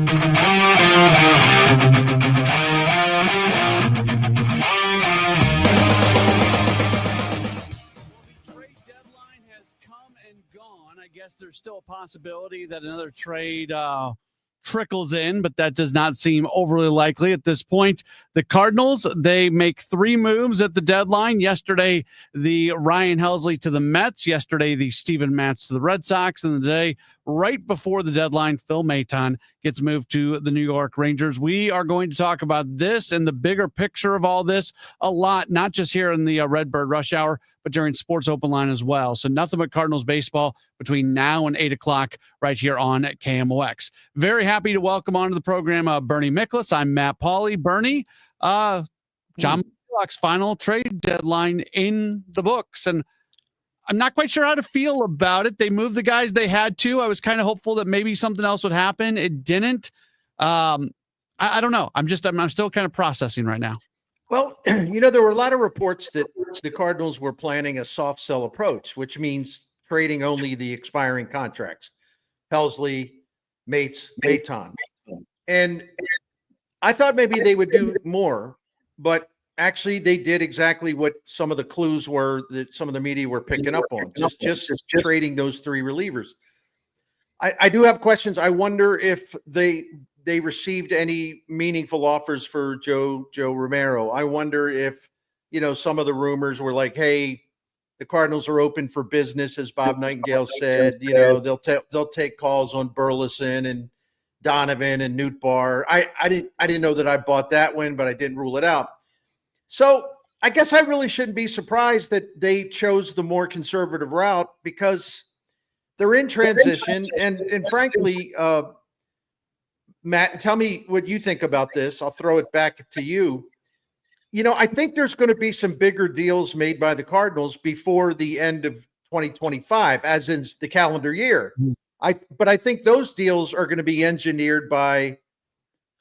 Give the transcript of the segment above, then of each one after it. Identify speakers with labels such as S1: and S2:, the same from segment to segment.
S1: I guess there's still a possibility that another trade trickles in, but that does not seem overly likely at this point. The Cardinals, they make 3 moves at the deadline. Yesterday, the Ryan Helsley to the Mets. Yesterday, the Steven Matz to the Red Sox. And the day right before the deadline, Phil Maton gets moved to the New York Rangers. We are going to talk about this and the bigger picture of all this a lot, not just here in the Redbird Rush Hour, but during Sports Open Line as well. So nothing but Cardinals baseball between now and 8 o'clock right here on KMOX. Very happy to welcome onto the program Bernie Miklasz. I'm Matt Pauley. Bernie, John Miklasz final trade deadline in the books. And I'm not quite sure how to feel about it. They moved the guys they had to. I was kind of hopeful that maybe something else would happen. It didn't. I don't know. I'm still kind of processing right now.
S2: Well, there were a lot of reports that the Cardinals were planning a soft sell approach, which means trading only the expiring contracts. Helsley, Maton. And I thought maybe they would do more, but actually they did exactly what some of the clues were that some of the media were picking up on, just trading those 3 relievers. I do have questions. I wonder if they received any meaningful offers for Joe Romero. I wonder if, some of the rumors were like, hey, the Cardinals are open for business, as Bob Nightingale said. They'll take calls on Burleson and Donovan and Nootbaar. I didn't know that I bought that one, but I didn't rule it out. So I guess I really shouldn't be surprised that they chose the more conservative route, because they're in transition. And frankly, Matt, tell me what you think about this. I'll throw it back to you. I think there's going to be some bigger deals made by the Cardinals before the end of 2025, as in the calendar year. But I think those deals are going to be engineered by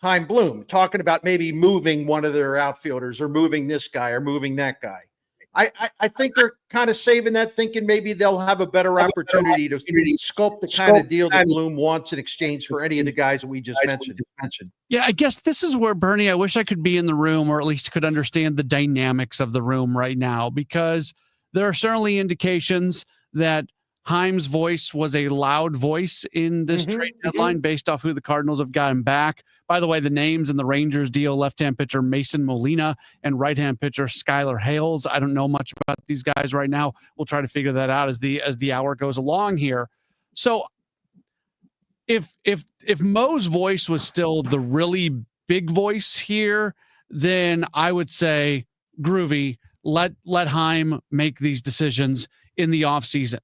S2: Chaim Bloom, talking about maybe moving one of their outfielders or moving this guy or moving that guy. I think they're kind of saving that, thinking maybe they'll have a better opportunity to sculpt the kind of deal that Bloom wants in exchange for any of the guys that we just mentioned.
S1: Yeah, I guess this is where, Bernie, I wish I could be in the room, or at least could understand the dynamics of the room right now, because there are certainly indications that Chaim's voice was a loud voice in this trade deadline based off who the Cardinals have gotten back. By the way, the names in the Rangers deal: left-hand pitcher Mason Molina and right-hand pitcher Skylar Hales. I don't know much about these guys right now. We'll try to figure that out as the hour goes along here. So if Mo's voice was still the really big voice here, then I would say groovy. Let Chaim make these decisions in the offseason.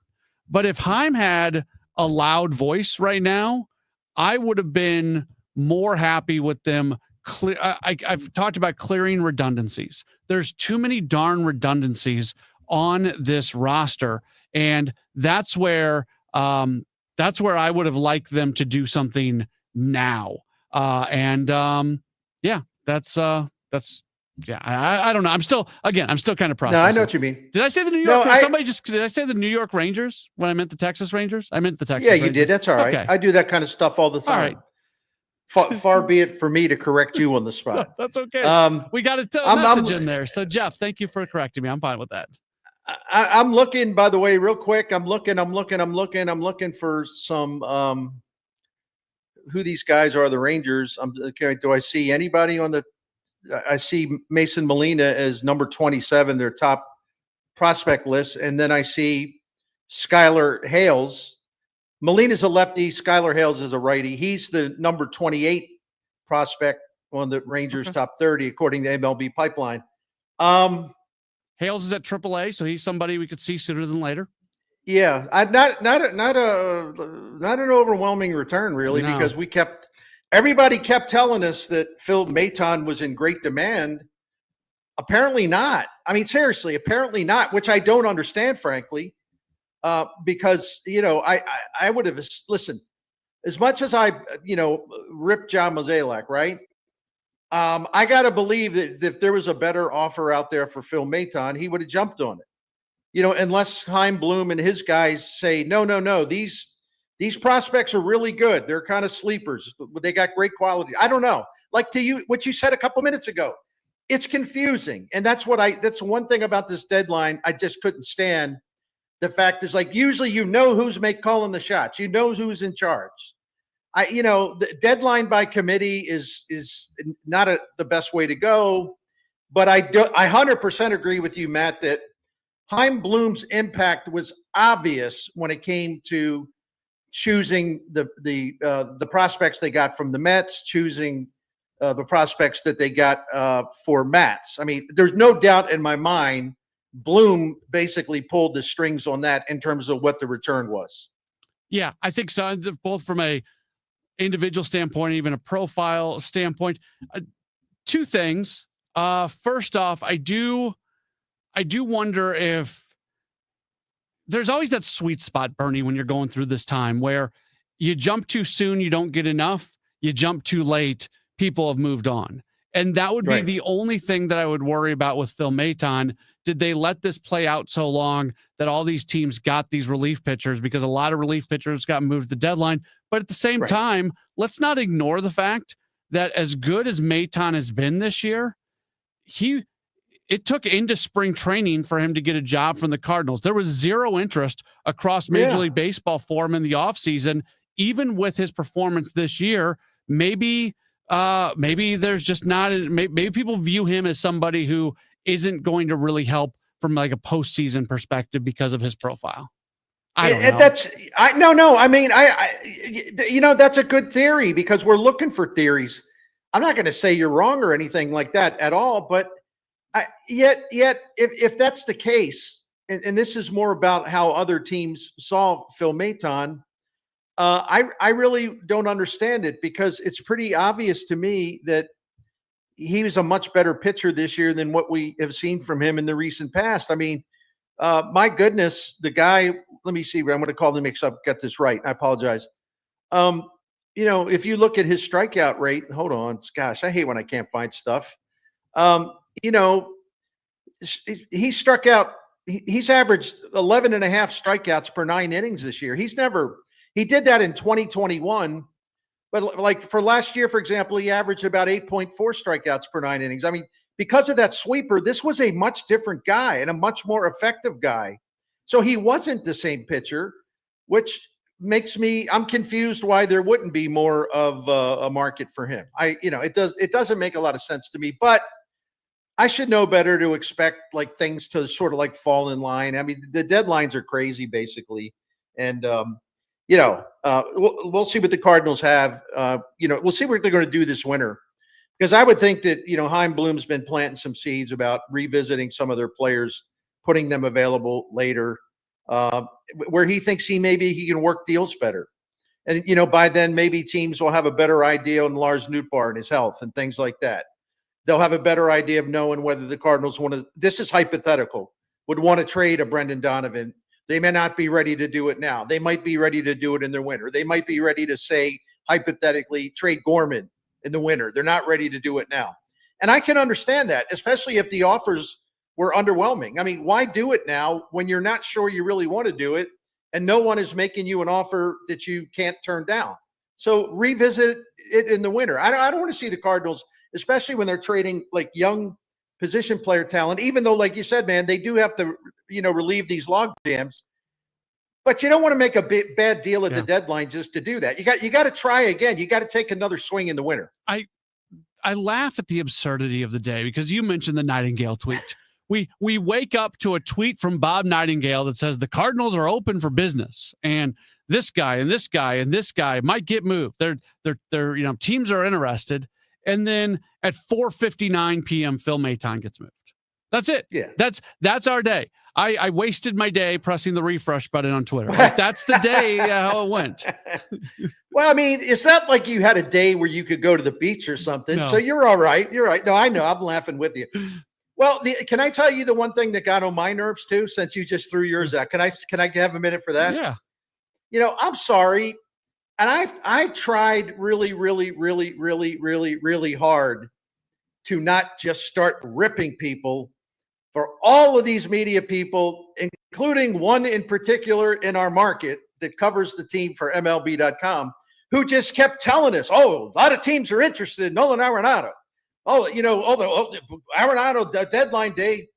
S1: But if Chaim had a loud voice right now, I would have been more happy with them. I've talked about clearing redundancies. There's too many darn redundancies on this roster, and that's where I would have liked them to do something now. Yeah, I don't know. I'm still kind of processing.
S2: No, I know what you mean.
S1: Did I say the New York? Did I say the New York Rangers when I meant the Texas Rangers? I meant the Texas.
S2: Yeah,
S1: Rangers.
S2: You did. That's all right. Okay. I do that kind of stuff all the time. All right. Far be it for me to correct you on the spot.
S1: That's okay. We got a message in there. So Jeff, thank you for correcting me. I'm fine with that.
S2: I'm looking, by the way, real quick. I'm looking for some who these guys are. The Rangers. Do I see anybody on the? I see Mason Molina as number 27, their top prospect list. And then I see Skylar Hales. Molina's a lefty. Skylar Hales is a righty. He's the number 28 prospect on the Rangers top 30, according to MLB Pipeline.
S1: Hales is at AAA, so he's somebody we could see sooner than later.
S2: Yeah, not an overwhelming return, really, because everybody kept telling us that Phil Maton was in great demand. Apparently not. I mean, seriously, apparently not, which I don't understand, frankly, because, I would have listened as much as I, ripped John Mozeliak, right? I got to believe that if there was a better offer out there for Phil Maton, he would have jumped on it, unless Chaim Bloom and his guys say, no, these These prospects are really good. They're kind of sleepers. They got great quality. I don't know. Like to you, what you said a couple minutes ago, it's confusing. And that's one thing about this deadline I just couldn't stand. The fact is, like, usually who's calling the shots. You know who's in charge. The deadline by committee is not the best way to go. But I 100% agree with you, Matt, that Chaim Bloom's impact was obvious when it came to choosing the prospects they got from the Mets, choosing the prospects that they got for Mats. I mean, there's no doubt in my mind, Bloom basically pulled the strings on that in terms of what the return was.
S1: Yeah, I think so. Both from a individual standpoint, even a profile standpoint. Two things. First off, I do wonder if there's always that sweet spot, Bernie, when you're going through this time where you jump too soon, you don't get enough. You jump too late, people have moved on. And that would be the only thing that I would worry about with Phil Maton. Did they let this play out so long that all these teams got these relief pitchers? Because a lot of relief pitchers got moved to the deadline. But at the same time, let's not ignore the fact that as good as Maton has been this year, it took into spring training for him to get a job from the Cardinals. There was zero interest across Major League Baseball for him in the offseason, even with his performance this year. Maybe there's just not, maybe people view him as somebody who isn't going to really help from like a postseason perspective because of his profile. I don't know. I mean, that's a good theory because we're looking for theories. I'm not going to say you're wrong or anything like that at all, but yet, if that's the case, and this is more about how other teams saw Phil Maton, I really don't understand it because it's pretty obvious to me that he was a much better pitcher this year than what we have seen from him in the recent past. I mean, my goodness, the guy, let me see, I'm going to call the mix up, get this right. I apologize. If you look at his strikeout rate, hold on, gosh, I hate when I can't find stuff. He struck out, he's averaged 11 and a half strikeouts per 9 innings this year. He did that in 2021, but like for last year, for example, he averaged about 8.4 strikeouts per 9 innings. I mean, because of that sweeper, this was a much different guy and a much more effective guy. So he wasn't the same pitcher, which makes I'm confused why there wouldn't be more of a market for him. It doesn't make a lot of sense to me, but I should know better to expect like things to sort of like fall in line. I mean, the deadlines are crazy basically. And, we'll see what the Cardinals have. We'll see what they're going to do this winter. Because I would think that, Chaim Bloom's been planting some seeds about revisiting some of their players, putting them available later, where he thinks he can work deals better. And, by then maybe teams will have a better idea on Lars Nootbaar and his health and things like that. They'll have a better idea of knowing whether the Cardinals this is hypothetical, would want to trade a Brendan Donovan. They may not be ready to do it now. They might be ready to do it in the winter. They might be ready to say, hypothetically, trade Gorman in the winter. They're not ready to do it now. And I can understand that, especially if the offers were underwhelming. I mean, why do it now when you're not sure you really want to do it and no one is making you an offer that you can't turn down? So revisit it in the winter. I don't want to see the Cardinals, especially when they're trading like young position player talent, even though, like you said, man, they do have to, relieve these log jams. But you don't want to make a bad deal at the deadline just to do that. You got to try again. You got to take another swing in the winter. I laugh at the absurdity of the day because you mentioned the Nightingale tweet. We wake up to a tweet from Bob Nightingale that says the Cardinals are open for business, and this guy and this guy and this guy might get moved. They're teams are interested. And then at 4:59 p.m., Phil Maton gets moved. That's it.
S2: Yeah.
S1: That's our day. I wasted my day pressing the refresh button on Twitter. Like, that's the day how it went.
S2: Well, I mean, it's not like you had a day where you could go to the beach or something. No. So you're all right. You're right. No, I know. I'm laughing with you. Well, can I tell you the one thing that got on my nerves too, since you just threw yours out? Can I have a minute for that?
S1: Yeah.
S2: I'm sorry. And I tried really, really, really, really, really, really hard to not just start ripping people for all of these media people, including one in particular in our market, that covers the team for MLB.com, who just kept telling us, oh, a lot of teams are interested in Nolan Arenado. Oh, the Arenado deadline day,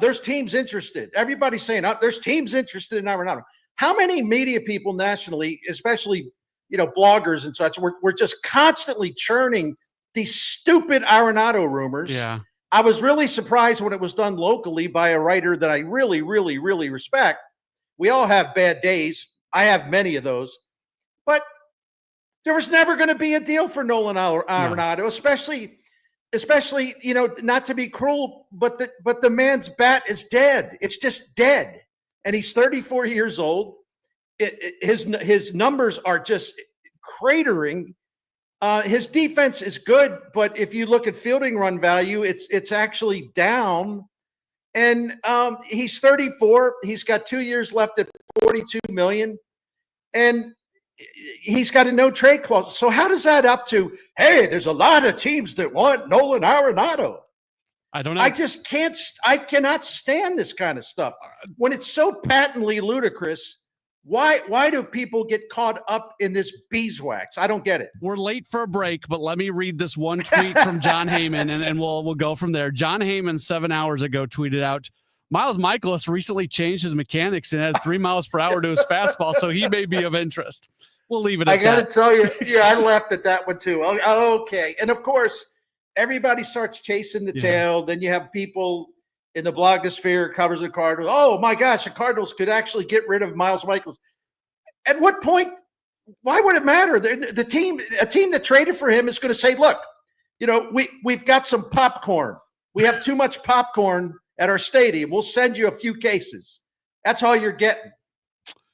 S2: there's teams interested. Everybody's saying, there's teams interested in Arenado. How many media people nationally, especially, bloggers and such, we're just constantly churning these stupid Arenado rumors.
S1: Yeah.
S2: I was really surprised when it was done locally by a writer that I really, really, really respect. We all have bad days. I have many of those. But there was never going to be a deal for Nolan Arenado, especially, not to be cruel, but the man's bat is dead. It's just dead. And he's 34 years old. His numbers are just cratering. His defense is good, but if you look at fielding run value, it's actually down. And he's 34. He's got 2 years left at $42 million, and he's got a no trade clause. So how does that up to? Hey, there's a lot of teams that want Nolan Arenado.
S1: I don't know.
S2: I cannot stand this kind of stuff when it's so patently ludicrous. Why do people get caught up in this beeswax? I don't get it.
S1: We're late for a break, but let me read this one tweet from John Heyman, and we'll go from there. John Heyman 7 hours ago tweeted out, Miles Miklasz recently changed his mechanics and had 3 miles per hour to his fastball, so he may be of interest. We'll leave it at that.
S2: I got to tell you, I laughed at that one too. Okay. And of course, everybody starts chasing the tail. Then you have people in the blogosphere covers the Cardinals. Oh my gosh, the Cardinals could actually get rid of Miles Miklasz. At what point? Why would it matter? A team that traded for him is going to say, "Look, we've got some popcorn. We have too much popcorn at our stadium. We'll send you a few cases. That's all you're getting."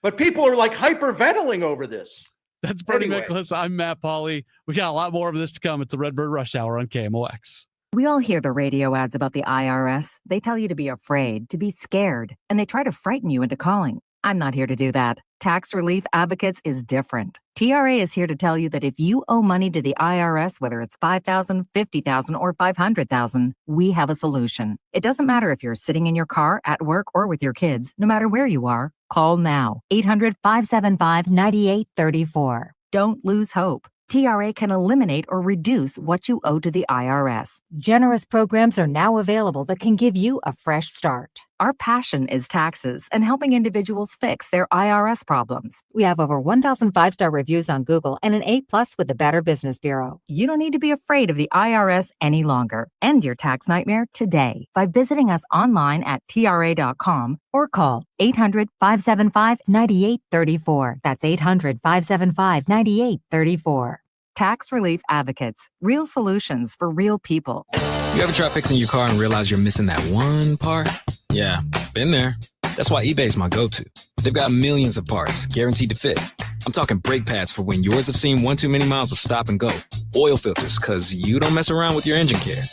S2: But people are like hyperventilating over this.
S1: That's Bernie Miklasz. I'm Matt Pauley. We got a lot more of this to come. It's the Redbird Rush Hour on KMOX.
S3: We all hear the radio ads about the IRS. They tell you to be afraid, to be scared, and they try to frighten you into calling. I'm not here to do that. Tax Relief Advocates is different. TRA is here to tell you that if you owe money to the IRS, whether it's $5,000, $50,000, or $500,000, we have a solution. It doesn't matter if you're sitting in your car, at work, or with your kids. No matter where you are, call now. 800-575-9834. Don't lose hope. TRA can eliminate or reduce what you owe to the IRS. Generous programs are now available that can give you a fresh start. Our passion is taxes and helping individuals fix their IRS problems. We have over 1,000 5-star reviews on Google and an A+ with the Better Business Bureau. You don't need to be afraid of the IRS any longer. End your tax nightmare today by visiting us online at TRA.com or call 800-575-9834. That's 800-575-9834. Tax Relief Advocates. Real solutions for real people.
S4: You ever try fixing your car and realize you're missing that one part? Yeah, been there. That's why eBay's my go-to. They've got millions of parts, guaranteed to fit. I'm talking brake pads for when yours have seen one too many miles of stop and go. Oil filters, because you don't mess around with your engine care.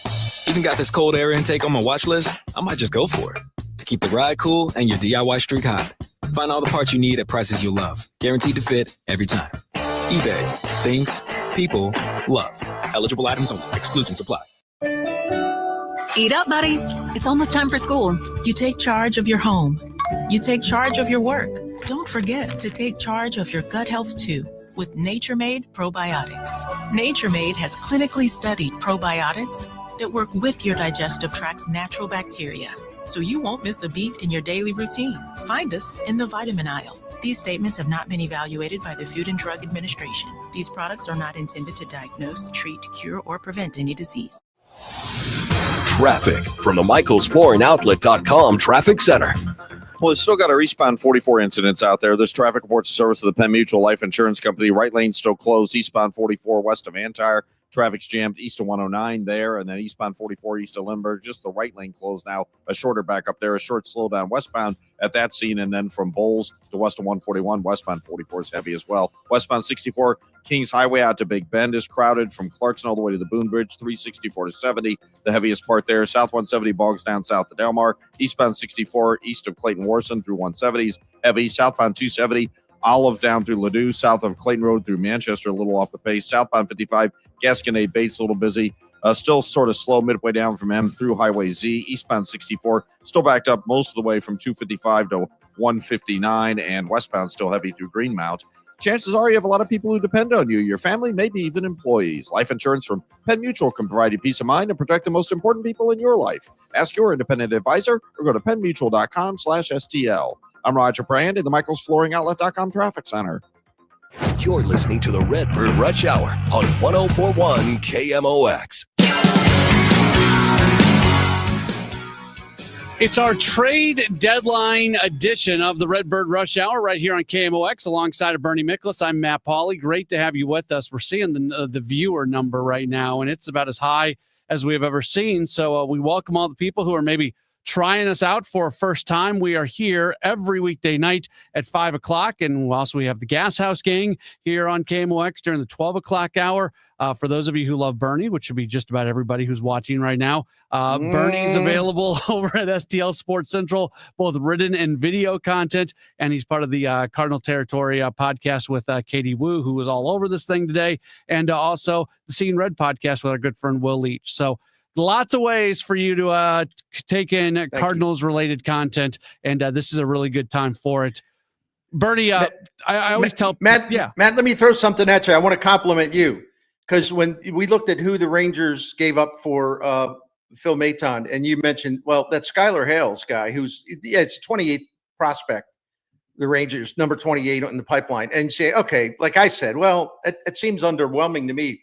S4: Even got this cold air intake on my watch list. I might just go for it. To keep the ride cool and your DIY streak hot. Find all the parts you need at prices you love. Guaranteed to fit every time. eBay. Things people love. Eligible items only. Exclusions apply.
S5: Eat up, buddy. It's almost time for school.
S6: You take charge of your home. You take charge of your work. Don't forget to take charge of your gut health too with Nature Made Probiotics. Nature Made has clinically studied probiotics that work with your digestive tract's natural bacteria, so you won't miss a beat in your daily routine. Find us in the vitamin aisle. These statements have not been evaluated by the Food and Drug Administration. These products are not intended to diagnose, treat, cure, or prevent any disease.
S7: Traffic from the MichaelsFlooringOutlet.com Traffic Center.
S8: Well, it's still got our eastbound 44 incidents out there. This traffic reports the service of the Penn Mutual Life Insurance Company. Right lane still closed. Eastbound 44 west of Antire. Traffic's jammed east of 109 there, and then eastbound 44 east of Lindbergh. Just the right lane closed now. A shorter backup there, a short slowdown westbound at that scene, and then from Bowles to west of 141, westbound 44 is heavy as well. Westbound 64 Kings Highway out to Big Bend is crowded from Clarkson all the way to the Boone Bridge, 364 to 70. The heaviest part there. South 170 bogs down south to Delmar. Eastbound 64 east of Clayton Warson through 170s heavy. Southbound 270 Olive down through Ladue, south of Clayton Road through Manchester, a little off the pace. Southbound 55, Gasconade Bates, a little busy. Still sort of slow midway down from M through Highway Z. Eastbound 64, still backed up most of the way from 255 to 159, and westbound still heavy through Greenmount. Chances are you have a lot of people who depend on you, your family, maybe even employees. Life insurance from Penn Mutual can provide you peace of mind and protect the most important people in your life. Ask your independent advisor or go to pennmutual.com/STL. I'm Roger Brand in the MichaelsFlooringOutlet.com Traffic Center.
S7: You're listening to the Redbird Rush Hour on 1041 KMOX.
S1: It's our trade deadline edition of the Redbird Rush Hour right here on KMOX alongside of Bernie Miklasz. I'm Matt Pauley. Great to have you with us. We're seeing the viewer number right now, and it's about as high as we have ever seen. So we welcome all the people who are maybe trying us out for a first time. We are here every weekday night at 5 o'clock. And also we have the Gas House Gang here on KMOX during the 12 o'clock hour. For those of you who love Bernie, which would be just about everybody who's watching right now, Bernie's available over at STL Sports Central, both written and video content. And he's part of the Cardinal Territory podcast with Katie Wu, who was all over this thing today. And also the Seeing Red podcast with our good friend Will Leach. So lots of ways for you to take in Cardinals-related content, and this is a really good time for it. Bernie, I always tell
S2: Matt, let me throw something at you. I want to compliment you because when we looked at who the Rangers gave up for Phil Maton, and you mentioned, well, that Skylar Hales guy it's a 28th prospect, the Rangers, number 28 in the pipeline. And you say, okay, like I said, well, it seems underwhelming to me.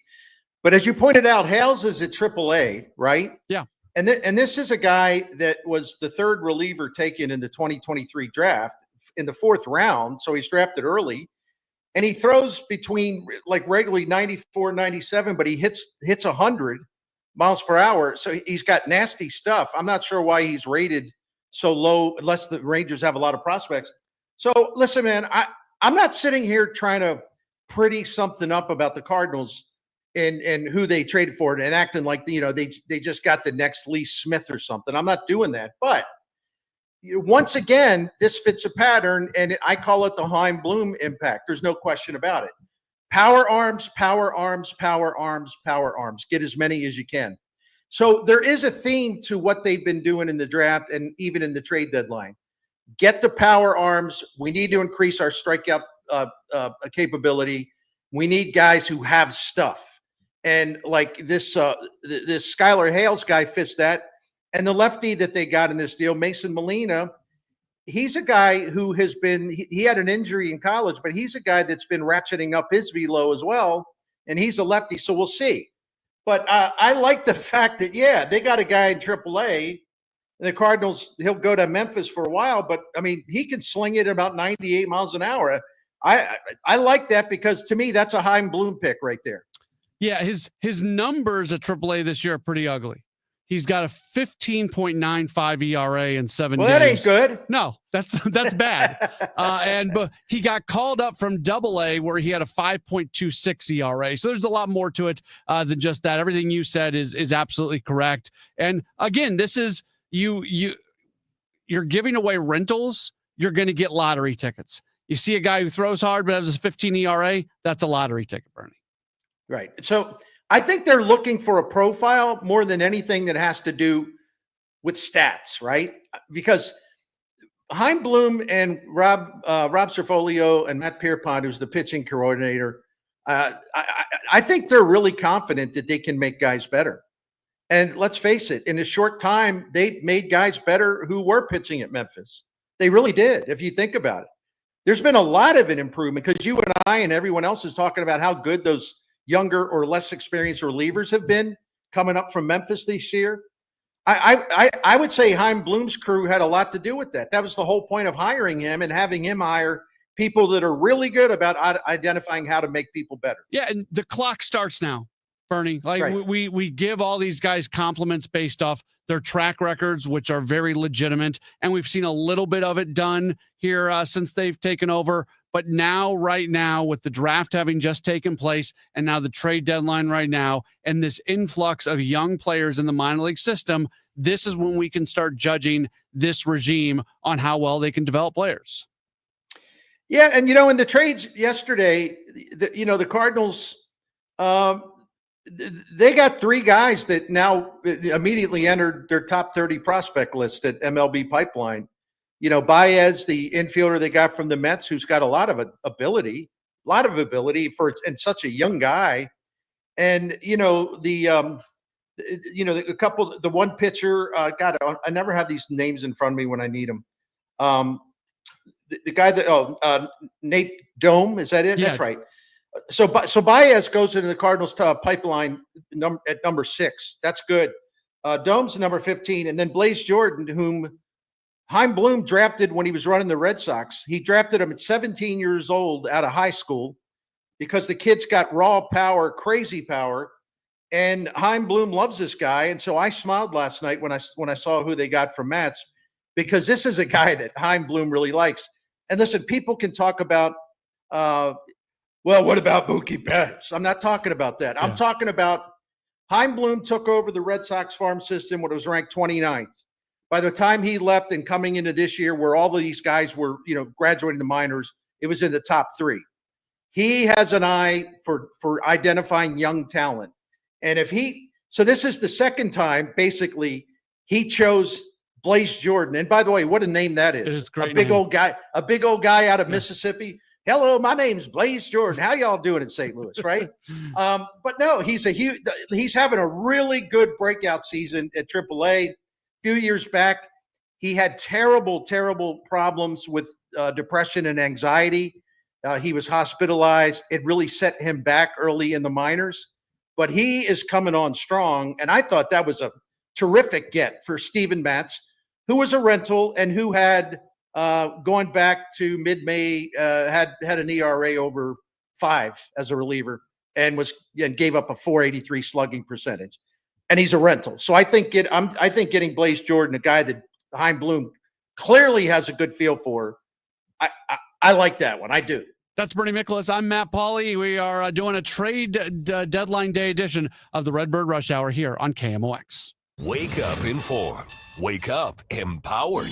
S2: But as you pointed out, Hales is at AAA, right?
S1: Yeah.
S2: And this is a guy that was the third reliever taken in the 2023 draft in the 4th round. So he's drafted early. And he throws between like regularly 94, 97, but he hits 100 miles per hour. So he's got nasty stuff. I'm not sure why he's rated so low unless the Rangers have a lot of prospects. So listen, man, I'm not sitting here trying to pretty something up about the Cardinals and who they traded for it and acting like, they just got the next Lee Smith or something. I'm not doing that. But once again, this fits a pattern, and I call it the Chaim Bloom impact. There's no question about it. Power arms, power arms, power arms, power arms. Get as many as you can. So there is a theme to what they've been doing in the draft and even in the trade deadline. Get the power arms. We need to increase our strikeout capability. We need guys who have stuff. And like this Skylar Hales guy fits that. And the lefty that they got in this deal, Mason Molina, he's a guy who has been, he had an injury in college, but he's a guy that's been ratcheting up his velo as well. And he's a lefty, so we'll see. But I like the fact that, they got a guy in AAA. The Cardinals, he'll go to Memphis for a while, but I mean, he can sling it about 98 miles an hour. I like that because to me, that's a Chaim Bloom pick right there.
S1: Yeah, his numbers at AAA this year are pretty ugly. He's got a 15.95 ERA in 7 games.
S2: Well, that ain't good.
S1: No, that's bad. But he got called up from AA where he had a 5.26 ERA. So there's a lot more to it than just that. Everything you said is absolutely correct. And again, this is you're giving away rentals. You're going to get lottery tickets. You see a guy who throws hard but has a 15 ERA. That's a lottery ticket, Bernie.
S2: Right. So I think they're looking for a profile more than anything that has to do with stats, right? Because Chaim Bloom and Rob Cerfolio and Matt Pierpont, who's the pitching coordinator, I think they're really confident that they can make guys better. And let's face it, in a short time, they made guys better who were pitching at Memphis. They really did, if you think about it. There's been a lot of an improvement because you and I and everyone else is talking about how good those younger or less experienced relievers have been coming up from Memphis this year. I would say Chaim Bloom's crew had a lot to do with that. That was the whole point of hiring him and having him hire people that are really good about identifying how to make people better.
S1: Yeah, and the clock starts now, Bernie. Like right. we give all these guys compliments based off their track records, which are very legitimate, and we've seen a little bit of it done here since they've taken over. But now, right now, with the draft having just taken place and now the trade deadline right now and this influx of young players in the minor league system, this is when we can start judging this regime on how well they can develop players.
S2: Yeah, and, in the trades yesterday, the Cardinals, they got 3 guys that now immediately entered their top 30 prospect list at MLB Pipeline. Baez, the infielder they got from the Mets, who's got a lot of ability for and such a young guy. And the one pitcher, God, I never have these names in front of me when I need them. The guy that Nate Dome, is that it?
S1: Yeah.
S2: That's right. So Baez goes into the Cardinals pipeline at number 6. That's good. Dome's number 15, and then Blaze Jordan, whom Chaim Bloom drafted when he was running the Red Sox. He drafted him at 17 years old out of high school because the kid's got raw power, crazy power, and Chaim Bloom loves this guy. And so I smiled last night when I saw who they got from Mets, because this is a guy that Chaim Bloom really likes. And listen, people can talk about, well, what about Mookie Betts? I'm not talking about that. Yeah. I'm talking about Chaim Bloom took over the Red Sox farm system when it was ranked 29th. By the time he left and coming into this year, where all of these guys were, graduating the minors, it was in the top 3. He has an eye for identifying young talent. And so this is the second time, basically, he chose Blaze Jordan. And by the way, what a name that is.
S1: It is great.
S2: A big old guy out of Mississippi. Hello, my name's Blaze Jordan. How y'all doing in St. Louis, right? But no, he's having a really good breakout season at AAA. A few years back, he had terrible, terrible problems with depression and anxiety. He was hospitalized. It really set him back early in the minors. But he is coming on strong, and I thought that was a terrific get for Steven Matz, who was a rental and who had going back to mid-May, had an ERA over 5 as a reliever and gave up a .483 slugging percentage, and he's a rental. So I think getting Blaze Jordan, a guy that Chaim Bloom clearly has a good feel for, I like that one. I do.
S1: That's Bernie Miklasz. I'm Matt Pauley. We are doing a trade deadline day edition of the Redbird Rush Hour here on KMOX.
S7: Wake up informed. Wake up empowered.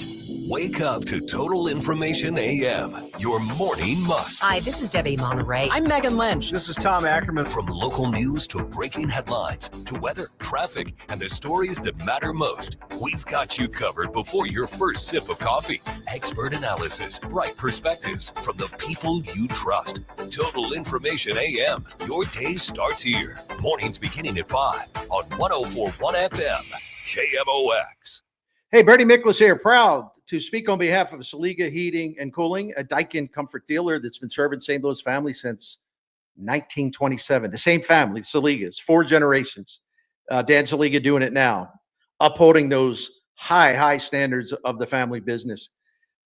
S7: Wake up to Total Information AM, your morning must.
S9: Hi, this is Debbie Monterey.
S10: I'm Megan Lynch.
S11: This is Tom Ackerman.
S7: From local news to breaking headlines to weather, traffic, and the stories that matter most, we've got you covered before your first sip of coffee. Expert analysis, bright perspectives from the people you trust. Total Information AM, your day starts here. Mornings beginning at 5 on 104.1 FM, KMOX.
S2: Hey, Bernie Miklasz here, proud to speak on behalf of Saliga Heating and Cooling, a Daikin comfort dealer that's been serving St. Louis family since 1927. The same family, Saligas, 4 generations. Dan Saliga doing it now, upholding those high standards of the family business.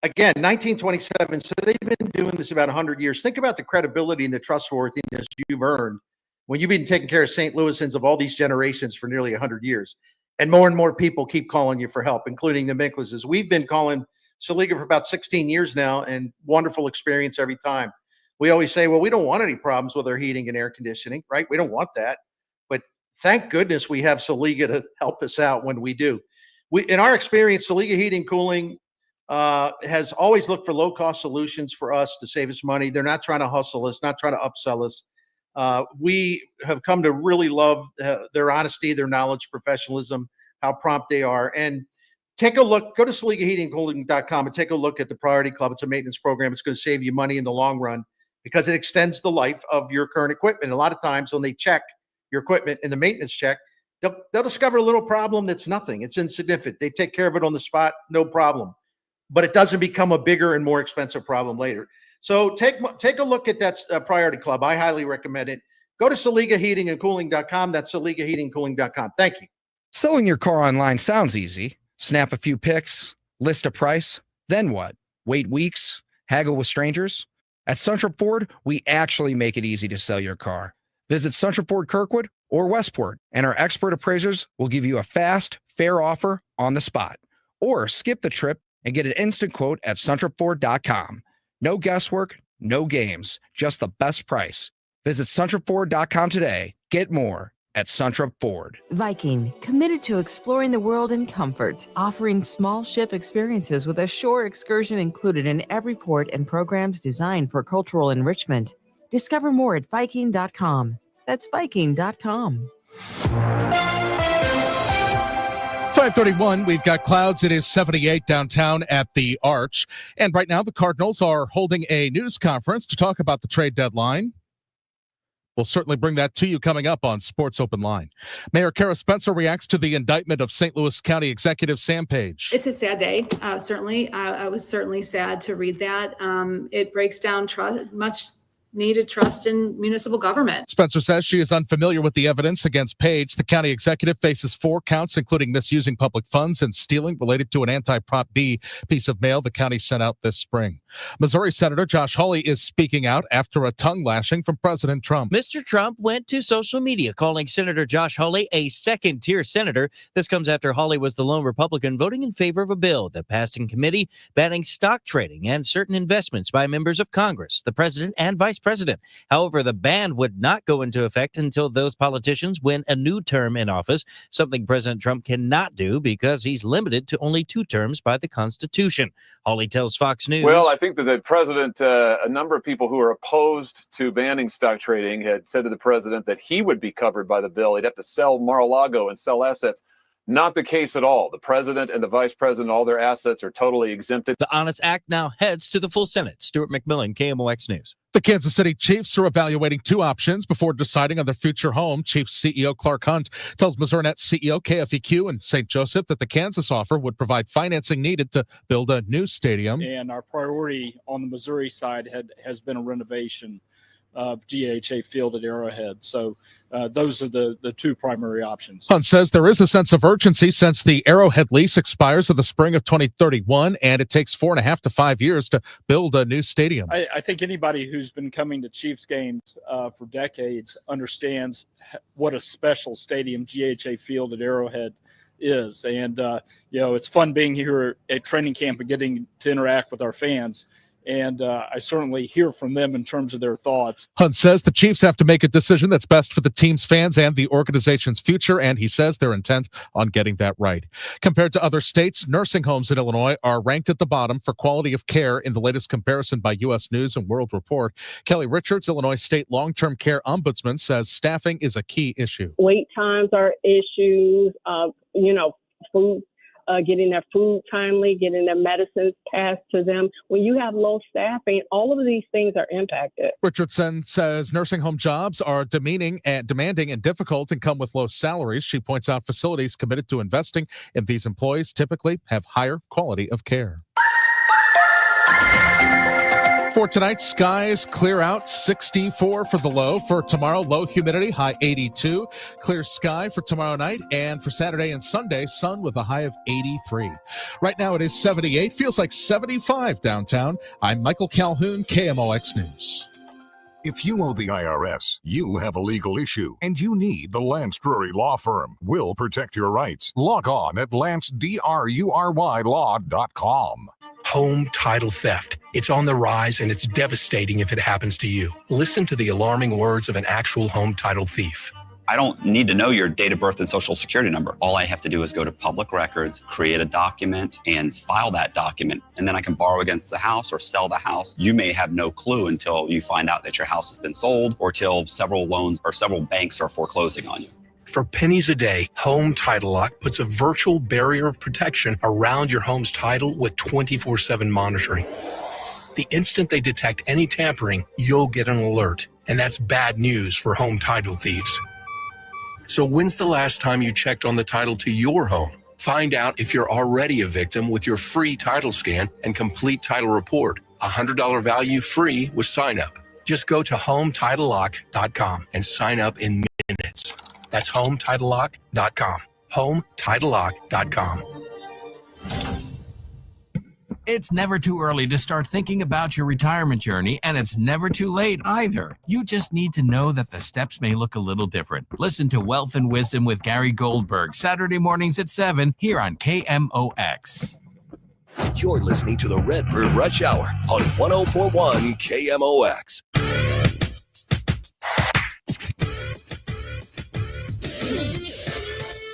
S2: Again, 1927, so they've been doing this about 100 years. Think about the credibility and the trustworthiness you've earned when you've been taking care of St. Louisans of all these generations for nearly 100 years. And more people keep calling you for help, including the Miklas's. We've been calling Saliga for about 16 years now, and wonderful experience every time. We always say, well, we don't want any problems with our heating and air conditioning, right? We don't want that. But thank goodness we have Saliga to help us out when we do. In our experience, Saliga Heating Cooling has always looked for low-cost solutions for us to save us money. They're not trying to hustle us, not trying to upsell us. We have come to really love their honesty, their knowledge, professionalism, how prompt they are. And take a look, go to SaligaHeatingCooling.com and take a look at the Priority Club. It's a maintenance program. It's going to save you money in the long run because it extends the life of your current equipment. A lot of times when they check your equipment in the maintenance check, they'll discover a little problem that's nothing. It's insignificant. They take care of it on the spot, no problem. But it doesn't become a bigger and more expensive problem later. So take a look at that Priority Club. I highly recommend it. Go to SaligaHeatingandCooling.com. That's SaligaHeatingandCooling.com. Thank you.
S11: Selling your car online sounds easy. Snap a few pics, list a price, then what? Wait weeks, haggle with strangers? At Suntrip Ford, we actually make it easy to sell your car. Visit Suntrip Ford Kirkwood or Westport, and our expert appraisers will give you a fast, fair offer on the spot. Or skip the trip and get an instant quote at SuntripFord.com. No guesswork, no games, just the best price. Visit SuntripFord.com today. Get more at Suntrip Ford.
S12: Viking, committed to exploring the world in comfort, offering small ship experiences with a shore excursion included in every port and programs designed for cultural enrichment. Discover more at Viking.com. That's Viking.com.
S9: 5:31, we've got clouds. It is 78 downtown at the Arch. And right now, the Cardinals are holding a news conference to talk about the trade deadline. We'll certainly bring that to you coming up on Sports Open Line. Mayor Kara Spencer reacts to the indictment of St. Louis County Executive Sam Page.
S10: It's a sad day, certainly. I was certainly sad to read that. It breaks down trust, much needed trust in municipal government.
S9: Spencer says she is unfamiliar with the evidence against Page. The county executive faces 4 counts, including misusing public funds and stealing related to an anti-Prop B piece of mail the county sent out this spring. Missouri Senator Josh Hawley is speaking out after a tongue lashing from President Trump.
S13: Mr. Trump went to social media calling Senator Josh Hawley a second-tier senator. This comes after Hawley was the lone Republican voting in favor of a bill that passed in committee banning stock trading and certain investments by members of Congress, the president, and vice president. However, the ban would not go into effect until those politicians win a new term in office, something President Trump cannot do because he's limited to only 2 terms by the Constitution. Hawley tells Fox News.
S14: Well, I think that the president, a number of people who are opposed to banning stock trading had said to the president that he would be covered by the bill. He'd have to sell Mar-a-Lago and sell assets. Not the case at all. The president and the vice president, all their assets are totally exempted.
S13: The Honest Act now heads to the full Senate. Stuart McMillan, KMOX News.
S9: The Kansas City Chiefs are evaluating 2 options before deciding on their future home. Chiefs CEO Clark Hunt tells MissouriNet CEO KFEQ and St. Joseph that the Kansas offer would provide financing needed to build a new stadium.
S15: And our priority on the Missouri side has been a renovation of GHA Field at Arrowhead. So those are the 2 primary options.
S9: Hunt says there is a sense of urgency since the Arrowhead lease expires in the spring of 2031, and it takes 4.5 to 5 years to build a new stadium.
S15: I think anybody who's been coming to Chiefs games for decades understands what a special stadium GHA Field at Arrowhead is. And, it's fun being here at training camp and getting to interact with our fans. And I certainly hear from them in terms of their thoughts.
S9: Hunt says the Chiefs have to make a decision that's best for the team's fans and the organization's future, and he says they're intent on getting that right. Compared to other states, nursing homes in Illinois are ranked at the bottom for quality of care in the latest comparison by U.S. News and World Report. Kelly Richards, Illinois State Long-Term Care Ombudsman, says staffing is a key issue.
S16: Wait times are issues, food. Getting their food timely, getting their medicines passed to them. When you have low staffing, all of these things are impacted.
S9: Richardson says nursing home jobs are demanding and difficult and come with low salaries. She points out facilities committed to investing in these employees typically have higher quality of care. For tonight, skies clear out, 64 for the low. For tomorrow, low humidity, high 82. Clear sky for tomorrow night. And for Saturday and Sunday, sun with a high of 83. Right now it is 78, feels like 75 downtown. I'm Michael Calhoun, KMOX News.
S17: If you owe the IRS, you have a legal issue, and you need the Lance Drury Law Firm. We'll protect your rights. Log on at lancedrurylaw.com.
S18: Home title theft. It's on the rise, and it's devastating if it happens to you. Listen to the alarming words of an actual home title thief.
S19: I don't need to know your date of birth and social security number. All I have to do is go to public records, create a document, and file that document. And then I can borrow against the house or sell the house. You may have no clue until you find out that your house has been sold or till several loans or several banks are foreclosing on you.
S18: For pennies a day, Home Title Lock puts a virtual barrier of protection around your home's title with 24/7 monitoring. The instant they detect any tampering, you'll get an alert. And that's bad news for home title thieves. So when's the last time you checked on the title to your home? Find out if you're already a victim with your free title scan and complete title report. $100 value free with sign up. Just go to HomeTitleLock.com and sign up in minutes. That's HomeTitleLock.com. HomeTitleLock.com.
S20: It's never too early to start thinking about your retirement journey, and it's never too late either. You just need to know that the steps may look a little different. Listen to Wealth and Wisdom with Gary Goldberg, Saturday mornings at 7 here on KMOX.
S7: You're listening to the Redbird Rush Hour on 104.1 KMOX.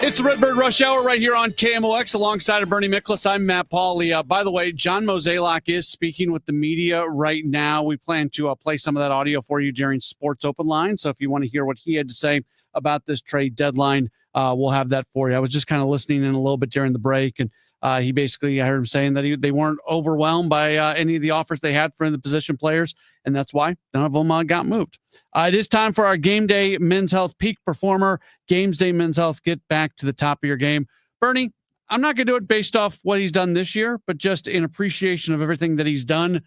S1: It's the Redbird Rush Hour right here on KMOX alongside of Bernie Miklasz. I'm Matt Pauley. By the way, John Mozeliak is speaking with the media right now. We plan to play some of that audio for you during Sports Open Line. So if you want to hear what he had to say about this trade deadline, we'll have that for you. I was just kind of listening in a little bit during the break, and I heard him saying that they weren't overwhelmed by any of the offers they had for the position players, and that's why none of them got moved. It is time for our Game Day Men's Health Peak Performer. Games Day Men's Health, get back to the top of your game. Bernie, I'm not going to do it based off what he's done this year, but just in appreciation of everything that he's done.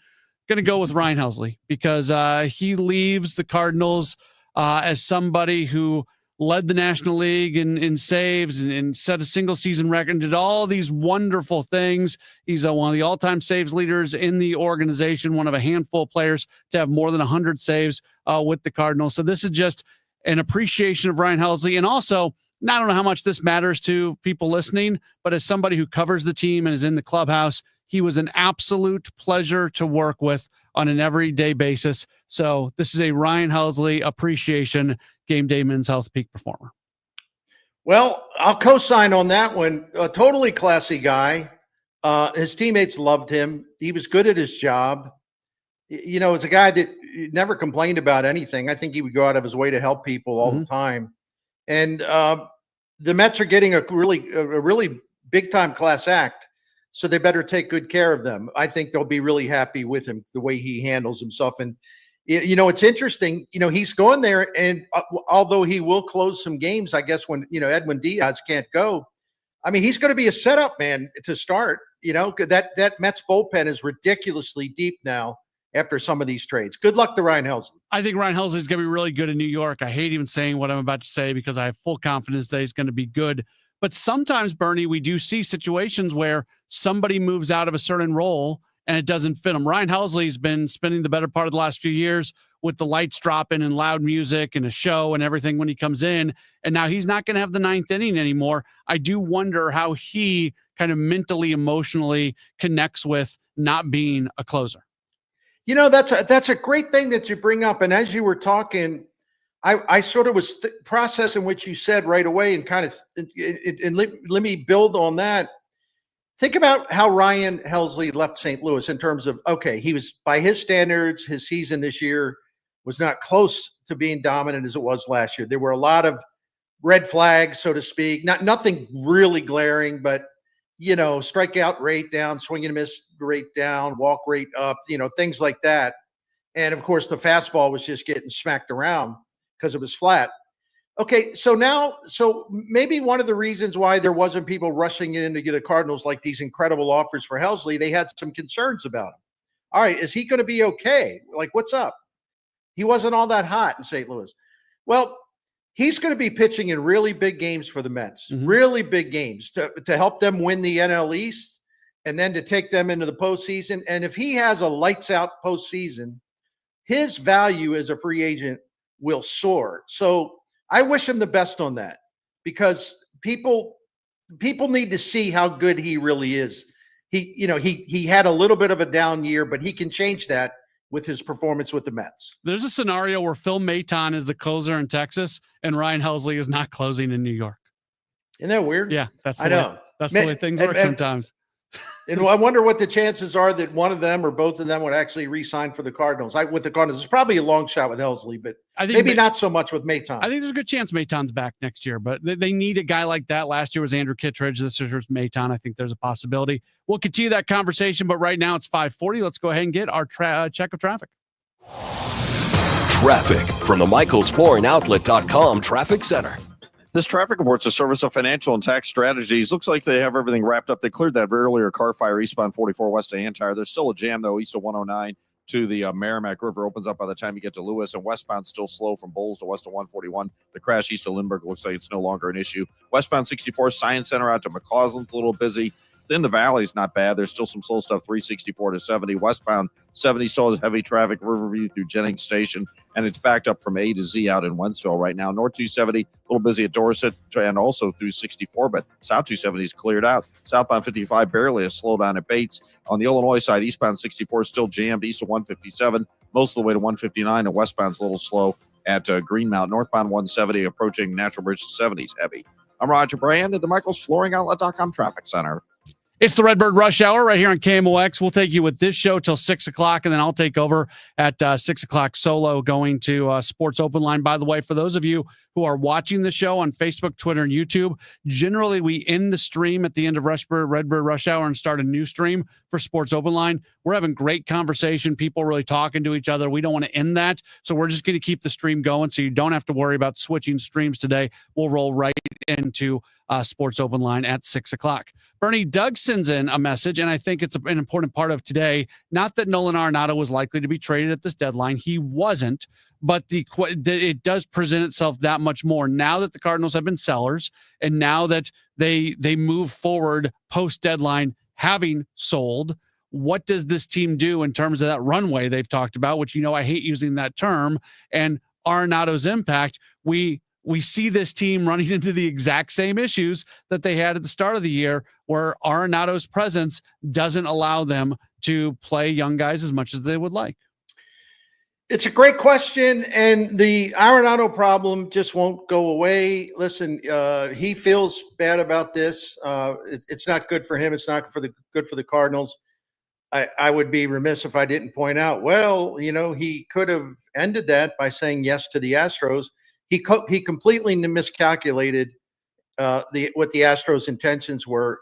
S1: Going to go with Ryan Helsley because he leaves the Cardinals as somebody who led the National League in saves and set a single season record and did all these wonderful things. He's one of the all-time saves leaders in the organization, one of a handful of players to have more than 100 saves with the Cardinals. So this is just an appreciation of Ryan Helsley. And also, I don't know how much this matters to people listening, but as somebody who covers the team and is in the clubhouse, he was an absolute pleasure to work with on an everyday basis. So this is a Ryan Helsley appreciation Game Day Men's Health Peak Performer.
S2: Well, I'll co-sign on that one. A totally classy guy. His teammates loved him. He was good at his job. You know, it's a guy that never complained about anything. I think he would go out of his way to help people all the time. And the Mets are getting a really big time class act, so they better take good care of them. I think they'll be really happy with him, the way he handles himself. And you know, it's interesting. You know, he's going there, and although he will close some games, I guess when Edwin Diaz can't go, I mean, he's going to be a setup man to start. You know, that Mets bullpen is ridiculously deep now after some of these trades. Good luck to Ryan Helsley.
S1: I think Ryan Helsley is going to be really good in New York. I hate even saying what I'm about to say because I have full confidence that he's going to be good. But sometimes, Bernie, we do see situations where somebody moves out of a certain role and it doesn't fit them. Ryan Helsley's been spending the better part of the last few years with the lights dropping and loud music and a show and everything when he comes in. And now he's not going to have the ninth inning anymore. I do wonder how he kind of mentally, emotionally connects with not being a closer.
S2: You know, that's a great thing that you bring up. And as you were talking, I sort of was processing what you said right away and kind of and let me build on that. Think about how Ryan Helsley left St. Louis in terms of, okay, he was, by his standards, his season this year was not close to being dominant as it was last year. There were a lot of red flags, so to speak, nothing really glaring, but you know, strikeout rate down, swing and miss rate down, walk rate up, you know, things like that. And of course, the fastball was just getting smacked around because it was flat. Okay, so maybe one of the reasons why there wasn't people rushing in to get the Cardinals like these incredible offers for Helsley, they had some concerns about him. All right, is he going to be okay? Like, what's up? He wasn't all that hot in St. Louis. Well, he's going to be pitching in really big games for the Mets, really big games to help them win the NL East and then to take them into the postseason. And if he has a lights out postseason, his value as a free agent will soar. So I wish him the best on that because people need to see how good he really is. He had a little bit of a down year, but he can change that with his performance with the Mets.
S1: There's a scenario where Phil Maton is the closer in Texas and Ryan Helsley is not closing in New York.
S2: Isn't that weird?
S1: Yeah, that's the way things work sometimes.
S2: And I wonder what the chances are that one of them or both of them would actually re-sign for the Cardinals. With the Cardinals, it's probably a long shot with Helsley, but I think maybe not so much with Maton.
S1: I think there's a good chance Maton's back next year, but they need a guy like that. Last year was Andrew Kittredge. This year's Maton. I think there's a possibility. We'll continue that conversation, but right now it's 5:40. Let's go ahead and get our check of traffic.
S7: Traffic from the MichaelsFlooringOutlet.com Traffic Center.
S8: This traffic report's a service of Financial and Tax Strategies. Looks like they have everything wrapped up. They cleared that earlier car fire eastbound 44 west of Antire. There's still a jam, though, east of 109 to the Merrimack River. Opens up by the time you get to Lewis, and westbound still slow from Bowles to west of 141. The crash east of Lindbergh looks like it's no longer an issue. Westbound 64 Science Center out to McCausland's a little busy. In the valley's not bad. There's still some slow stuff, 364 to 70. Westbound 70 still has heavy traffic, Riverview through Jennings Station, and it's backed up from A to Z out in Wentzville right now. North 270, a little busy at Dorset and also through 64, but South 270 is cleared out. Southbound 55, barely a slowdown at Bates. On the Illinois side, eastbound 64 is still jammed east of 157, most of the way to 159, and westbound's a little slow at Greenmount. Northbound 170 approaching Natural Bridge 70s heavy. I'm Roger Brand at the MichaelsFlooringOutlet.com Traffic Center.
S1: It's the Redbird Rush Hour right here on KMOX. We'll take you with this show till 6 o'clock, and then I'll take over at 6 o'clock solo going to Sports Open Line. By the way, for those of you who are watching the show on Facebook, Twitter, and YouTube, generally we end the stream at the end of Redbird Rush Hour and start a new stream for Sports Open Line. We're having great conversation, people really talking to each other. We don't want to end that, so we're just going to keep the stream going so you don't have to worry about switching streams today. We'll roll right into Sports Open Line at 6 o'clock. Bernie, Doug sends in a message, and I think it's an important part of today. Not that Nolan Arenado was likely to be traded at this deadline. He wasn't, but it does present itself that much more now that the Cardinals have been sellers, and now that they move forward post-deadline having sold. What does this team do in terms of that runway they've talked about, which, I hate using that term, and Arenado's impact? We see this team running into the exact same issues that they had at the start of the year, where Arenado's presence doesn't allow them to play young guys as much as they would like.
S2: It's a great question, and the Arenado problem just won't go away. Listen, he feels bad about this. It's not good for him. It's not good for the Cardinals. I would be remiss if I didn't point out, he could have ended that by saying yes to the Astros. He completely miscalculated what the Astros' intentions were,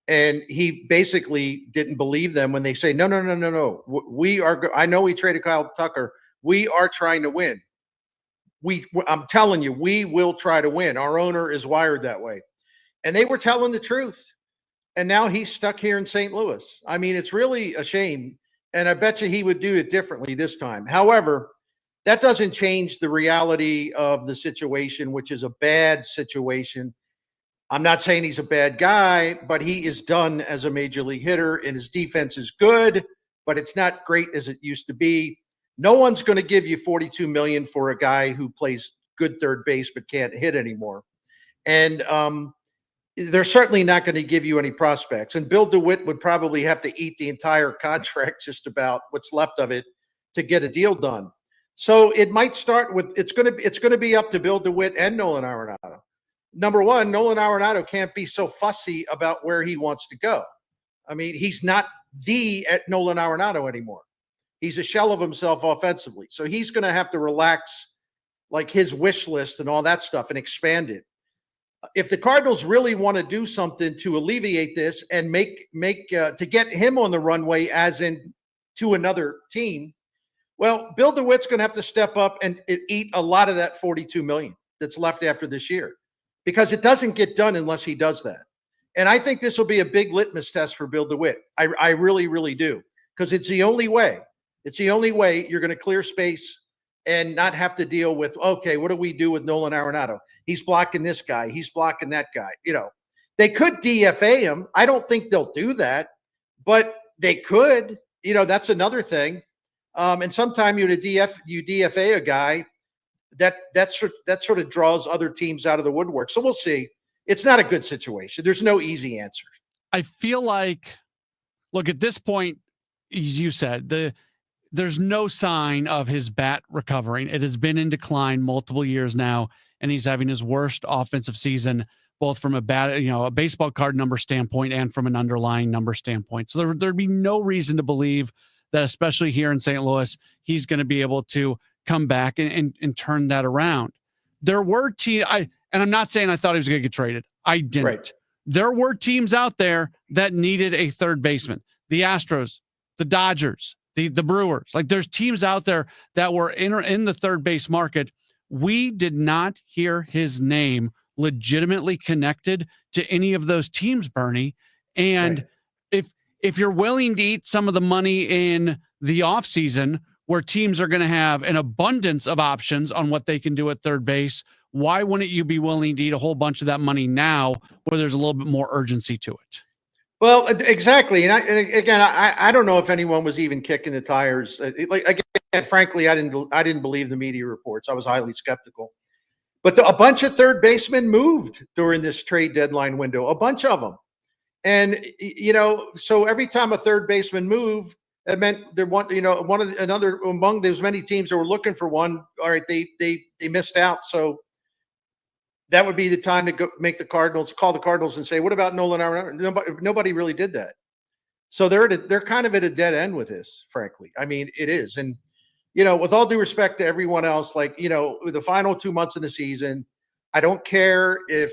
S2: and he basically didn't believe them when they say, no. We are. I know we traded Kyle Tucker. We are trying to win. I'm telling you, we will try to win. Our owner is wired that way, and they were telling the truth. And now he's stuck here in St. Louis. I mean, it's really a shame, and I bet you he would do it differently this time. However, that doesn't change the reality of the situation, which is a bad situation. I'm not saying he's a bad guy, but he is done as a major league hitter, and his defense is good, but it's not great as it used to be. No one's going to give you $42 million for a guy who plays good third base but can't hit anymore. And they're certainly not going to give you any prospects. And Bill DeWitt would probably have to eat the entire contract, just about what's left of it, to get a deal done. So it might start with it's going to be up to Bill DeWitt and Nolan Arenado. Number one, Nolan Arenado can't be so fussy about where he wants to go. I mean, he's not at Nolan Arenado anymore. He's a shell of himself offensively. So he's going to have to relax like his wish list and all that stuff and expand it. If the Cardinals really want to do something to alleviate this and make to get him on the runway as in to another team, well, Bill DeWitt's going to have to step up and eat a lot of that $42 million that's left after this year, because it doesn't get done unless he does that. And I think this will be a big litmus test for Bill DeWitt. I really, really do, because it's the only way. It's the only way you're going to clear space and not have to deal with, okay, what do we do with Nolan Arenado? He's blocking this guy. He's blocking that guy. They could DFA him. I don't think they'll do that, but they could. That's another thing. And sometimes you DFA a guy that sort of draws other teams out of the woodwork. So we'll see. It's not a good situation. There's no easy answer.
S1: I feel like, look, at this point, as you said, there's no sign of his bat recovering. It has been in decline multiple years now, and he's having his worst offensive season, both from a baseball card number standpoint and from an underlying number standpoint. So there'd be no reason to believe that, especially here in St. Louis, he's going to be able to come back and turn that around. There were and I'm not saying I thought he was going to get traded. I didn't. Right. There were teams out there that needed a third baseman. The Astros, the Dodgers, the Brewers. Like, there's teams out there that were in the third base market. We did not hear his name legitimately connected to any of those teams, Bernie. And right. If you're willing to eat some of the money in the offseason, where teams are going to have an abundance of options on what they can do at third base, why wouldn't you be willing to eat a whole bunch of that money now, where there's a little bit more urgency to it?
S2: Well, exactly. And again, I don't know if anyone was even kicking the tires. Frankly, I didn't believe the media reports. I was highly skeptical. But a bunch of third basemen moved during this trade deadline window, a bunch of them. And, so every time a third baseman moved, it meant among those many teams that were looking for one. All right, they missed out. So that would be the time to go call the Cardinals and say, what about Nolan Arenado? Nobody really did that. So they're kind of at a dead end with this, frankly. I mean, it is. And, with all due respect to everyone else, with the final 2 months of the season, I don't care if,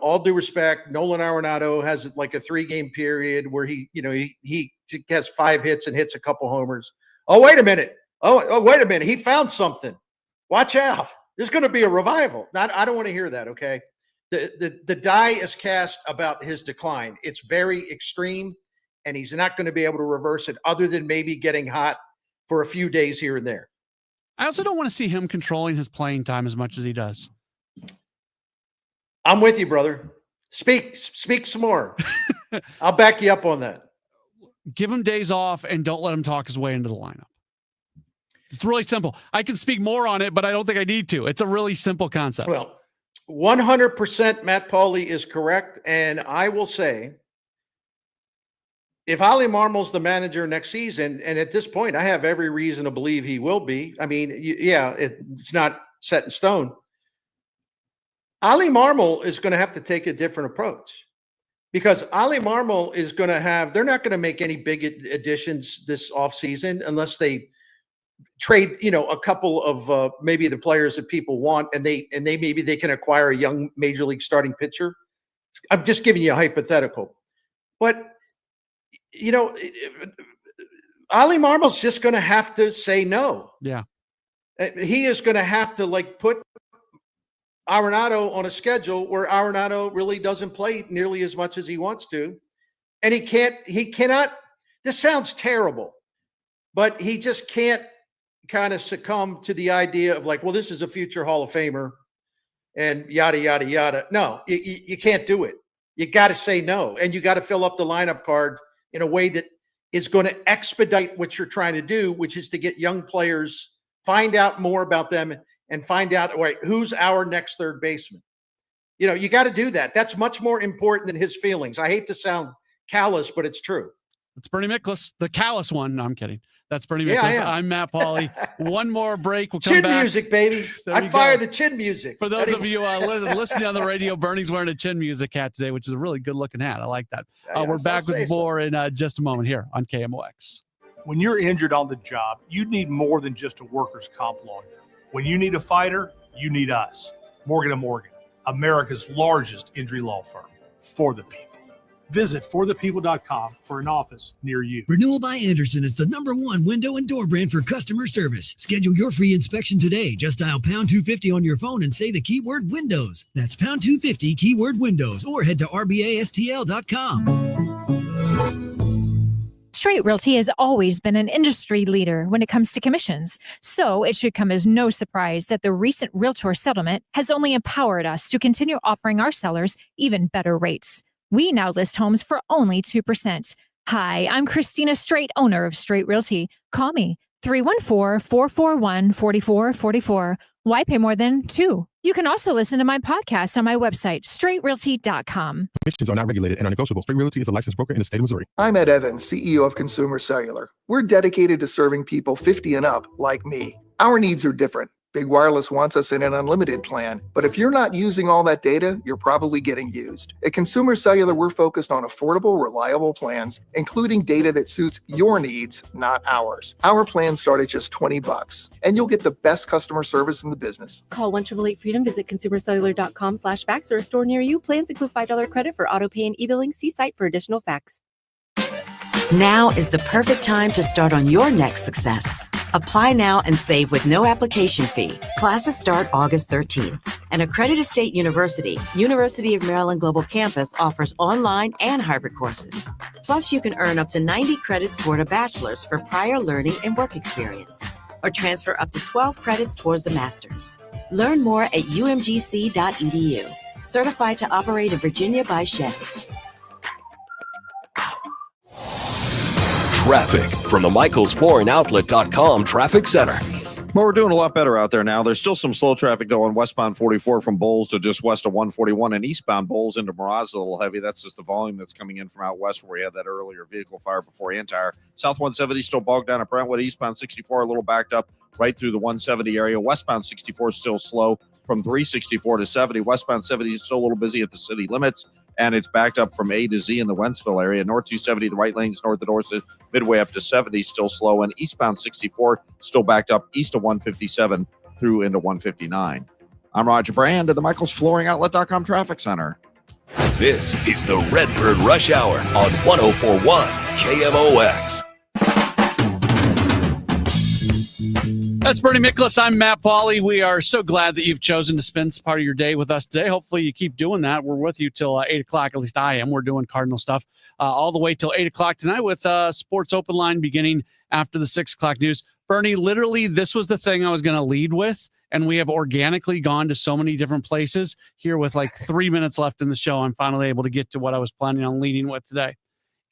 S2: all due respect, Nolan Arenado has a 3-game period where he has 5 hits and hits a couple homers. Oh, wait a minute. Oh, wait a minute. He found something. Watch out. There's going to be a revival. I don't want to hear that. Okay. The die is cast about his decline. It's very extreme, and he's not going to be able to reverse it other than maybe getting hot for a few days here and there.
S1: I also don't want to see him controlling his playing time as much as he does.
S2: I'm with you, brother. Speak some more. I'll back you up on that.
S1: Give him days off and don't let him talk his way into the lineup. It's really simple. I can speak more on it, but I don't think I need to. It's a really simple concept.
S2: Well, 100% Matt Pauley is correct. And I will say, if Oli Marmol's the manager next season, and at this point, I have every reason to believe he will be. I mean, it's not set in stone. Oli Marmol is going to have to take a different approach, because Oli Marmol is going to they're not going to make any big additions this offseason unless they trade, a couple of maybe the players that people want, and maybe they can acquire a young major league starting pitcher. I'm just giving you a hypothetical, but Oli Marmol's just going to have to say no.
S1: Yeah,
S2: he is going to have to put Arenado on a schedule where Arenado really doesn't play nearly as much as he wants to, and he cannot. This sounds terrible, but he just can't kind of succumb to the idea of this is a future Hall of Famer and yada, yada, yada. No, you can't do it. You got to say no. And you got to fill up the lineup card in a way that is going to expedite what you're trying to do, which is to get young players, find out more about them and find out, who's our next third baseman? You got to do that. That's much more important than his feelings. I hate to sound callous, but it's true.
S1: It's Bernie Miklasz, the callous one. No, I'm kidding. That's Bernie
S2: Yeah,
S1: Miklasz. I'm Matt Pauley. One more break. We'll come
S2: Chin
S1: back.
S2: music, baby. I fire the chin music.
S1: For those of you listening on the radio, Bernie's wearing a chin music hat today, which is a really good looking hat. I like that. We're back with more in just a moment here on KMOX.
S21: When you're injured on the job, you need more than just a workers' comp lawyer. When you need a fighter, you need us. Morgan & Morgan, America's largest injury law firm, for the people. Visit forthepeople.com for an office near you.
S22: Renewal by Andersen is the #1 window and door brand for customer service. Schedule your free inspection today. Just dial pound 250 on your phone and say the keyword windows. That's pound 250 keyword windows, or head to rbastl.com.
S23: Straight Realty has always been an industry leader when it comes to commissions, so it should come as no surprise that the recent Realtor settlement has only empowered us to continue offering our sellers even better rates. We now list homes for only 2%. Hi, I'm Christina Straight, owner of Straight Realty. Call me, 314-441-4444. Why pay more than 2? You can also listen to my podcast on my website, straightrealty.com.
S24: Commissions are not regulated and are negotiable. Straight Realty is a licensed broker in the state of Missouri.
S25: I'm Ed Evans, CEO of Consumer Cellular. We're dedicated to serving people 50 and up like me. Our needs are different. Big Wireless wants us in an unlimited plan, but if you're not using all that data, you're probably getting used. At Consumer Cellular, we're focused on affordable, reliable plans, including data that suits your needs, not ours. Our plans start at just $20, and you'll get the best customer service in the business.
S26: Call 1-888-FREEDOM, visit consumercellular.com/facts or a store near you. Plans include $5 credit for auto pay and e-billing. See site for additional facts.
S27: Now is the perfect time to start on your next success. Apply now and save with no application fee. Classes start August 13th. An accredited state university, University of Maryland Global Campus, offers online and hybrid courses. Plus, you can earn up to 90 credits toward a bachelor's for prior learning and work experience, or transfer up to 12 credits towards a master's. Learn more at umgc.edu. Certified to operate in Virginia by Chevy.
S7: Traffic from the MichaelsFlooringOutlet.com Traffic Center.
S8: Well, we're doing a lot better out there now. There's still some slow traffic, though, on westbound 44 from Bowles to just west of 141, and eastbound Bowles into Mirage a little heavy. That's just the volume that's coming in from out west where we had that earlier vehicle fire before Antire. South 170 still bogged down at Brentwood. Eastbound 64 a little backed up right through the 170 area. Westbound 64 is still slow from 364 to 70. Westbound 70 is still a little busy at the city limits, and it's backed up from A to Z in the Wentzville area. North 270, the right lanes north of Dorset, midway up to 70, still slow, and eastbound 64 still backed up east of 157 through into 159. I'm Roger Brand at the Miklasz FlooringOutlet.com Traffic Center.
S7: This is the Redbird Rush Hour on 104.1 KMOX.
S1: That's Bernie Miklasz. I'm Matt Pauley. We are so glad that you've chosen to spend part of your day with us today. Hopefully you keep doing that. We're with you till 8 o'clock. At least I am. We're doing Cardinal stuff all the way till 8 o'clock tonight with Sports Open Line beginning after the 6 o'clock news. Bernie, literally, this was the thing I was going to lead with, and we have organically gone to so many different places. Here with like 3 minutes left in the show, I'm finally able to get to what I was planning on leading with today.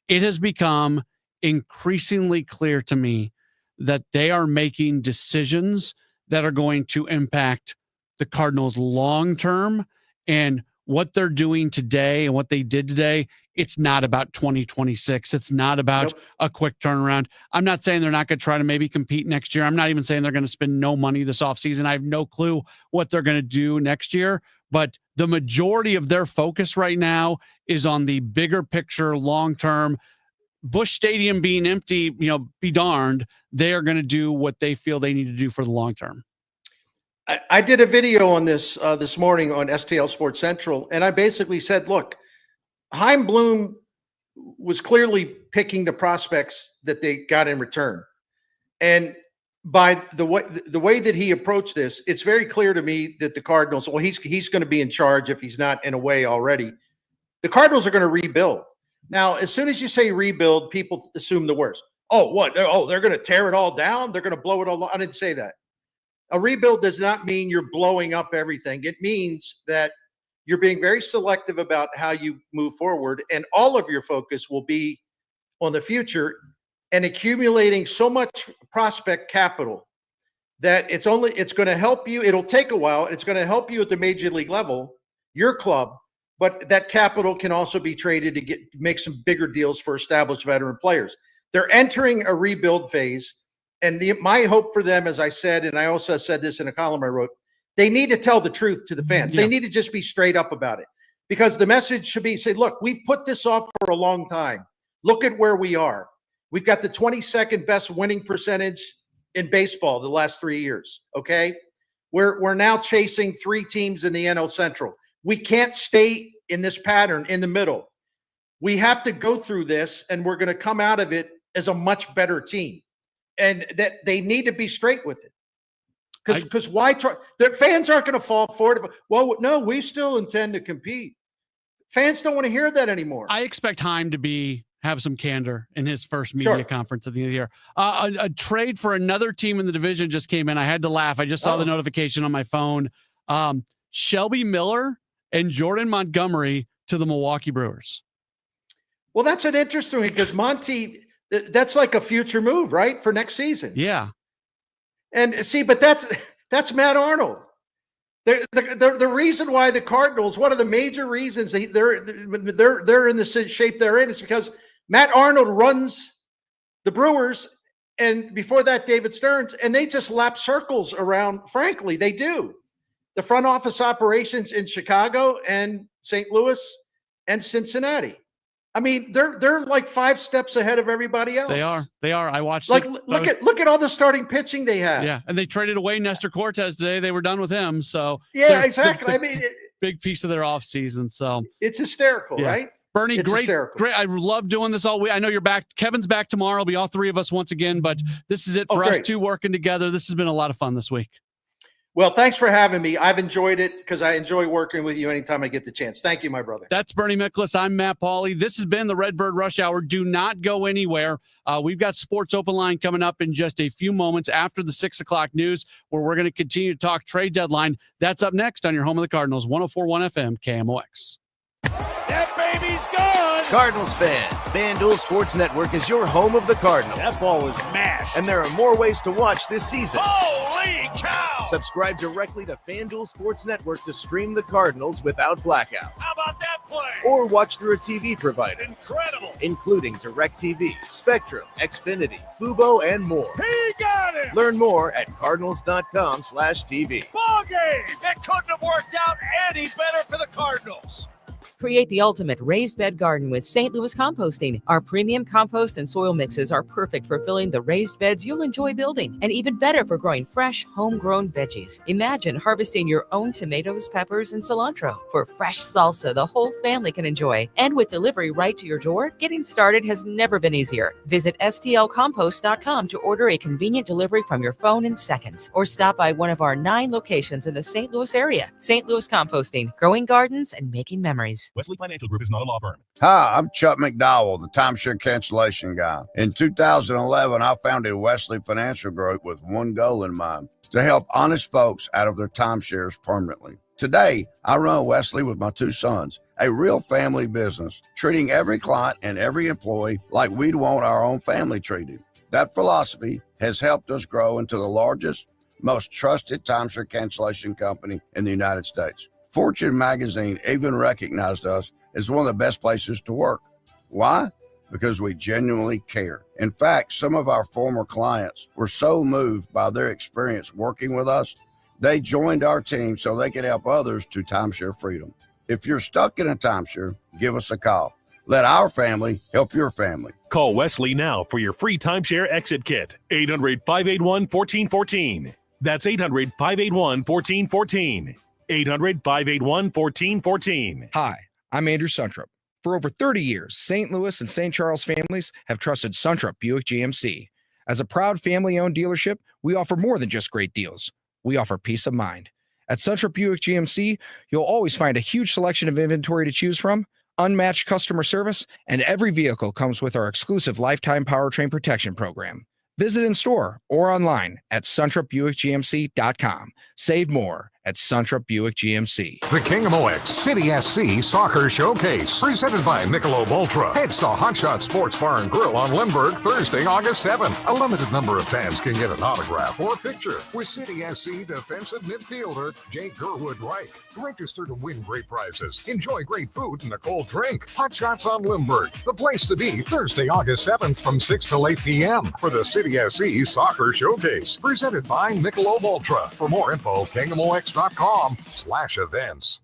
S1: It has become increasingly clear to me that they are making decisions that are going to impact the Cardinals long term, and what they're doing today and what they did today. It's not about 2026. It's not about a quick turnaround. I'm not saying they're not going to try to maybe compete next year. I'm not even saying they're going to spend no money this offseason. I have no clue what they're going to do next year, but the majority of their focus right now is on the bigger picture, long-term. Busch Stadium being empty, be darned. They are going to do what they feel they need to do for the long term.
S2: I did a video on this this morning on STL Sports Central, and I basically said, look, Chaim Bloom was clearly picking the prospects that they got in return. And by the way that he approached this, it's very clear to me that the Cardinals, well, he's going to be in charge if he's not in a way already. The Cardinals are going to rebuild. Now, as soon as you say rebuild, people assume the worst. Oh, what? They're going to tear it all down? They're going to blow it all. I didn't say that. A rebuild does not mean you're blowing up everything. It means that you're being very selective about how you move forward, and all of your focus will be on the future and accumulating so much prospect capital that it's going to help you. It'll take a while. It's going to help you at the major league level, your club, but that capital can also be traded to make some bigger deals for established veteran players. They're entering a rebuild phase, and my hope for them, as I said, and I also said this in a column I wrote, they need to tell the truth to the fans.
S1: Yeah.
S2: They need to just be straight up about it, because the message should be, say, look, we've put this off for a long time. Look at where we are. We've got the 22nd best winning percentage in baseball the last 3 years, okay? We're now chasing 3 teams in the NL Central. We can't stay in this pattern in the middle. We have to go through this, and we're going to come out of it as a much better team. And that they need to be straight with it. Because why try? Their fans aren't going to fall for it. Well, no, we still intend to compete. Fans don't want to hear that anymore.
S1: I expect Chaim to have some candor in his first media conference at the end of the year. A trade for another team in the division just came in. I had to laugh. I just saw the notification on my phone. Shelby Miller and Jordan Montgomery to the Milwaukee Brewers.
S2: Well, that's an interesting one, because Monty, that's like a future move, right, for next season.
S1: Yeah.
S2: And see, but that's Matt Arnold. The reason why the Cardinals, one of the major reasons they're in the shape they're in, is because Matt Arnold runs the Brewers, and before that, David Stearns, and they just lap circles around. Frankly, they do. The front office operations in Chicago and St. Louis and Cincinnati. I mean, they're like 5 steps ahead of everybody else.
S1: They are. I watched.
S2: Look at all the starting pitching they have.
S1: Yeah, and they traded away Nestor Cortez today. They were done with him. So
S2: yeah, exactly. I mean,
S1: big piece of their offseason. So
S2: it's hysterical, right?
S1: Bernie,
S2: it's
S1: great.
S2: Hysterical.
S1: I love doing this all week. I know you're back. Kevin's back tomorrow. It'll be all 3 of us once again. But this is it for us 2 working together. This has been a lot of fun this week.
S2: Well, thanks for having me. I've enjoyed it, because I enjoy working with you anytime I get the chance. Thank you, my brother.
S1: That's Bernie Miklasz. I'm Matt Pauley. This has been the Redbird Rush Hour. Do not go anywhere. We've got Sports Open Line coming up in just a few moments after the 6 o'clock news, where we're going to continue to talk trade deadline. That's up next on your home of the Cardinals, 104.1 FM, KMOX.
S3: That baby's gone!
S4: Cardinals fans, FanDuel Sports Network is your home of the Cardinals.
S3: That ball was mashed.
S4: And there are more ways to watch this season.
S3: Holy cow!
S4: Subscribe directly to FanDuel Sports Network to stream the Cardinals without blackouts.
S3: How about that play.
S4: Or watch through a TV provider.
S3: Incredible.
S4: Including DirecTV, Spectrum, Xfinity, Fubo, and more.
S3: He got it.
S4: Learn more at cardinals.com/TV.
S3: Ball game. It couldn't have worked out any better for the Cardinals.
S5: Create the ultimate raised bed garden with St. Louis Composting. Our premium compost and soil mixes are perfect for filling the raised beds you'll enjoy building, and even better for growing fresh, homegrown veggies. Imagine harvesting your own tomatoes, peppers, and cilantro for fresh salsa the whole family can enjoy. And with delivery right to your door, getting started has never been easier. Visit stlcompost.com to order a convenient delivery from your phone in seconds, or stop by one of our 9 locations in the St. Louis area. St. Louis Composting, growing gardens and making memories.
S17: Wesley Financial Group is not a law firm.
S6: Hi, I'm Chuck McDowell, the timeshare cancellation guy. In 2011, I founded Wesley Financial Group with one goal in mind: to help honest folks out of their timeshares permanently. Today, I run Wesley with my 2 sons, a real family business, treating every client and every employee like we'd want our own family treated. That philosophy has helped us grow into the largest, most trusted timeshare cancellation company in the United States. Fortune magazine even recognized us as one of the best places to work. Why? Because we genuinely care. In fact, some of our former clients were so moved by their experience working with us, they joined our team so they could help others to timeshare freedom. If you're stuck in a timeshare, give us a call. Let our family help your family.
S17: Call Wesley now for your free timeshare exit kit. 800-581-1414. That's 800-581-1414. 800-581-1414.
S10: Hi, I'm Andrew Suntrup. For over 30 years, St. Louis and St. Charles families have trusted Suntrup Buick GMC. As a proud family-owned dealership, we offer more than just great deals. We offer peace of mind. At Suntrup Buick GMC, you'll always find a huge selection of inventory to choose from, unmatched customer service, and every vehicle comes with our exclusive lifetime powertrain protection program. Visit in store or online at suntrupbuickgmc.com. Save more at Suntrup Buick GMC.
S17: The KMOX City SC Soccer Showcase, presented by Michelob Ultra. Heads to Hot Shot Sports Bar and Grill on Lindbergh Thursday, August 7th. A limited number of fans can get an autograph or a picture with City SC defensive midfielder Jake Gerwood-Reich. Register to win great prizes. Enjoy great food and a cold drink. Hot Shots on Lindbergh, the place to be Thursday, August 7th from 6 till 8 p.m. for the City SC Soccer Showcase, presented by Michelob Ultra. For more info, KMOX.com/events.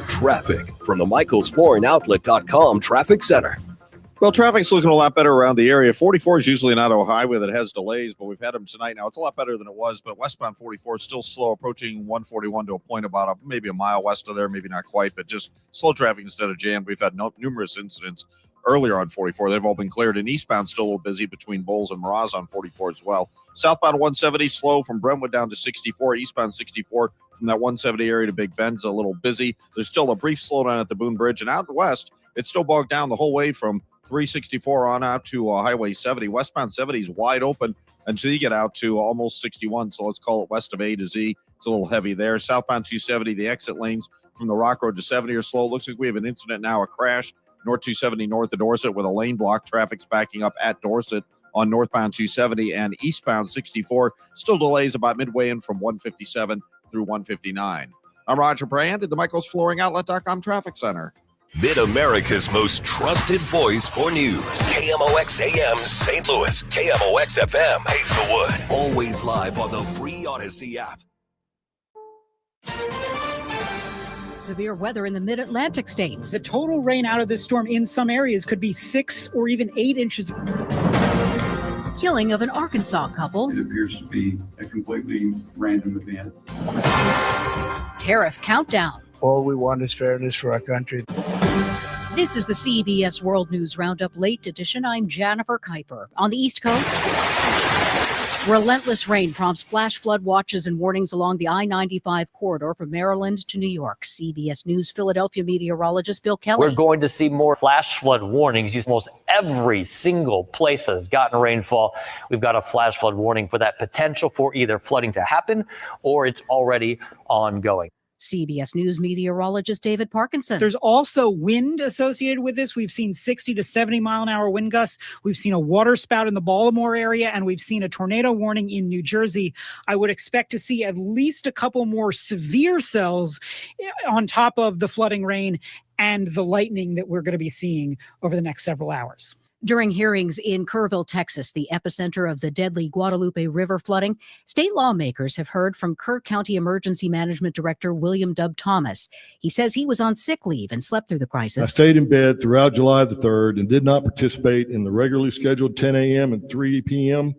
S11: Traffic from the MichaelsFlooringOutlet.com Traffic Center.
S8: Well, traffic's looking a lot better around the area. 44 is usually an auto highway that has delays, but we've had them tonight. Now, it's a lot better than it was, but westbound 44 is still slow, approaching 141 to a point about maybe a mile west of there, maybe not quite, but just slow traffic instead of jammed. We've had numerous incidents earlier on 44. They've all been cleared, and eastbound still a little busy between Bowles and Miraz on 44 as well. Southbound 170 slow from Brentwood down to 64. Eastbound 64 from that 170 area to Big Bend's a little busy. There's still a brief slowdown at the Boone Bridge, and out west, it's still bogged down the whole way from 364 on out to Highway 70. Westbound 70 is wide open until you get out to almost 61, so let's call it west of A to Z. It's a little heavy there. Southbound 270, the exit lanes from the Rock Road to 70 are slow. Looks like we have an incident now, a crash. North 270 north of Dorset with a lane block. Traffic's backing up at Dorset on northbound 270 and eastbound 64. Still delays about midway in from 157 through 159. I'm Roger Brand at the MichaelsFlooringOutlet.com Traffic Center.
S7: Mid-America's most trusted voice for news. KMOX AM St. Louis. KMOX FM Hazelwood. Always live on the free Odyssey app.
S12: Severe weather in the mid-Atlantic states.
S13: The total rain out of this storm in some areas could be 6 or even 8 inches.
S12: Killing of an Arkansas couple.
S14: It appears to be a completely random event.
S12: Tariff countdown.
S28: All we want is fairness for our country.
S12: This is the CBS World News Roundup Late Edition. I'm Jennifer Kuiper. On the East Coast, relentless rain prompts flash flood watches and warnings along the I-95 corridor from Maryland to New York. CBS News Philadelphia meteorologist Bill Kelly.
S29: We're going to see more flash flood warnings. Almost every single place has gotten rainfall. We've got a flash flood warning for that potential for either flooding to happen or it's already ongoing.
S12: CBS News meteorologist David Parkinson.
S13: There's also wind associated with this. We've seen 60 to 70 mile an hour wind gusts. We've seen a water spout in the Baltimore area, and we've seen a tornado warning in New Jersey. I would expect to see at least a couple more severe cells on top of the flooding rain and the lightning that we're going to be seeing over the next several hours.
S12: During hearings in Kerrville, Texas, the epicenter of the deadly Guadalupe River flooding, state lawmakers have heard from Kerr County Emergency Management Director William Dub Thomas. He says he was on sick leave and slept through the crisis.
S9: I stayed in bed throughout July the 3rd and did not participate in the regularly scheduled 10 a.m. and 3 p.m.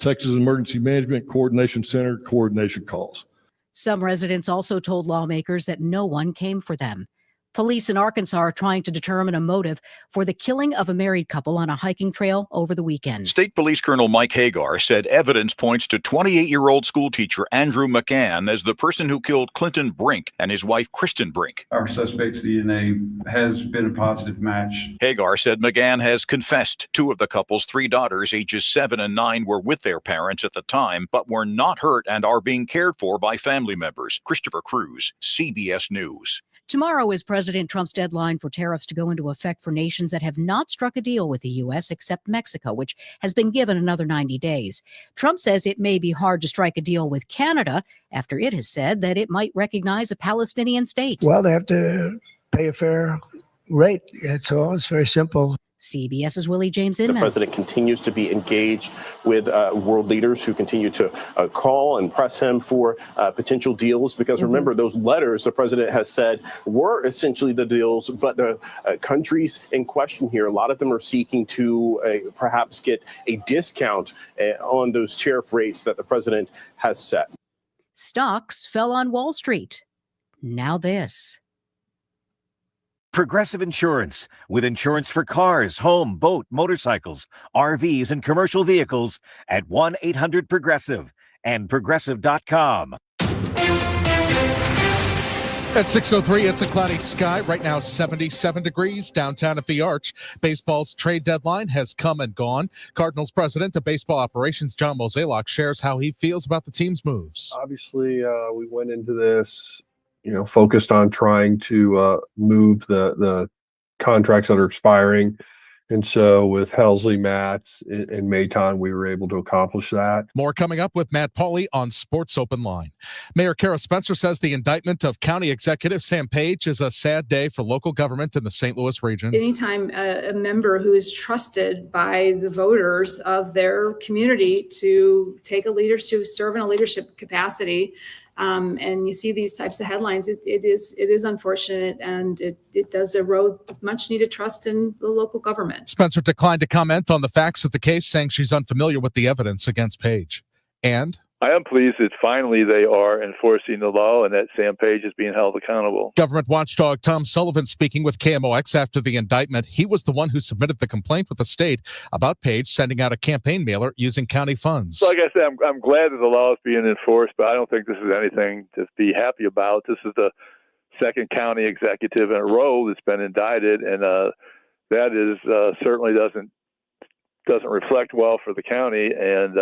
S9: Texas Emergency Management Coordination Center coordination calls.
S12: Some residents also told lawmakers that no one came for them. Police in Arkansas are trying to determine a motive for the killing of a married couple on a hiking trail over the weekend.
S15: State Police Colonel Mike Hagar said evidence points to 28-year-old schoolteacher Andrew McCann as the person who killed Clinton Brink and his wife Kristen Brink.
S14: Our suspect's DNA has been a positive match.
S15: Hagar said McCann has confessed. Two of the couple's three daughters, ages 7 and 9, were with their parents at the time, but were not hurt and are being cared for by family members. Christopher Cruz, CBS News.
S12: Tomorrow is President Trump's deadline for tariffs to go into effect for nations that have not struck a deal with the U.S. except Mexico, which has been given another 90 days. Trump says it may be hard to strike a deal with Canada after it has said that it might recognize a Palestinian state.
S28: Well, they have to pay a fair rate. That's all. It's very simple.
S12: CBS's Willie James
S16: The
S12: Inman.
S16: president continues to be engaged with world leaders who continue to call and press him for potential deals. Because remember, those letters the president has said were essentially the deals, but the countries in question here, a lot of them are seeking to perhaps get a discount on those tariff rates that the president has set.
S12: Stocks fell on Wall Street. Now this.
S18: Progressive Insurance, with insurance for cars, home, boat, motorcycles, RVs, and commercial vehicles at 1-800-PROGRESSIVE and Progressive.com.
S19: At 6:03, it's a cloudy sky. Right now, 77 degrees downtown at the Arch. Baseball's trade deadline has come and gone. Cardinals president of baseball operations, John Mozeliak, shares how he feels about the team's moves.
S20: Obviously, we went into this focused on trying to move the contracts that are expiring. And so with Helsley, Matz, and Maton, we were able to accomplish that.
S19: More coming up with Matt Pauley on Sports Open Line. Mayor Kara Spencer says the indictment of County Executive Sam Page is a sad day for local government in the St. Louis region.
S21: Anytime a member who is trusted by the voters of their community to serve in a leadership capacity, and you see these types of headlines, it is unfortunate, and it does erode much needed trust in the local government.
S19: Spencer declined to comment on the facts of the case, saying she's unfamiliar with the evidence against Page. And
S22: I am pleased that finally they are enforcing the law and that Sam Page is being held accountable.
S19: Government watchdog Tom Sullivan speaking with KMOX after the indictment. He was the one who submitted the complaint with the state about Page sending out a campaign mailer using county funds.
S22: So like I said, I'm glad that the law is being enforced, but I don't think this is anything to be happy about. This is the second county executive in a row that's been indicted, and that is certainly doesn't reflect well for the county. And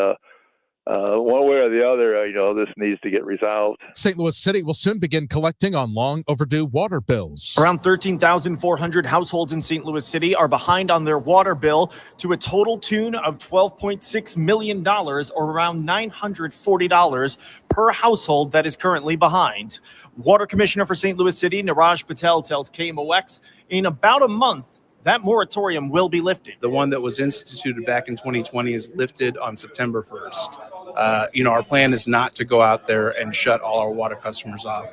S22: one way or the other, this needs to get resolved.
S19: St. Louis City will soon begin collecting on long overdue water bills.
S23: Around 13,400 households in St. Louis City are behind on their water bill to a total tune of $12.6 million, or around $940 per household that is currently behind. Water Commissioner for St. Louis City, Niraj Patel, tells KMOX in about a month, that moratorium will be lifted.
S30: The one that was instituted back in 2020 is lifted on September 1st. Our plan is not to go out there and shut all our water customers off,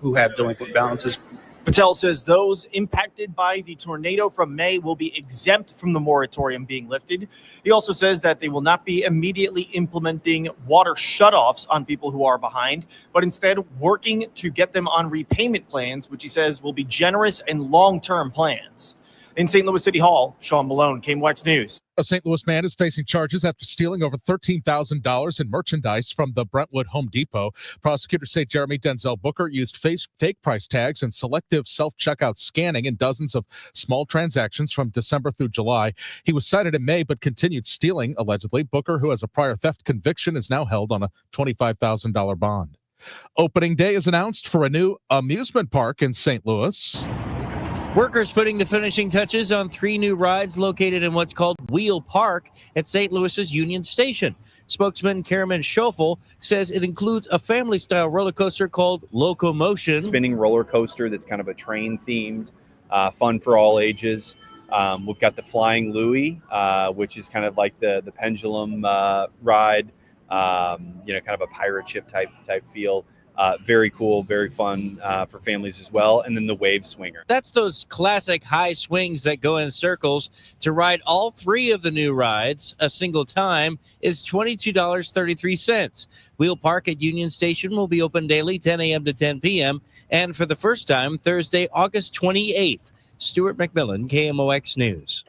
S30: who have delinquent balances.
S23: Patel says those impacted by the tornado from May will be exempt from the moratorium being lifted. He also says that they will not be immediately implementing water shutoffs on people who are behind, but instead working to get them on repayment plans, which he says will be generous and long-term plans. In St. Louis City Hall, Sean Malone, KMOX News.
S19: A St. Louis man is facing charges after stealing over $13,000 in merchandise from the Brentwood Home Depot. Prosecutors say Jeremy Denzel Booker used fake price tags and selective self-checkout scanning in dozens of small transactions from December through July. He was cited in May but continued stealing, allegedly. Booker, who has a prior theft conviction, is now held on a $25,000 bond. Opening day is announced for a new amusement park in St. Louis.
S1: Workers putting the finishing touches on 3 new rides located in what's called Wheel Park at St. Louis's Union Station. Spokesman Karaman Schofel says it includes a family-style roller coaster called Locomotion.
S2: Spinning roller coaster that's kind of a train themed, fun for all ages. We've got the Flying Louie, which is kind of like the pendulum ride, kind of a pirate ship type feel. Very cool, very fun for families as well. And then the Wave Swinger.
S1: That's those classic high swings that go in circles. To ride all 3 of the new rides a single time is $22.33. Wheel Park at Union Station will be open daily 10 a.m. to 10 p.m. and for the first time Thursday, August 28th. Stuart McMillan, KMOX News.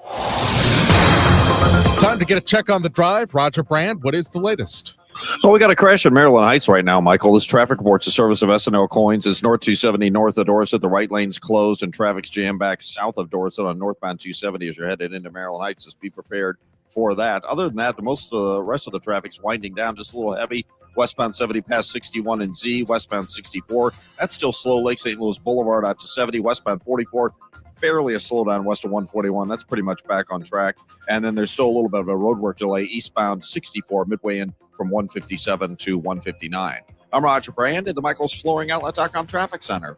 S19: Time to get a check on the drive. Roger Brand, what is the latest?
S8: Well, we got a crash in Maryland Heights right now, Michael. This traffic reports the service of S&O Coins. It's North 270 north of Dorset. The right lane's closed and traffic's jammed back south of Dorset on northbound 270 as you're headed into Maryland Heights. Just be prepared for that. Other than that, most of the rest of the traffic's winding down, just a little heavy. Westbound 70 past 61 and Z, westbound 64. That's still slow. Lake St. Louis Boulevard out to 70, westbound 44. Barely a slowdown west of 141. That's pretty much back on track. And then there's still a little bit of a roadwork delay eastbound 64 midway in from 157 to 159. I'm Roger Brand in the MichaelsFlooringOutlet.com Traffic Center.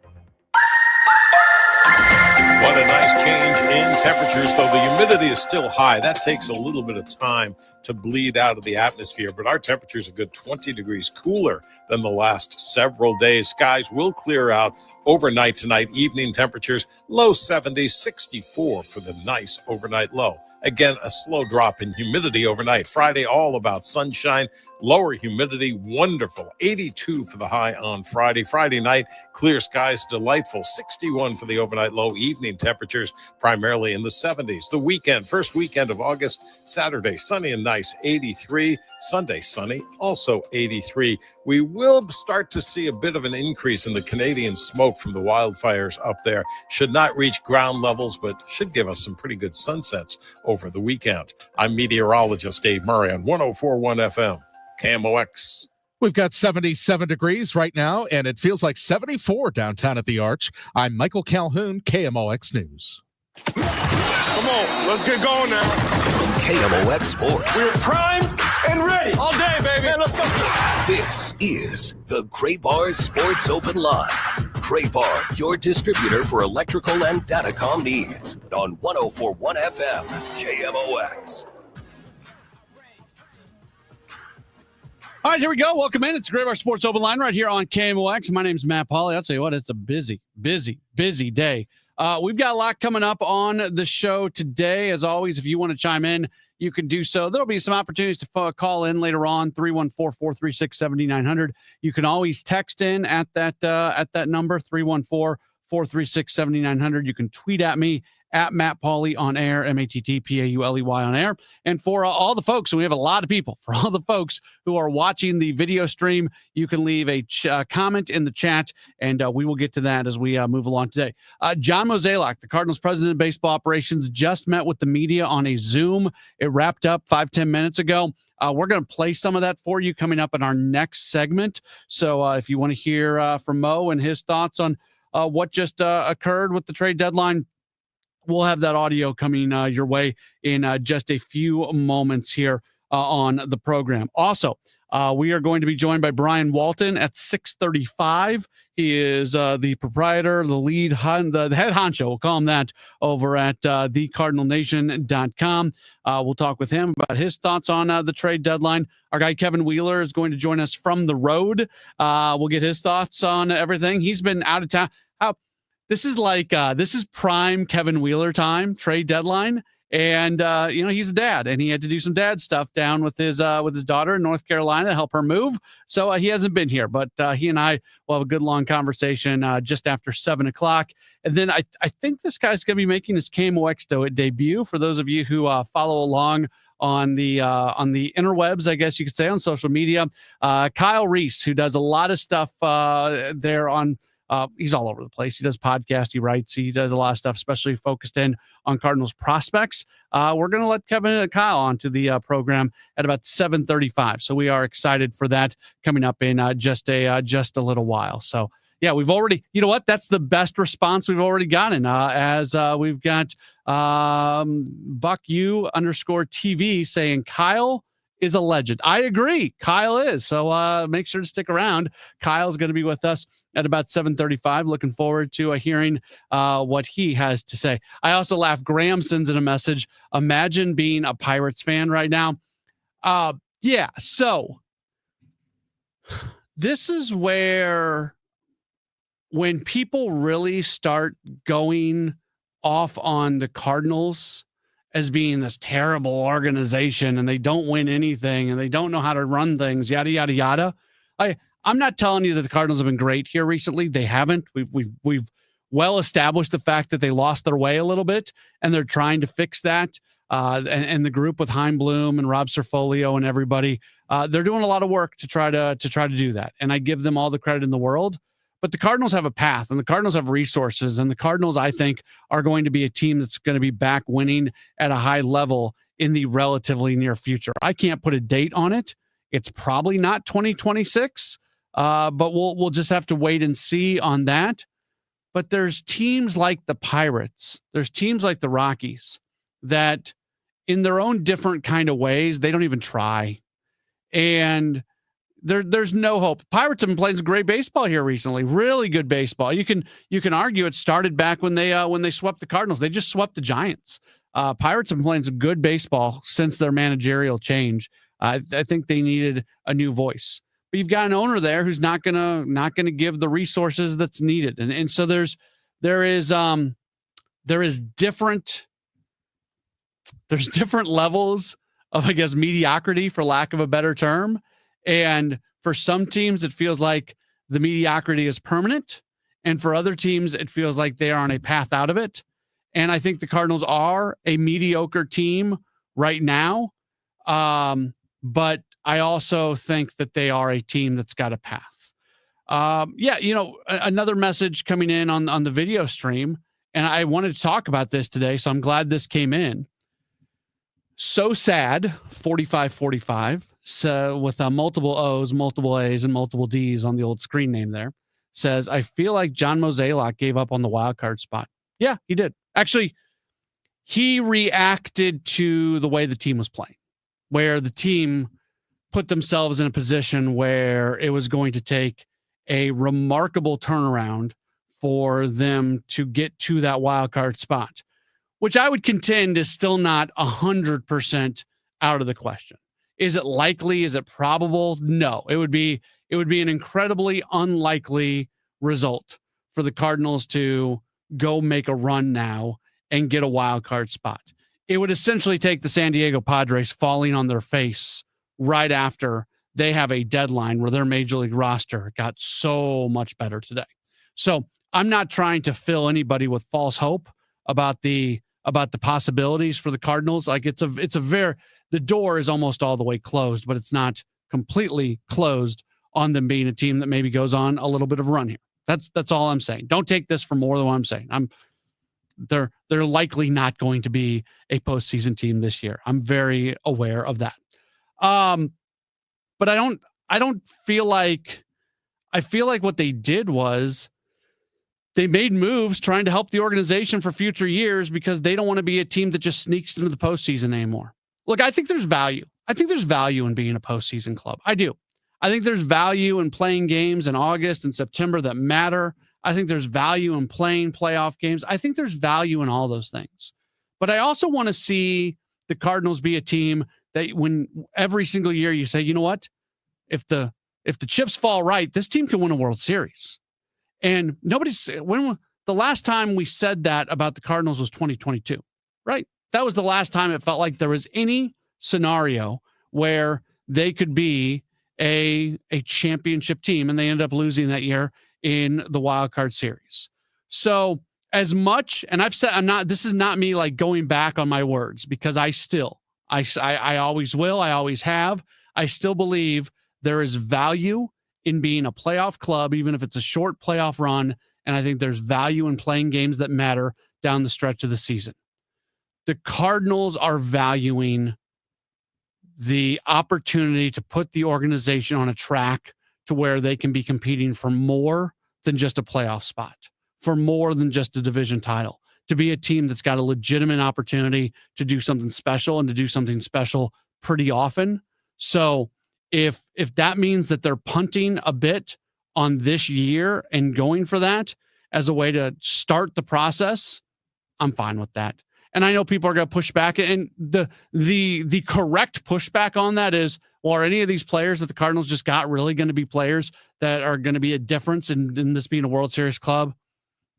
S3: What a nice change in temperatures, though the humidity is still high. That takes a little bit of time to bleed out of the atmosphere, but our temperature is a good 20 degrees cooler than the last several days. Skies will clear out overnight tonight. Evening temperatures, low 70s, 64 for the nice overnight low. Again, a slow drop in humidity overnight. Friday, all about sunshine, lower humidity, wonderful. 82 for the high on Friday. Friday night, clear skies, delightful. 61 for the overnight low. Evening temperatures primarily in the 70s. The weekend, first weekend of August, Saturday, sunny and nice, 83. Sunday, sunny, also 83. We will start to see a bit of an increase in the Canadian smoke from the wildfires up there. Should not reach ground levels, but should give us some pretty good sunsets over the weekend. I'm meteorologist Dave Murray on 104.1 FM, KMOX.
S19: We've got 77 degrees right now, and it feels like 74 downtown at the Arch. I'm Michael Calhoun, KMOX News.
S4: Come on, let's get going now.
S7: From KMOX Sports.
S4: We're primed and ready. All day, baby. Man, let's go.
S7: This is the Gray Bar Sports Open Live. Gray Bar, your distributor for electrical and datacom needs on 104.1 FM, KMOX.
S5: All right, here we go. Welcome in. It's the Gray Bar Sports Open Line right here on KMOX. My name's Matt Pauley. I'll tell you what, it's a busy day. We've got a lot coming up on the show today. As always, if you want to chime in, you can do so. There'll be some opportunities to call in later on, 314-436-7900. You can always text in at that number, 314-436-7900. You can tweet at me at Matt Pauley on air, MattPauley on air. And for all the folks, and we have a lot of people, for all the folks who are watching the video stream, you can leave a comment in the chat, and we will get to that as we move along today. John Mozeliak, the Cardinals president of baseball operations, just met with the media on a Zoom. It wrapped up 5-10 minutes ago. We're going to play some of that for you coming up in our next segment. So if you want to hear from Mo and his thoughts on what just occurred with the trade deadline, we'll have that audio coming your way in just a few moments here on the program. Also, we are going to be joined by Brian Walton at 6:35. He is the proprietor, the lead, the head honcho, we'll call him that, over at thecardinalnation.com. We'll talk with him about his thoughts on the trade deadline. Our guy Kevin Wheeler is going to join us from the road. We'll get his thoughts on everything. He's been out of town. This is prime Kevin Wheeler time, trade deadline. And, he's a dad, and he had to do some dad stuff down with his daughter in North Carolina to help her move. So he hasn't been here, but he and I will have a good long conversation just after 7 o'clock. And then I think this guy's going to be making his KMOX debut. For those of you who follow along on the interwebs, I guess you could say, on social media, Kyle Reese, who does a lot of stuff there on He's all over the place. He does podcasts, he writes, he does a lot of stuff, especially focused in on Cardinals prospects. We're going to let Kevin and Kyle onto the program at about 7:35. So we are excited for that coming up in just a little while. So yeah, we've already, you know what? That's the best response we've already gotten as we've got BuckU_TV saying Kyle is a legend. I agree. Kyle is. So make sure to stick around. Kyle's going to be with us at about 7:35. Looking forward to hearing what he has to say. I also laugh. Graham sends in a message. Imagine being a Pirates fan right now. Yeah. So this is where when people really start going off on the Cardinals as being this terrible organization and they don't win anything and they don't know how to run things, yada, yada, yada. I'm not telling you that the Cardinals have been great here recently. They haven't. We've well established the fact that they lost their way a little bit and they're trying to fix that. And the group with Heim Bloom and Rob Cerfolio and everybody, they're doing a lot of work to try to do that. And I give them all the credit in the world. But the Cardinals have a path and the Cardinals have resources, and the Cardinals, I think, are going to be a team that's going to be back winning at a high level in the relatively near future. I can't put a date on it. It's probably not 2026, but we'll just have to wait and see on that. But there's teams like the Pirates, there's teams like the Rockies that in their own different kind of ways, they don't even try. And there's no hope. Pirates have been playing some great baseball here recently. Really good baseball. You can argue it started back when they swept the Cardinals. They just swept the Giants. Pirates have been playing some good baseball since their managerial change. I think they needed a new voice. But you've got an owner there who's not gonna give the resources that's needed. And so there is different levels of, I guess, mediocrity, for lack of a better term. And for some teams, it feels like the mediocrity is permanent. And for other teams, it feels like they are on a path out of it. And I think the Cardinals are a mediocre team right now. But I also think that they are a team that's got a path. Another message coming in on the video stream. And I wanted to talk about this today, so I'm glad this came in. So sad, 4545. So with multiple O's, multiple A's, and multiple D's on the old screen name there, says, I feel like John Mozeliak gave up on the wild card spot. Yeah, he did. Actually, he reacted to the way the team was playing, where the team put themselves in a position where it was going to take a remarkable turnaround for them to get to that wild card spot, which I would contend is still not 100% out of the question. Is it likely? Is it probable? No, it would be an incredibly unlikely result for the Cardinals to go make a run now and get a wild card spot. It would essentially take the San Diego Padres falling on their face right after they have a deadline where their major league roster got so much better today. So I'm not trying to fill anybody with false hope about the possibilities for the Cardinals. Like the door is almost all the way closed, but it's not completely closed on them being a team that maybe goes on a little bit of a run here. That's all I'm saying. Don't take this for more than what I'm saying. They're likely not going to be a postseason team this year. I'm very aware of that. But I don't feel like, I feel like what they did was they made moves trying to help the organization for future years because they don't want to be a team that just sneaks into the postseason anymore. Look, I think there's value. I think there's value in being a postseason club. I do. I think there's value in playing games in August and September that matter. I think there's value in playing playoff games. I think there's value in all those things. But I also want to see the Cardinals be a team that when every single year you say, you know what, if the chips fall right, this team can win a World Series. And when the last time we said that about the Cardinals was 2022, right? That was the last time it felt like there was any scenario where they could be a championship team, and they ended up losing that year in the wild card series. So as much, and I've said, this is not me like going back on my words, because I always will. I always have. I still believe there is value in being a playoff club, even if it's a short playoff run and I think there's value in playing games that matter down the stretch of the season. The Cardinals are valuing the opportunity to put the organization on a track to where they can be competing for more than just a playoff spot, for more than just a division title, to be a team that's got a legitimate opportunity to do something special and to do something special pretty often. So if that means that they're punting a bit on this year and going for that as a way to start the process, I'm fine with that. And I know people are going to push back, and the correct pushback on that is, well, are any of these players that the Cardinals just got really going to be players that are going to be a difference in this being a World Series club?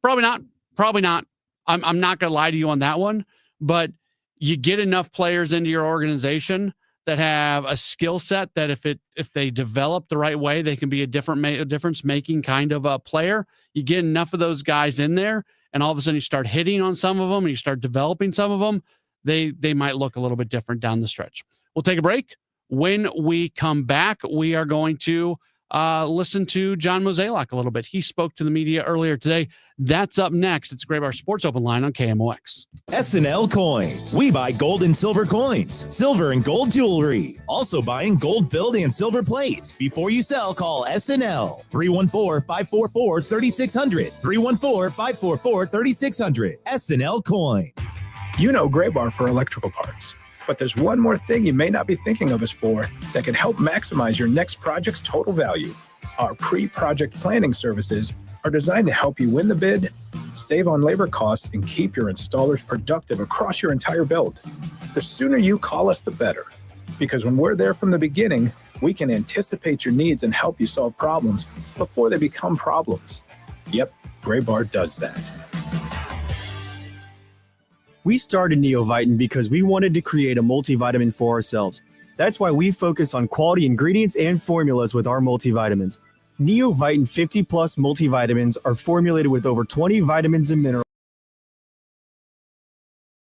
S5: Probably not. Probably not. I'm not going to lie to you on that one, but you get enough players into your organization that have a skill set that if they develop the right way, they can be a difference making kind of a player. You get enough of those guys in there, and all of a sudden you start hitting on some of them and you start developing some of them, they might look a little bit different down the stretch. We'll take a break. When we come back, we are going to listen to John Mozeliak a little bit. He spoke to the media earlier today. That's up next. It's Gray Bar Sports Open Line on KMOX.
S6: SNL Coin. We buy gold and silver coins, silver and gold jewelry. Also buying gold filled and silver plates. Before you sell, call SNL. 314-544-3600. 314-544-3600. SNL Coin.
S10: You know Gray Bar for electrical parts. But there's one more thing you may not be thinking of us for that can help maximize your next project's total value. Our pre-project planning services are designed to help you win the bid, save on labor costs, and keep your installers productive across your entire build. The sooner you call us, the better. Because when we're there from the beginning, we can anticipate your needs and help you solve problems before they become problems. Yep, Gray Bar does that.
S11: We started Neovitin because we wanted to create a multivitamin for ourselves. That's why we focus on quality ingredients and formulas with our multivitamins. Neovitin 50 Plus multivitamins are formulated with over 20 vitamins and minerals.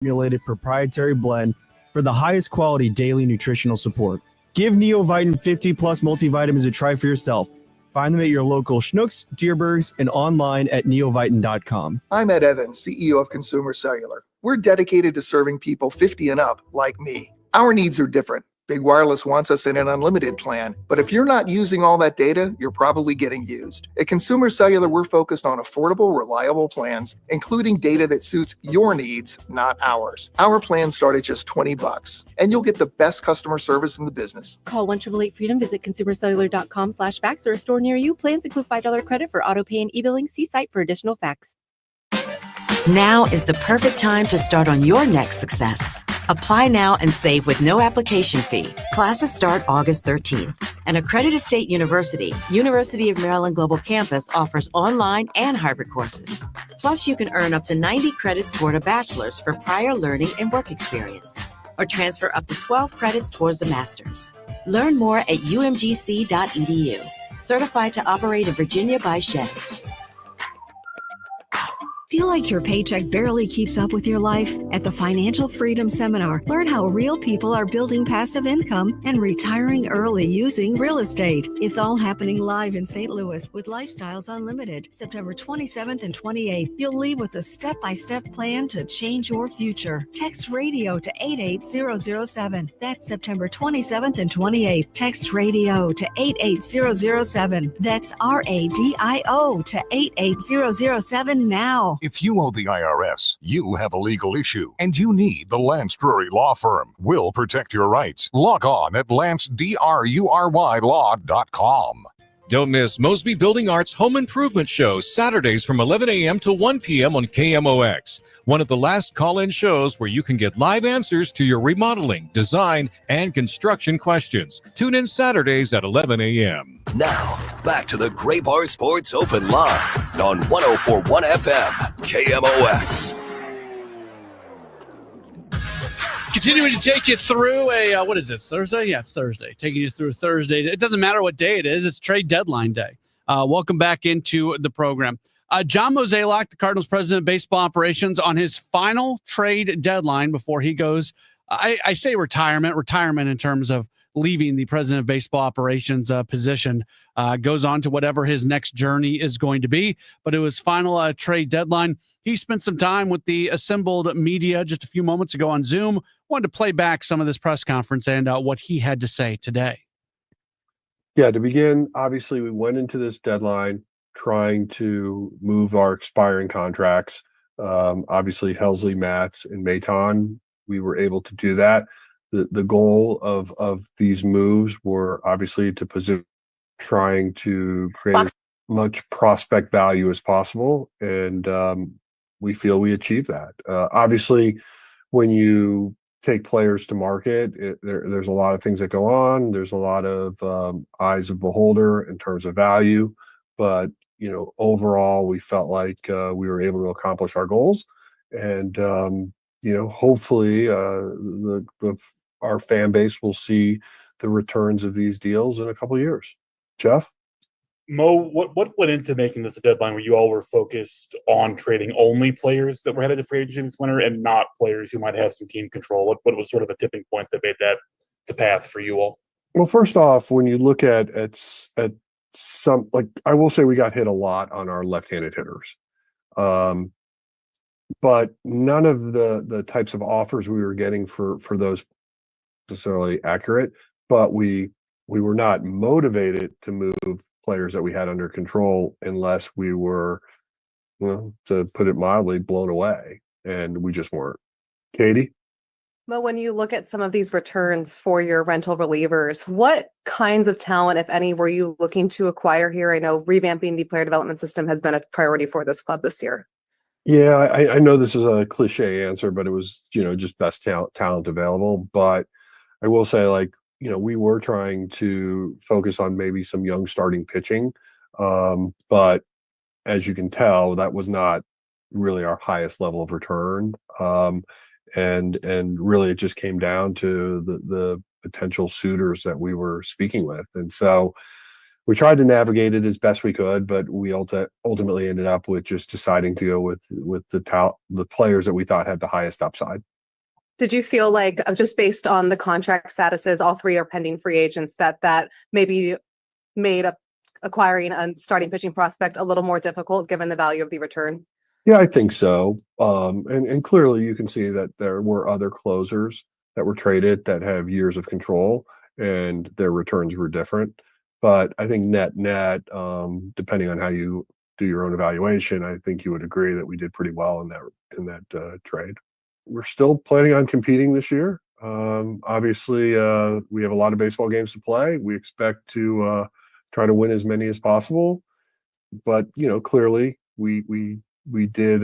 S11: Formulated proprietary blend for the highest quality daily nutritional support. Give Neovitin 50 Plus multivitamins a try for yourself. Find them at your local Schnucks, Dierbergs, and online at neovitin.com.
S13: I'm Ed Evans, CEO of Consumer Cellular. We're dedicated to serving people 50 and up like me. Our needs are different. Big Wireless wants us in an unlimited plan, but if you're not using all that data, you're probably getting used. At Consumer Cellular, we're focused on affordable, reliable plans, including data that suits your needs, not ours. Our plans start at just $20, and you'll get the best customer service in the business.
S17: Call 1-888-FREEDOM, visit consumercellular.com/facts or a store near you. Plans include $5 credit for auto pay and e-billing. See site for additional facts.
S24: Now is the perfect time to start on your next success. Apply now and save with no application fee. Classes start August 13th. An accredited state university, University of Maryland Global Campus, offers online and hybrid courses. Plus, you can earn up to 90 credits toward a bachelor's for prior learning and work experience, or transfer up to 12 credits towards a master's. Learn more at umgc.edu. Certified to operate in Virginia by Chef.
S25: Feel like your paycheck barely keeps up with your life? At the Financial Freedom Seminar, learn how real people are building passive income and retiring early using real estate. It's all happening live in St. Louis with Lifestyles Unlimited, September 27th and 28th. You'll leave with a step-by-step plan to change your future. Text radio to 88007. That's September 27th and 28th. Text radio to 88007. That's RADIO to 88007 now.
S26: If you owe the IRS, you have a legal issue, and you need the Lance Drury Law Firm. We'll protect your rights. Log on at lancedrurylaw.com.
S27: Don't miss Mosby Building Arts Home Improvement Show, Saturdays from 11 a.m. to 1 p.m. on KMOX. One of the last call-in shows where you can get live answers to your remodeling, design, and construction questions. Tune in Saturdays at 11 a.m.
S7: Now, back to the Gray Bar Sports Open Line on 104.1 FM, KMOX.
S5: Continuing to take you through what is it? Thursday? Yeah, it's Thursday. Taking you through Thursday. It doesn't matter what day it is. It's trade deadline day. Welcome back into the program. John Mozeliak, the Cardinals president of baseball operations, on his final trade deadline before he goes, I say retirement in terms of leaving the president of baseball operations position, goes on to whatever his next journey is going to be. But it was final trade deadline. He spent some time with the assembled media just a few moments ago on Zoom. Wanted to play back some of this press conference and what he had to say today.
S9: Yeah, to begin, obviously, we went into this deadline trying to move our expiring contracts. Obviously, Helsley, Matz, and Maton, we were able to do that. The goal of these moves were obviously to position, trying to create as much prospect value as possible, and we feel we achieved that. Obviously, when you take players to market, there's a lot of things that go on. There's a lot of eyes of beholder in terms of value, but overall, we felt like we were able to accomplish our goals, and hopefully, our fan base will see the returns of these deals in a couple of years. Jeff?
S12: Mo, what went into making this a deadline where you all were focused on trading only players that were headed to free agency this winter and not players who might have some team control? What was sort of the tipping point that made that the path for you all?
S9: Well, first off, when you look at some, like, I will say we got hit a lot on our left-handed hitters. But none of the types of offers we were getting for those necessarily accurate, but we were not motivated to move players that we had under control unless we were, well, to put it mildly, blown away, and we just weren't. Katie?
S14: Well, when you look at some of these returns for your rental relievers, what kinds of talent, if any, were you looking to acquire here? I know revamping the player development system has been a priority for this club this year.
S9: Yeah, I know this is a cliche answer, but it was, just best talent available. But I will say, we were trying to focus on maybe some young starting pitching. But as you can tell, that was not really our highest level of return. And really it just came down to the potential suitors that we were speaking with. And so we tried to navigate it as best we could, but we ultimately ended up with just deciding to go with the players that we thought had the highest upside.
S14: Did you feel like, just based on the contract statuses, all three are pending free agents, that maybe made acquiring a starting pitching prospect a little more difficult given the value of the return?
S9: Yeah, I think so. And clearly you can see that there were other closers that were traded that have years of control and their returns were different. But I think net, depending on how you do your own evaluation, I think you would agree that we did pretty well in that trade. We're still planning on competing this year. Obviously, we have a lot of baseball games to play. We expect to try to win as many as possible. But clearly, we did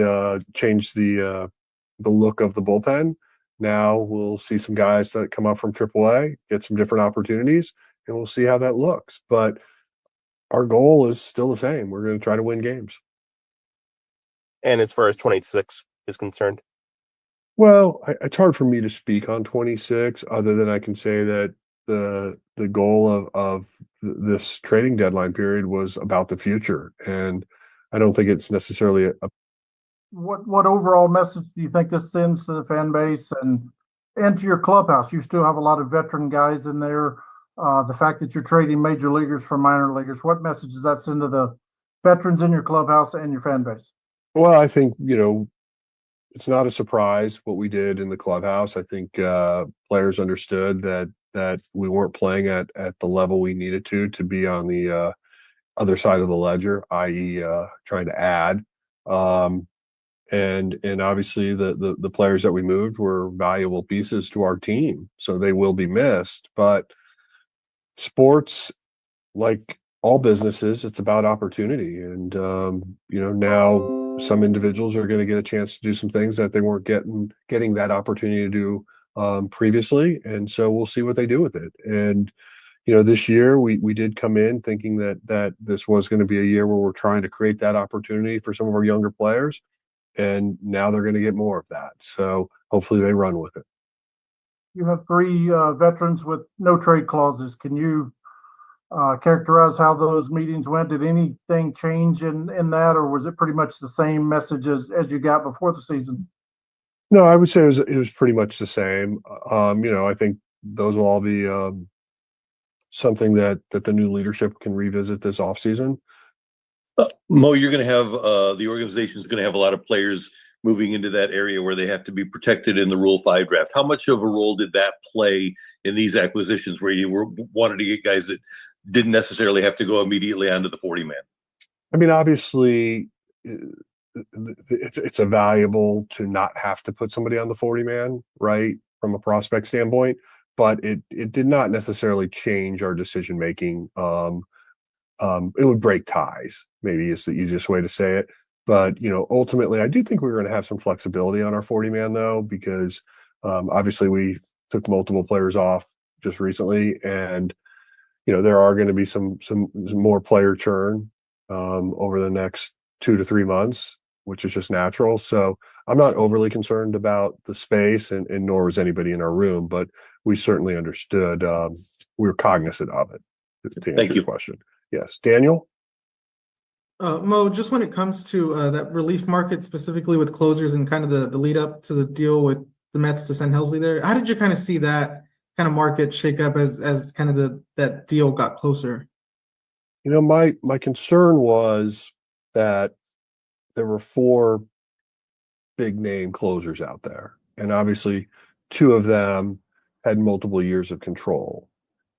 S9: change the look of the bullpen. Now we'll see some guys that come up from AAA, get some different opportunities, and we'll see how that looks. But our goal is still the same. We're going to try to win games.
S15: And as far as 26 is concerned?
S9: Well, it's hard for me to speak on 26, other than I can say that the goal of this trading deadline period was about the future. And I don't think it's necessarily
S16: What overall message do you think this sends to the fan base and to your clubhouse? You still have a lot of veteran guys in there. The fact that you're trading major leaguers for minor leaguers, what message does that send to the veterans in your clubhouse and your fan base?
S9: Well, I think, it's not a surprise what we did in the clubhouse. I think players understood that we weren't playing at the level we needed to be on the other side of the ledger, i.e. Trying to add. And obviously the players that we moved were valuable pieces to our team, so they will be missed. But sports, like all businesses, it's about opportunity. And, now some individuals are going to get a chance to do some things that they weren't getting that opportunity to do previously. And so we'll see what they do with it. And, this year we did come in thinking that this was going to be a year where we're trying to create that opportunity for some of our younger players. And now they're going to get more of that. So hopefully they run with it.
S16: You have three veterans with no trade clauses. Can you characterize how those meetings went? Did anything change in that, or was it pretty much the same message as you got before the season?
S9: No, I would say it was pretty much the same. I think those will all be something that the new leadership can revisit this offseason.
S1: Mo, you're going to have the organization is going to have a lot of players moving into that area where they have to be protected in the Rule 5 draft. How much of a role did that play in these acquisitions where you wanted to get guys that didn't necessarily have to go immediately onto the 40-man?
S9: I mean, obviously, it's a valuable to not have to put somebody on the 40-man, right, from a prospect standpoint, but it did not necessarily change our decision making. It would break ties, maybe is the easiest way to say it. But, ultimately, I do think we're going to have some flexibility on our 40-man, though, because obviously we took multiple players off just recently. And, there are going to be some more player churn over the next 2 to 3 months, which is just natural. So I'm not overly concerned about the space, and nor was anybody in our room, but we certainly understood. We were cognizant of it, to answer your question. Yes. Daniel?
S2: Mo, just when it comes to that relief market, specifically with closers and kind of the lead up to the deal with the Mets to send Helsley there, how did you kind of see that kind of market shake up as kind of that deal got closer?
S9: My concern was that there were 4 big name closers out there, and obviously 2 of them had multiple years of control,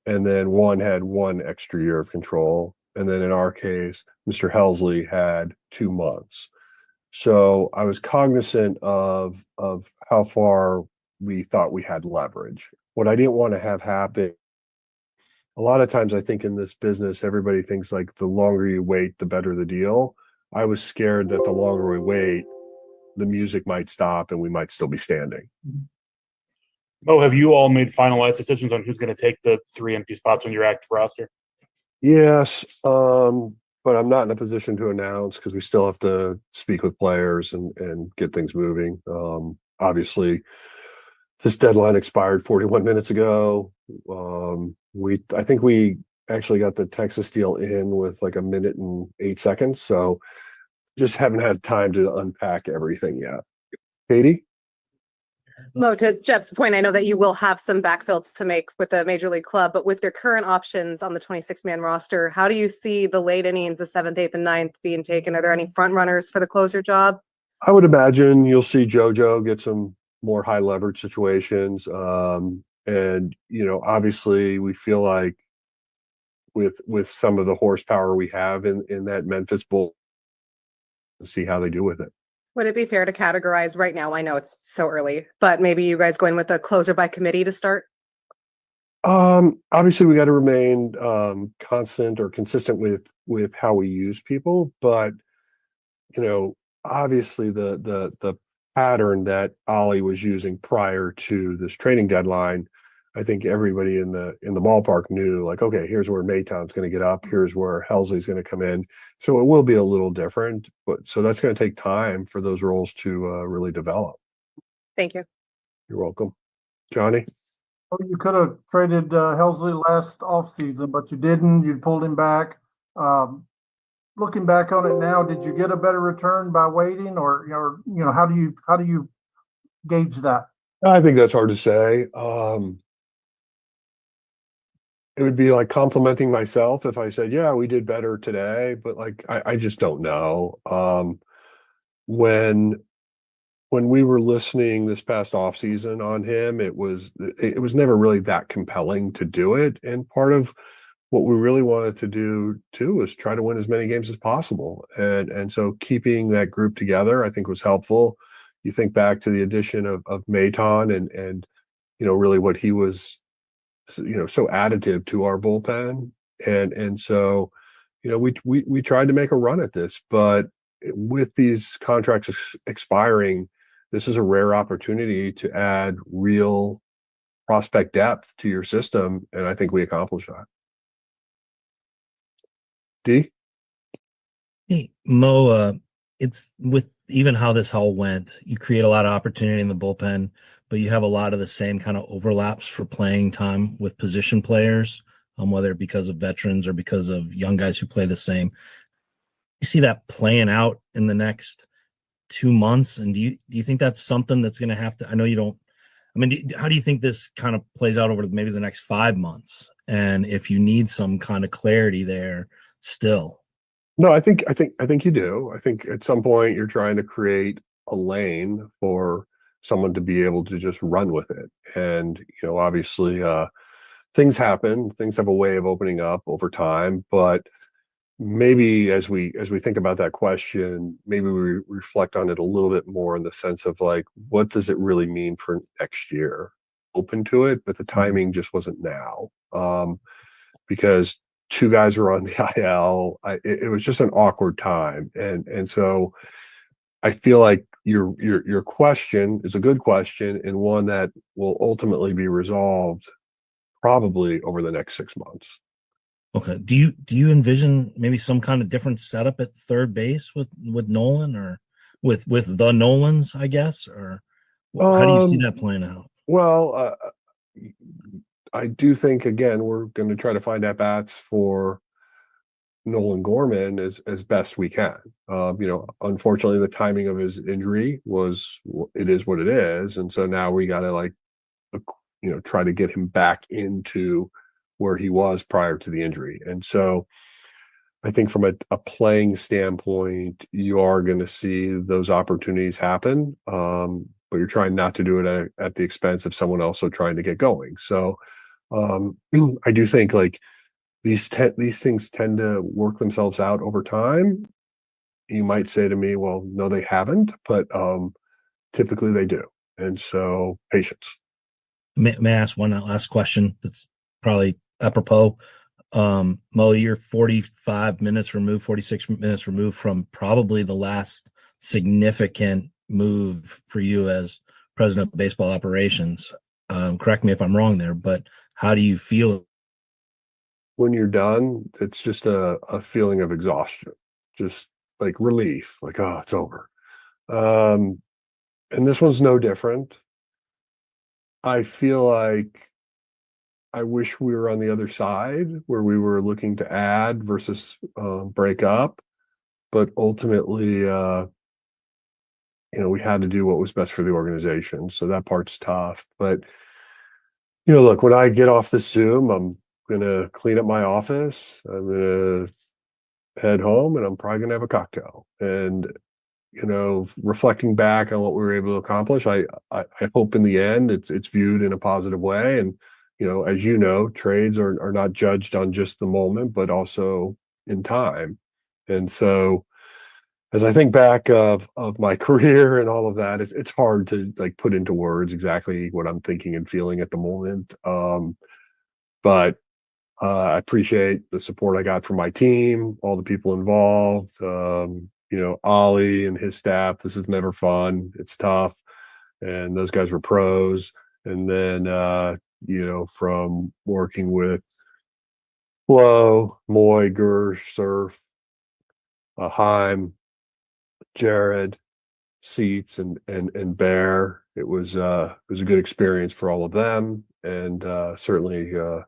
S9: and then one had 1 extra year of control. And then in our case, Mr. Helsley had 2 months. So I was cognizant of how far we thought we had leverage. What I didn't want to have happen, a lot of times I think in this business, everybody thinks like the longer you wait, the better the deal. I was scared that the longer we wait, the music might stop and we might still be standing.
S12: Mo, have you all made finalized decisions on who's going to take the 3 empty spots on your active roster?
S9: Yes, but I'm not in a position to announce because we still have to speak with players and get things moving. Obviously, this deadline expired 41 minutes ago. I think we actually got the Texas deal in with like 1 minute and 8 seconds. So just haven't had time to unpack everything yet. Katie?
S14: Mo, to Jeff's point, I know that you will have some backfill to make with the Major League club, but with their current options on the 26-man roster, how do you see the late innings, the 7th, 8th, and 9th being taken? Are there any front runners for the closer job?
S9: I would imagine you'll see JoJo get some more high leverage situations. And, obviously we feel like with some of the horsepower we have in that Memphis bull, to see how they do with it.
S14: Would it be fair to categorize right now? I know it's so early, but maybe you guys going with a closer by committee to start?
S9: Obviously we got to remain constant or consistent with how we use people, but obviously the pattern that Ollie was using prior to this trading deadline, I think everybody in the ballpark knew, like, okay, here's where Maytown's going to get up, here's where Helsley's going to come in. So it will be a little different, but so that's going to take time for those roles to really develop.
S14: Thank you.
S9: You're welcome. Johnny?
S16: Well, you could have traded Helsley last offseason, but you didn't. You pulled him back. Looking back on it now, did you get a better return by waiting, or how do you gauge that?
S9: I think that's hard to say. It would be like complimenting myself if I said, yeah, we did better today, but like I just don't know. When we were listening this past off season on him, it was never really that compelling to do it. And part of what we really wanted to do too was try to win as many games as possible. And so keeping that group together, I think, was helpful. You think back to the addition of Mayton and really what he was, so additive to our bullpen. And so, we tried to make a run at this, but with these contracts expiring, this is a rare opportunity to add real prospect depth to your system. And I think we accomplished that. D?
S18: Hey, Mo, it's with even how this all went, you create a lot of opportunity in the bullpen, but you have a lot of the same kind of overlaps for playing time with position players, whether because of veterans or because of young guys who play the same. You see that playing out in the next 2 months, and do you think that's something that's going to have to? I know you don't I mean, how do you think this kind of plays out over maybe the next 5 months? And if you need some kind of clarity there still.
S9: No, I think you do. I think at some point you're trying to create a lane for someone to be able to just run with it. And, obviously, things happen. Things have a way of opening up over time, but maybe as we think about that question, maybe we reflect on it a little bit more in the sense of like, what does it really mean for next year? Open to it, but the timing just wasn't now. Because two guys were on the IL. It was just an awkward time, and so I feel like your question is a good question and one that will ultimately be resolved probably over the next 6 months.
S18: Okay. Do you envision maybe some kind of different setup at third base with Nolan or with the Nolans, I guess, or how do you see that playing out?
S9: Well, I do think again we're going to try to find at bats for Nolan Gorman as best we can. Unfortunately, the timing of his injury it is what it is, and so now we got to try to get him back into where he was prior to the injury. And so I think from a playing standpoint, you are going to see those opportunities happen, but you're trying not to do it at the expense of someone also trying to get going. So I do think like these things tend to work themselves out over time. You might say to me, well, no, they haven't, but typically they do. And so patience.
S18: May I ask one last question that's probably apropos? Mo, you're 46 minutes removed from probably the last significant move for you as president of baseball operations. Correct me if I'm wrong there, but how do you feel?
S9: When you're done, it's just a feeling of exhaustion, just like relief, like, oh, it's over. And this one's no different. I feel like I wish we were on the other side where we were looking to add versus break up. But ultimately, we had to do what was best for the organization. So that part's tough. But, look, when I get off the Zoom, I'm going to clean up my office. I'm going to head home and I'm probably going to have a cocktail. And, reflecting back on what we were able to accomplish, I hope in the end it's viewed in a positive way. And, as trades are not judged on just the moment, but also in time. And so as I think back of my career and all of that, it's hard to like put into words exactly what I'm thinking and feeling at the moment. But I appreciate the support I got from my team, all the people involved, Ollie and his staff. This is never fun. It's tough. And those guys were pros. And then, from working with Flo, Moy, Gersh, Surf, Heim, Jared, Seats, and Bear. It was a good experience for all of them. And certainly the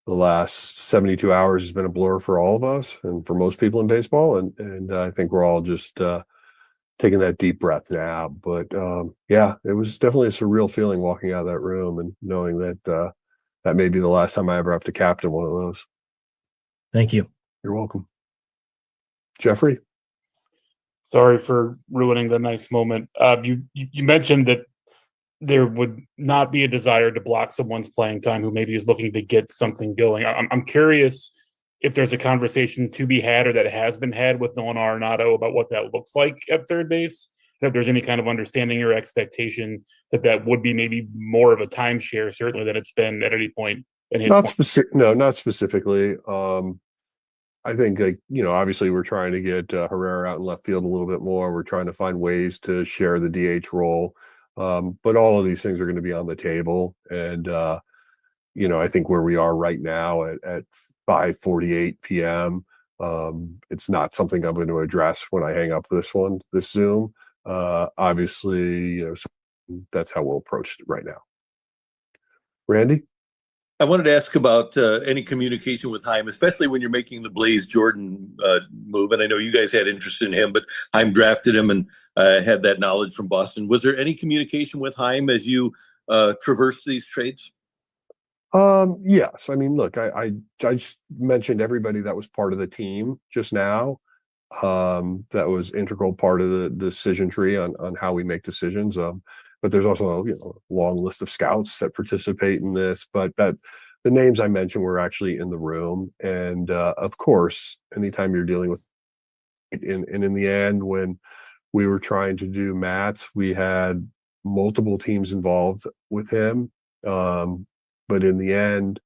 S9: last 72 hours has been a blur for all of us and for most people in baseball. And I think we're all just taking that deep breath now. But it was definitely a surreal feeling walking out of that room and knowing that that may be the last time I ever have to captain one of those.
S18: Thank you.
S9: You're welcome. Jeffrey?
S12: Sorry for ruining the nice moment. You mentioned that there would not be a desire to block someone's playing time who maybe is looking to get something going. I'm curious if there's a conversation to be had or that has been had with Nolan Arenado about what that looks like at third base. If there's any kind of understanding or expectation that would be maybe more of a timeshare, certainly than it's been at any point in his.
S9: Not specifically. I think, obviously we're trying to get Herrera out in left field a little bit more. We're trying to find ways to share the DH role. But all of these things are going to be on the table. And, I think where we are right now at 5:48 p.m., it's not something I'm going to address when I hang up this Zoom. Obviously, that's how we'll approach it right now. Randy?
S1: I wanted to ask about any communication with Heim, especially when you're making the Blaze Jordan move. And I know you guys had interest in him, but Heim drafted him and had that knowledge from Boston. Was there any communication with Heim as you traverse these trades?
S9: Yes. I mean, look, I just mentioned everybody that was part of the team just now. That was integral part of the decision tree on how we make decisions. But there's also a long list of scouts that participate in this. But that the names I mentioned were actually in the room, and of course, anytime you're dealing with, in the end, when we were trying to do Matt's, we had multiple teams involved with him. But in the end,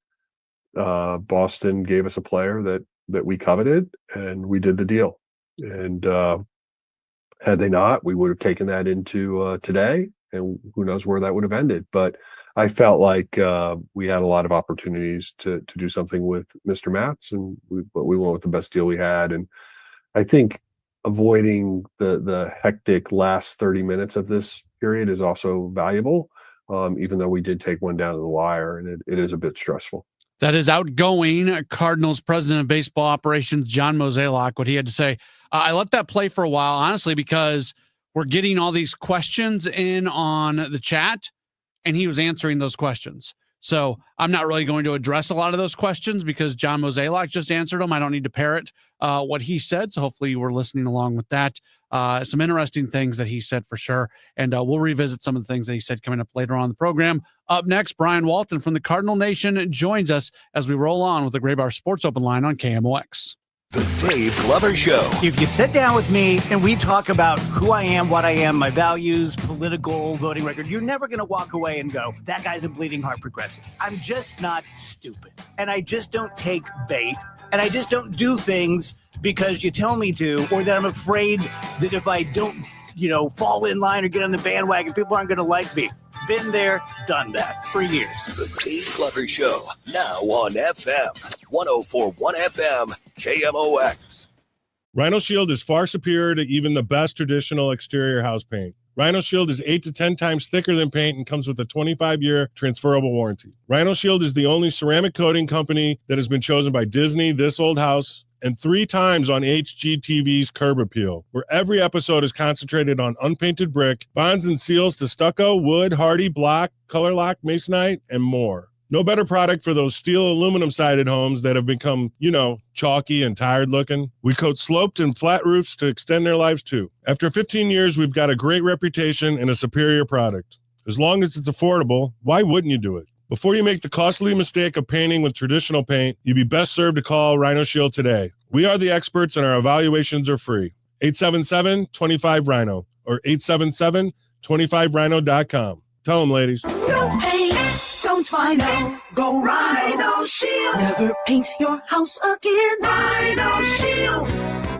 S9: Boston gave us a player that we coveted, and we did the deal. And had they not, we would have taken that into today, and who knows where that would have ended. But I felt like we had a lot of opportunities to do something with Mr. Matz, but we went with the best deal we had. And I think avoiding the hectic last 30 minutes of this period is also valuable. Even though we did take one down to the wire, and it is a bit stressful.
S5: That is outgoing Cardinals president of baseball operations, John Mozeliak, what he had to say. I let that play for a while, honestly, because we're getting all these questions in on the chat, and he was answering those questions. So I'm not really going to address a lot of those questions because John Mozeliak just answered them. I don't need to parrot what he said. So hopefully you were listening along with that. Some interesting things that he said for sure. And we'll revisit some of the things that he said coming up later on in the program. Up next, Brian Walton from the Cardinal Nation joins us as we roll on with the Gray Bar Sports Open Line on KMOX.
S7: The Dave Glover Show.
S3: If you sit down with me and we talk about who I am, what I am, my values, political, voting record, you're never going to walk away and go, that guy's a bleeding heart progressive. I'm just not stupid. And I just don't take bait. And I just don't do things because you tell me to, or that I'm afraid that if I don't, fall in line or get on the bandwagon, people aren't going to like me. Been there, done that for years.
S7: The Dave Glover Show, now on FM, 104.1 FM, KMOX.
S8: Rhino Shield is far superior to even the best traditional exterior house paint. Rhino Shield is 8 to 10 times thicker than paint and comes with a 25-year transferable warranty. Rhino Shield is the only ceramic coating company that has been chosen by Disney, This Old House, and 3 times on HGTV's Curb Appeal, where every episode is concentrated on unpainted brick, bonds and seals to stucco, wood, hardy, block, color lock, masonite, and more. No better product for those steel aluminum-sided homes that have become, chalky and tired looking. We coat sloped and flat roofs to extend their lives too. After 15 years, we've got a great reputation and a superior product. As long as it's affordable, why wouldn't you do it? Before you make the costly mistake of painting with traditional paint, you'd be best served to call Rhino Shield today. We are the experts and our evaluations are free. 877-25-RHINO or 877-25rhino.com. Tell them, ladies.
S19: No paint, don't Rhino, go Rhino Shield. Never paint your house again. Rhino Shield.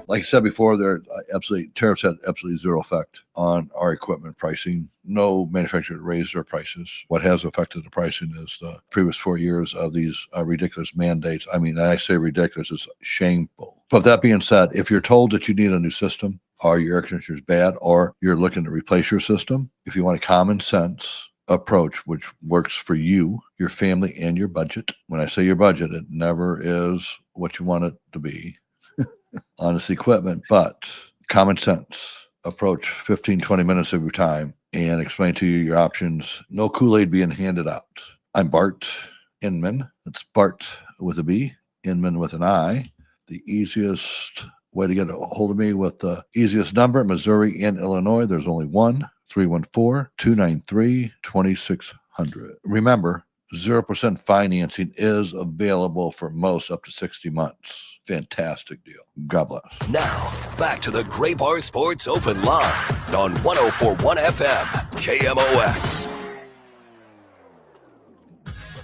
S20: Like I said before, tariffs had absolutely zero effect on our equipment pricing. No manufacturer raised their prices. What has affected the pricing is the previous 4 years of these ridiculous mandates. I mean, I say ridiculous, it's shameful. But that being said, if you're told that you need a new system, or your air conditioner is bad, or you're looking to replace your system, if you want a common sense approach which works for you, your family, and your budget. When I say your budget, it never is what you want it to be on this equipment, but common sense approach, 15-20 minutes of your time, and explain to you your options. No Kool-Aid being handed out. I'm Bart Inman. It's Bart with a B, Inman with an I. The easiest way to get a hold of me with the easiest number, Missouri and Illinois, there's only one, 314-293-2600. Remember, 0% financing is available for most up to 60 months. Fantastic deal. God bless.
S7: Now, back to the Gray Bar Sports Open Line on 104.1 FM, KMOX.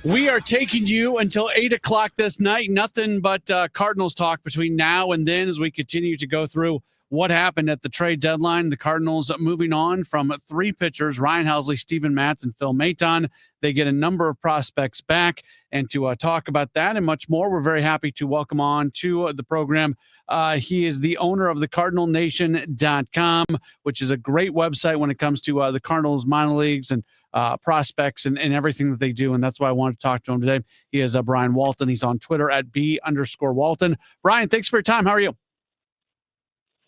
S5: We are taking you until 8 o'clock this night. Nothing but Cardinals talk between now and then as we continue to go through what happened at the trade deadline. The Cardinals moving on from 3 pitchers, Ryan Helsley, Steven Matz, and Phil Maton. They get a number of prospects back. And to talk about that and much more, we're very happy to welcome on to the program. He is the owner of the CardinalNation.com, which is a great website when it comes to the Cardinals minor leagues and prospects and everything that they do. And that's why I wanted to talk to him today. He is Brian Walton. He's on Twitter at @B_Walton. Brian, thanks for your time. How are you?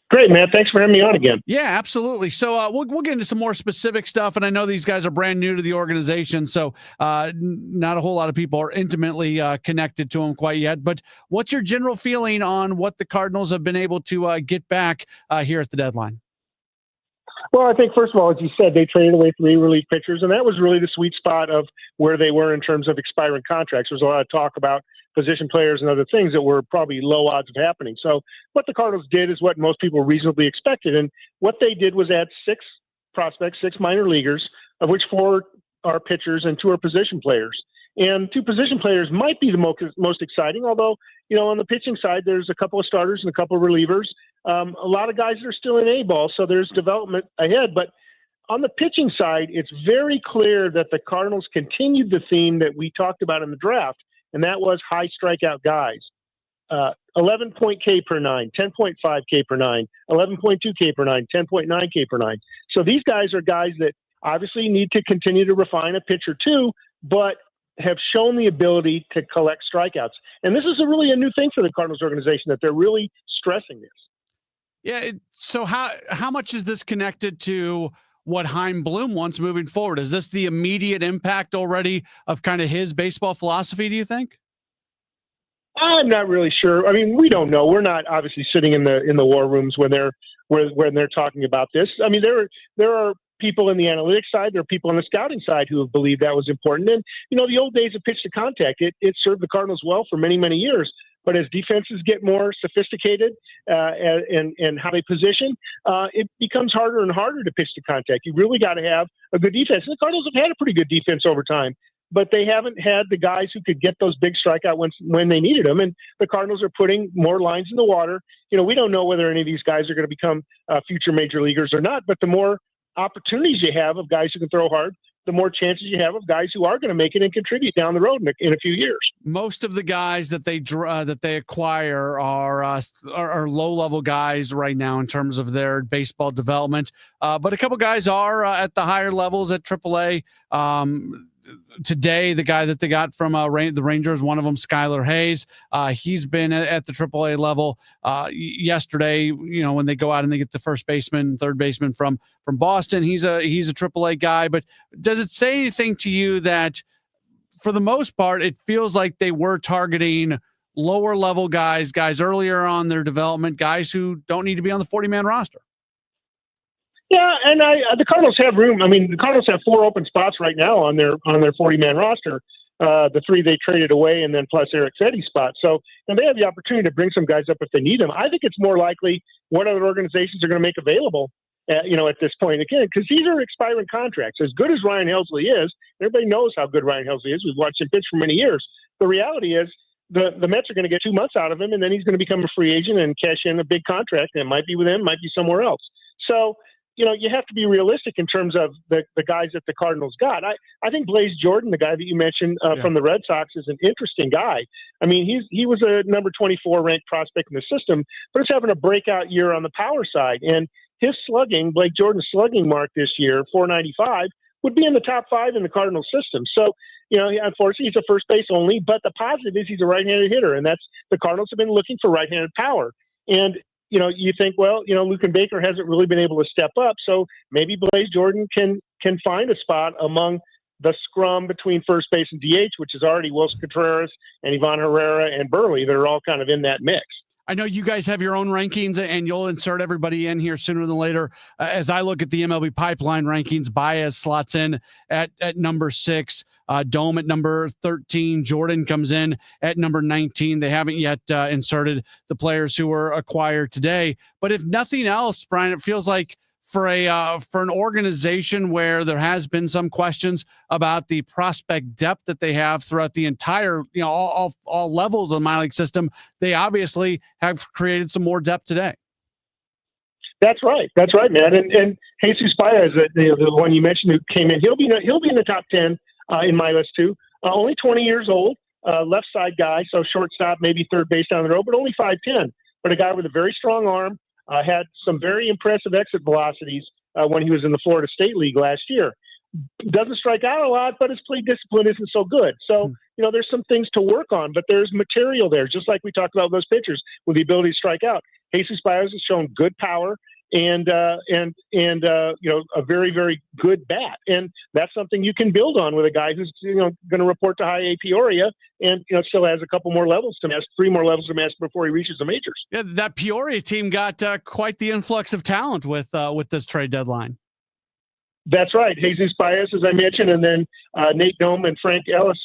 S4: Great, man. Thanks for having me on again.
S5: Yeah, absolutely. So we'll get into some more specific stuff, and I know these guys are brand new to the organization, so not a whole lot of people are intimately connected to them quite yet. But what's your general feeling on what the Cardinals have been able to get back here at the deadline?
S4: Well, I think, first of all, as you said, they traded away 3 relief pitchers, and that was really the sweet spot of where they were in terms of expiring contracts. There was a lot of talk about position players and other things that were probably low odds of happening. So what the Cardinals did is what most people reasonably expected. And what they did was add 6 prospects, 6 minor leaguers, of which 4 are pitchers and 2 are position players. And 2 position players might be the most exciting, although, on the pitching side, there's a couple of starters and a couple of relievers. A lot of guys that are still in A-ball, so there's development ahead. But on the pitching side, it's very clear that the Cardinals continued the theme that we talked about in the draft, and that was high strikeout guys. 11 point K per 9, 10.5 K per 9, 11.2 K per 9, 10.9 K per 9. So these guys are guys that obviously need to continue to refine a pitcher too, but have shown the ability to collect strikeouts. And this is really a new thing for the Cardinals organization, that they're really stressing this.
S5: Yeah. So how much is this connected to what Chaim Bloom wants moving forward? Is this the immediate impact already of kind of his baseball philosophy, do you think?
S4: I'm not really sure. I mean, we don't know. We're not obviously sitting in the war rooms when they're talking about this. I mean, there are people in the analytics side, there are people on the scouting side who have believed that was important. And, the old days of pitch to contact, it served the Cardinals well for many, many years. But as defenses get more sophisticated and how they position, it becomes harder and harder to pitch to contact. You really got to have a good defense. And the Cardinals have had a pretty good defense over time, but they haven't had the guys who could get those big strikeout when they needed them. And the Cardinals are putting more lines in the water. We don't know whether any of these guys are going to become future major leaguers or not, but the more opportunities you have of guys who can throw hard, the more chances you have of guys who are going to make it and contribute down the road in a few years.
S5: Most of the guys that they acquire are low-level guys right now in terms of their baseball development. But a couple guys are at the higher levels at AAA. Today, the guy that they got from the Rangers, one of them, Skylar Hayes, he's been at the AAA level. Yesterday, when they go out and they get the first baseman, third baseman from Boston, he's a AAA guy. But does it say anything to you that, for the most part, it feels like they were targeting lower level guys earlier on their development, guys who don't need to be on the 40-man roster?
S4: Yeah, and the Cardinals have room. I mean, the Cardinals have 4 open spots right now on their 40-man roster. The 3 they traded away, and then plus Eric Fetty's spot. So they have the opportunity to bring some guys up if they need them. I think it's more likely what other organizations are going to make available, at this point again, because these are expiring contracts. As good as Ryan Helsley is, everybody knows how good Ryan Helsley is. We've watched him pitch for many years. The reality is the Mets are going to get 2 months out of him, and then he's going to become a free agent and cash in a big contract. And it might be with him, might be somewhere else. So you have to be realistic in terms of the guys that the Cardinals got. I think Blaze Jordan, the guy that you mentioned from the Red Sox, is an interesting guy. I mean, he was a number 24 ranked prospect in the system, but he's having a breakout year on the power side. And his slugging, Blake Jordan's slugging mark this year, 495, would be in the top 5 in the Cardinals system. So, unfortunately, he's a first base only, but the positive is he's a right-handed hitter, and that's the Cardinals have been looking for right-handed power. And you think, well, Lucan Baker hasn't really been able to step up, so maybe Blaze Jordan can find a spot among the scrum between first base and DH, which is already Wilson Contreras and Ivan Herrera and Burley. They're all kind of in that mix.
S5: I know you guys have your own rankings, and you'll insert everybody in here sooner than later. As I look at the MLB Pipeline rankings, Baez slots in at number 6, Dome at number 13, Jordan comes in at number 19. They haven't yet inserted the players who were acquired today. But if nothing else, Brian, it feels like for an organization where there has been some questions about the prospect depth that they have throughout the entire, all levels of the minor league system, they obviously have created some more depth today.
S4: That's right, man. And Jesus Baez, the one you mentioned who came in, he'll be in the top 10 in my list too. Only 20 years old, left side guy, so shortstop, maybe third base down the road, but only 5'10". But a guy with a very strong arm. Had some very impressive exit velocities when he was in the Florida State League last year. Doesn't strike out a lot, but his play discipline isn't so good. So, there's some things to work on, but there's material there, just like we talked about those pitchers with the ability to strike out. Jesus Baez has shown good power and a very, very good bat. And that's something you can build on with a guy who's, going to report to high A Peoria and, still has a couple more levels to master, 3 more levels to master before he reaches the majors.
S5: Yeah, that Peoria team got quite the influx of talent with this trade deadline.
S4: That's right. Jesus Baez, as I mentioned, and then Nate Dome and Frank Ellis,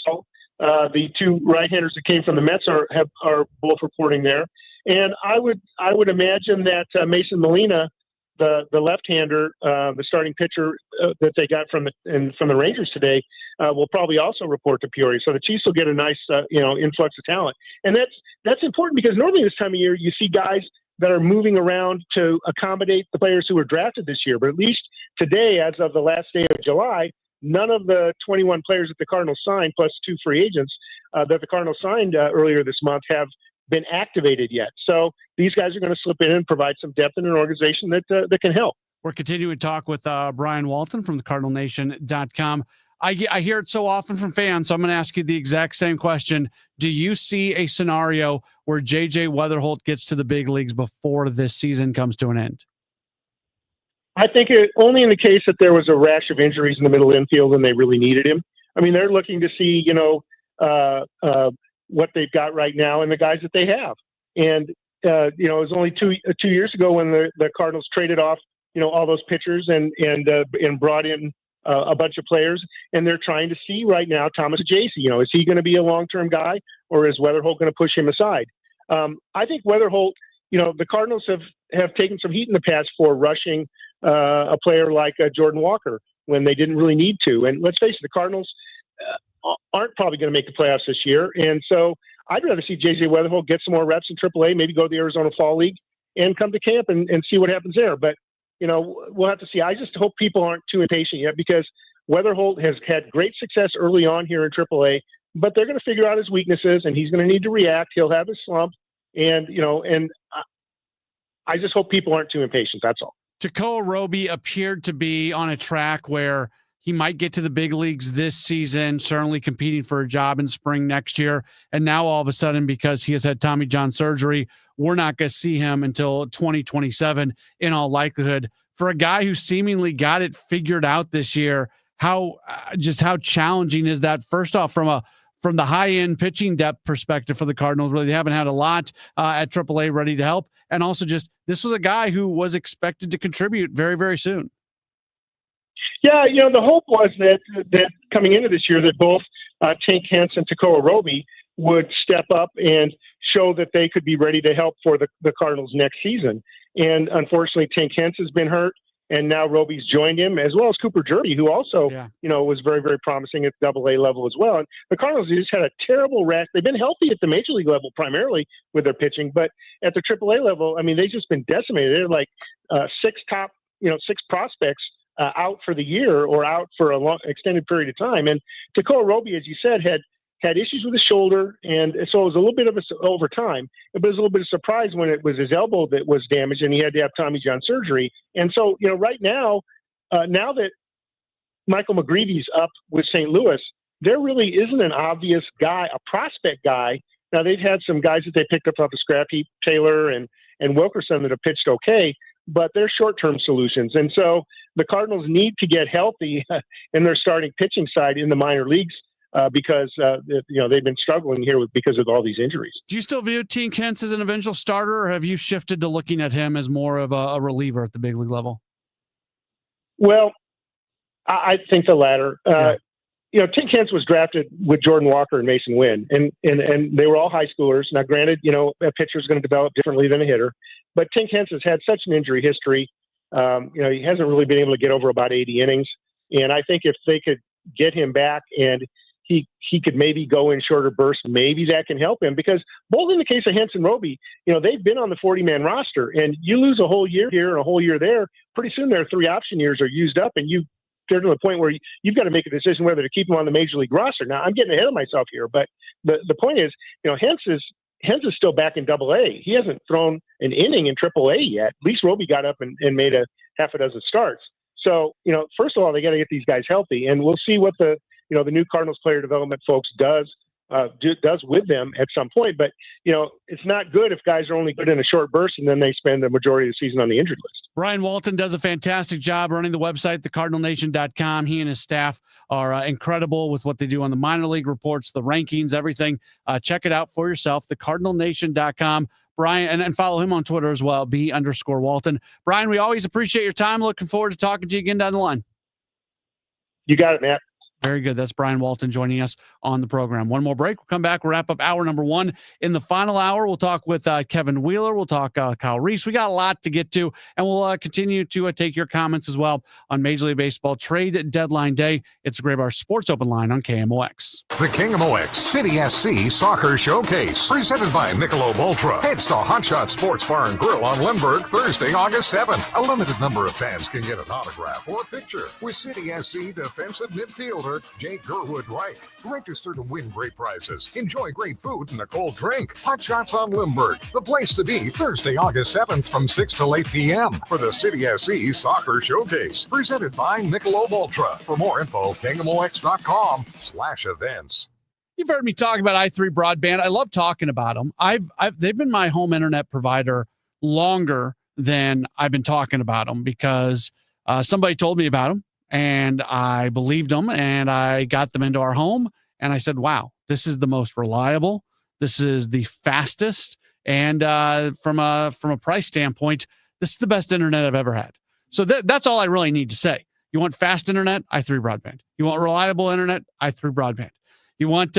S4: the 2 right-handers that came from the Mets are both reporting there. And I would imagine that Mason Molina, the left-hander, the starting pitcher that they got from the Rangers today, will probably also report to Peoria. So the Chiefs will get a nice influx of talent, and that's important because normally this time of year you see guys that are moving around to accommodate the players who were drafted this year. But at least today, as of the last day of July, none of the 21 players that the Cardinals signed, plus 2 free agents that the Cardinals signed earlier this month, have been activated yet. So these guys are going to slip in and provide some depth in an organization that can help.
S5: We're continuing to talk with Brian Walton from the CardinalNation.com. I hear it so often from fans, so I'm going to ask you the exact same question. Do you see a scenario where J.J. Weatherholt gets to the big leagues before this season comes to an end?
S4: I think only in the case that there was a rash of injuries in the middle infield and they really needed him. I mean, they're looking to see, what they've got right now and the guys that they have. And, it was only two years ago when the Cardinals traded off, all those pitchers and brought in a bunch of players, and they're trying to see right now Thomas Jaycee. Is he going to be a long-term guy, or is Weatherholt going to push him aside? I think Weatherholt, the Cardinals have taken some heat in the past for rushing a player like Jordan Walker when they didn't really need to. And let's face it, the Cardinals aren't probably going to make the playoffs this year, and so I'd rather see J.J. Weatherholt get some more reps in AAA, maybe go to the Arizona Fall League and come to camp and see what happens there. But we'll have to see. I just hope people aren't too impatient yet because Weatherholt has had great success early on here in AAA, but they're going to figure out his weaknesses and he's going to need to react. He'll have his slump, and I just hope people aren't too impatient. That's all.
S5: Tekoa Roby appeared to be on a track where he might get to the big leagues this season, certainly competing for a job in spring next year. And now all of a sudden, because he has had Tommy John surgery, we're not going to see him until 2027 in all likelihood. For a guy who seemingly got it figured out this year, how challenging is that? First off, from the high-end pitching depth perspective for the Cardinals, really, they haven't had a lot at AAA ready to help. And also this was a guy who was expected to contribute very, very soon.
S4: Yeah, the hope was that coming into this year that both Tank Hence and Tekoa Roby would step up and show that they could be ready to help for the Cardinals next season. And unfortunately, Tank Hence has been hurt, and now Roby's joined him, as well as Cooper Jerby, who also, was very, very promising at AA level as well. And the Cardinals just had a terrible rash. They've been healthy at the major league level primarily with their pitching, but at the AAA level, I mean, they've just been decimated. They're like 6 prospects out for the year or out for a long extended period of time. And Tekoa Roby, as you said, had issues with his shoulder, and so it was a little bit of over time. But it was a little bit of surprise when it was his elbow that was damaged, and he had to have Tommy John surgery. And so, right now, now that Michael McGreevy's up with St. Louis, there really isn't an obvious guy, a prospect guy. Now they've had some guys that they picked up off the scrap heap, Taylor and Wilkerson, that have pitched okay, but they're short-term solutions. And so the Cardinals need to get healthy in their starting pitching side in the minor leagues because they've been struggling here because of all these injuries.
S5: Do you still view Tank Hence as an eventual starter, or have you shifted to looking at him as more of a reliever at the big league level?
S4: Well, I think the latter. Tank Hence was drafted with Jordan Walker and Mason Wynn, and they were all high schoolers. Now, granted, a pitcher is going to develop differently than a hitter, but Tank Hence has had such an injury history. He hasn't really been able to get over about 80 innings, and I think if they could get him back and he could maybe go in shorter bursts, maybe that can help him, because both in the case of Hence and Roby, they've been on the 40-man roster, and you lose a whole year here and a whole year there, pretty soon their 3 option years are used up, and they're to the point where you've got to make a decision whether to keep him on the major league roster. Now, I'm getting ahead of myself here, but the point is, Hence is still back in AA. He hasn't thrown an inning in AAA yet. At least Roby got up and made a half a dozen starts. So, first of all, they got to get these guys healthy, and we'll see what the new Cardinals player development folks does does with them at some point. But, it's not good if guys are only good in a short burst and then they spend the majority of the season on the injured list.
S5: Brian Walton does a fantastic job running the website, thecardinalnation.com. He and his staff are incredible with what they do on the minor league reports, the rankings, everything. Check it out for yourself, thecardinalnation.com. Brian, and follow him on Twitter as well, B_Walton. Brian, we always appreciate your time. Looking forward to talking to you again down the line.
S4: You got it, Matt.
S5: Very good. That's Brian Walton joining us on the program. One more break. We'll come back. We'll wrap up hour number one. In the final hour, we'll talk with Kevin Wheeler. We'll talk Kyle Reese. We got a lot to get to, and we'll continue to take your comments as well on Major League Baseball trade deadline day. It's a Graybar Sports Open Line on KMOX.
S26: The KMOX City SC Soccer Showcase, presented by Michelob Ultra. Heads to Hot Shot Sports Bar and Grill on Lindbergh Thursday, August 7th. A limited number of fans can get an autograph or a picture with City SC defensive midfielder Jake Gerwood-Wright. Register to win great prizes. Enjoy great food and a cold drink. Hot Shots on Lindbergh, the place to be Thursday, August 7th from 6 to 8 p.m. for the City SC Soccer Showcase, presented by Michelob Ultra. For more info, KMOX.com/events.
S5: You've heard me talk about i3 Broadband. I love talking about them. They've been my home internet provider longer than I've been talking about them because somebody told me about them. And I believed them, and I got them into our home, and I said, wow, this is the most reliable. This is the fastest. And from a price standpoint, this is the best internet I've ever had. So that's all I really need to say. You want fast internet? i3 Broadband. You want reliable internet? i3 Broadband. You want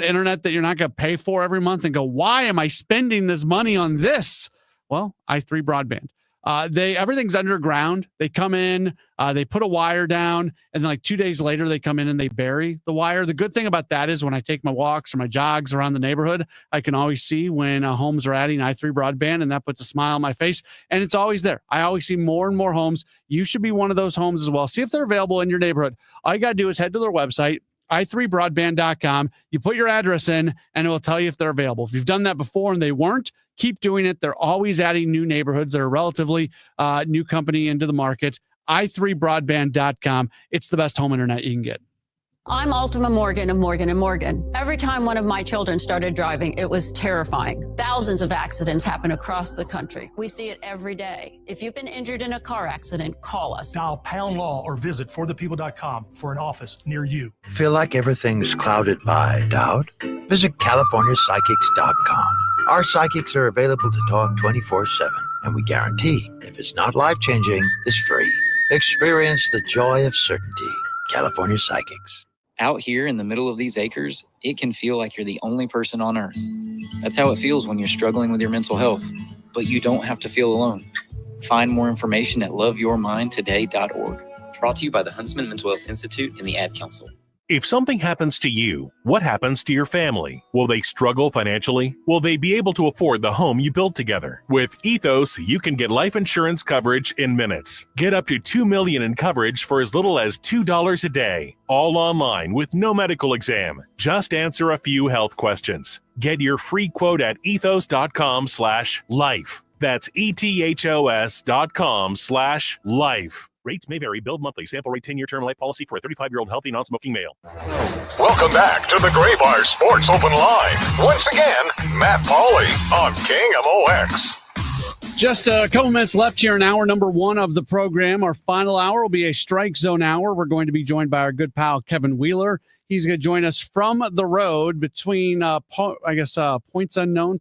S5: internet that you're not going to pay for every month and go, why am I spending this money on this? Well, i3 Broadband. Everything's underground. They come in, they put a wire down, and then like 2 days later, they come in and they bury the wire. The good thing about that is when I take my walks or my jogs around the neighborhood, I can always see when homes are adding i3 Broadband, and that puts a smile on my face, and it's always there. I always see more and more homes. You should be one of those homes as well. See if they're available in your neighborhood. All you got to do is head to their website, i3broadband.com. You put your address in, and it will tell you if they're available. If you've done that before and they weren't, keep doing it. They're always adding new neighborhoods. They're a relatively new company into the market. i3broadband.com. It's the best home internet you can get.
S6: I'm Ultima Morgan of Morgan & Morgan. Every time one of my children started driving, it was terrifying. Thousands of accidents happen across the country. We see it every day. If you've been injured in a car accident, call us.
S10: Dial pound law or visit forthepeople.com for an office near you.
S11: Feel like everything's clouded by doubt? Visit CaliforniaPsychics.com. Our psychics are available to talk 24/7, and we guarantee if it's not life-changing, it's free. Experience the joy of certainty. California Psychics.
S13: Out here in the middle of these acres, it can feel like you're the only person on earth. That's how it feels when you're struggling with your mental health. But you don't have to feel alone. Find more information at loveyourmindtoday.org. Brought to you by the Huntsman Mental Health Institute and the Ad Council.
S21: If something happens to you, what happens to your family? Will they struggle financially? Will they be able to afford the home you built together? With Ethos, you can get life insurance coverage in minutes. Get up to $2 million in coverage for as little as $2 a day. All online with no medical exam. Just answer a few health questions. Get your free quote at ethos.com/life. That's ethos.com/life. Rates may vary. Billed monthly. Sample rate 10-year term life policy for a 35-year-old healthy non-smoking male.
S26: Welcome back to the Graybar Sports Open Line. Once again, Matt Pauley on KMOX.
S5: Just a couple minutes left here in hour number one of the program. Our final hour will be a strike zone hour. We're going to be joined by our good pal, Kevin Wheeler. He's going to join us from the road between, parts unknown,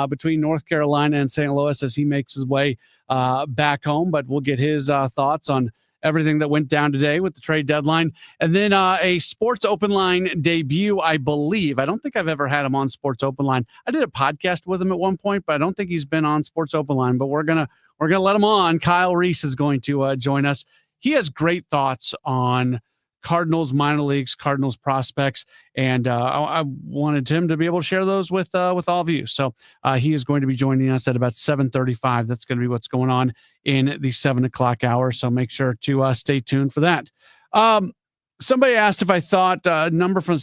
S5: between North Carolina and St. Louis as he makes his way back home. But we'll get his thoughts on everything that went down today with the trade deadline. And then a Sports Open Line debut, I believe. I don't think I've ever had him on Sports Open Line. I did a podcast with him at one point, but I don't think he's been on Sports Open Line. But we're gonna let him on. Kyle Reese is going to join us. He has great thoughts on Cardinals minor leagues, Cardinals prospects, and I wanted him to be able to share those with all of you. So he is going to be joining us at about 7:35. That's going to be what's going on in the 7 o'clock hour. So make sure to stay tuned for that. Somebody asked if I thought number from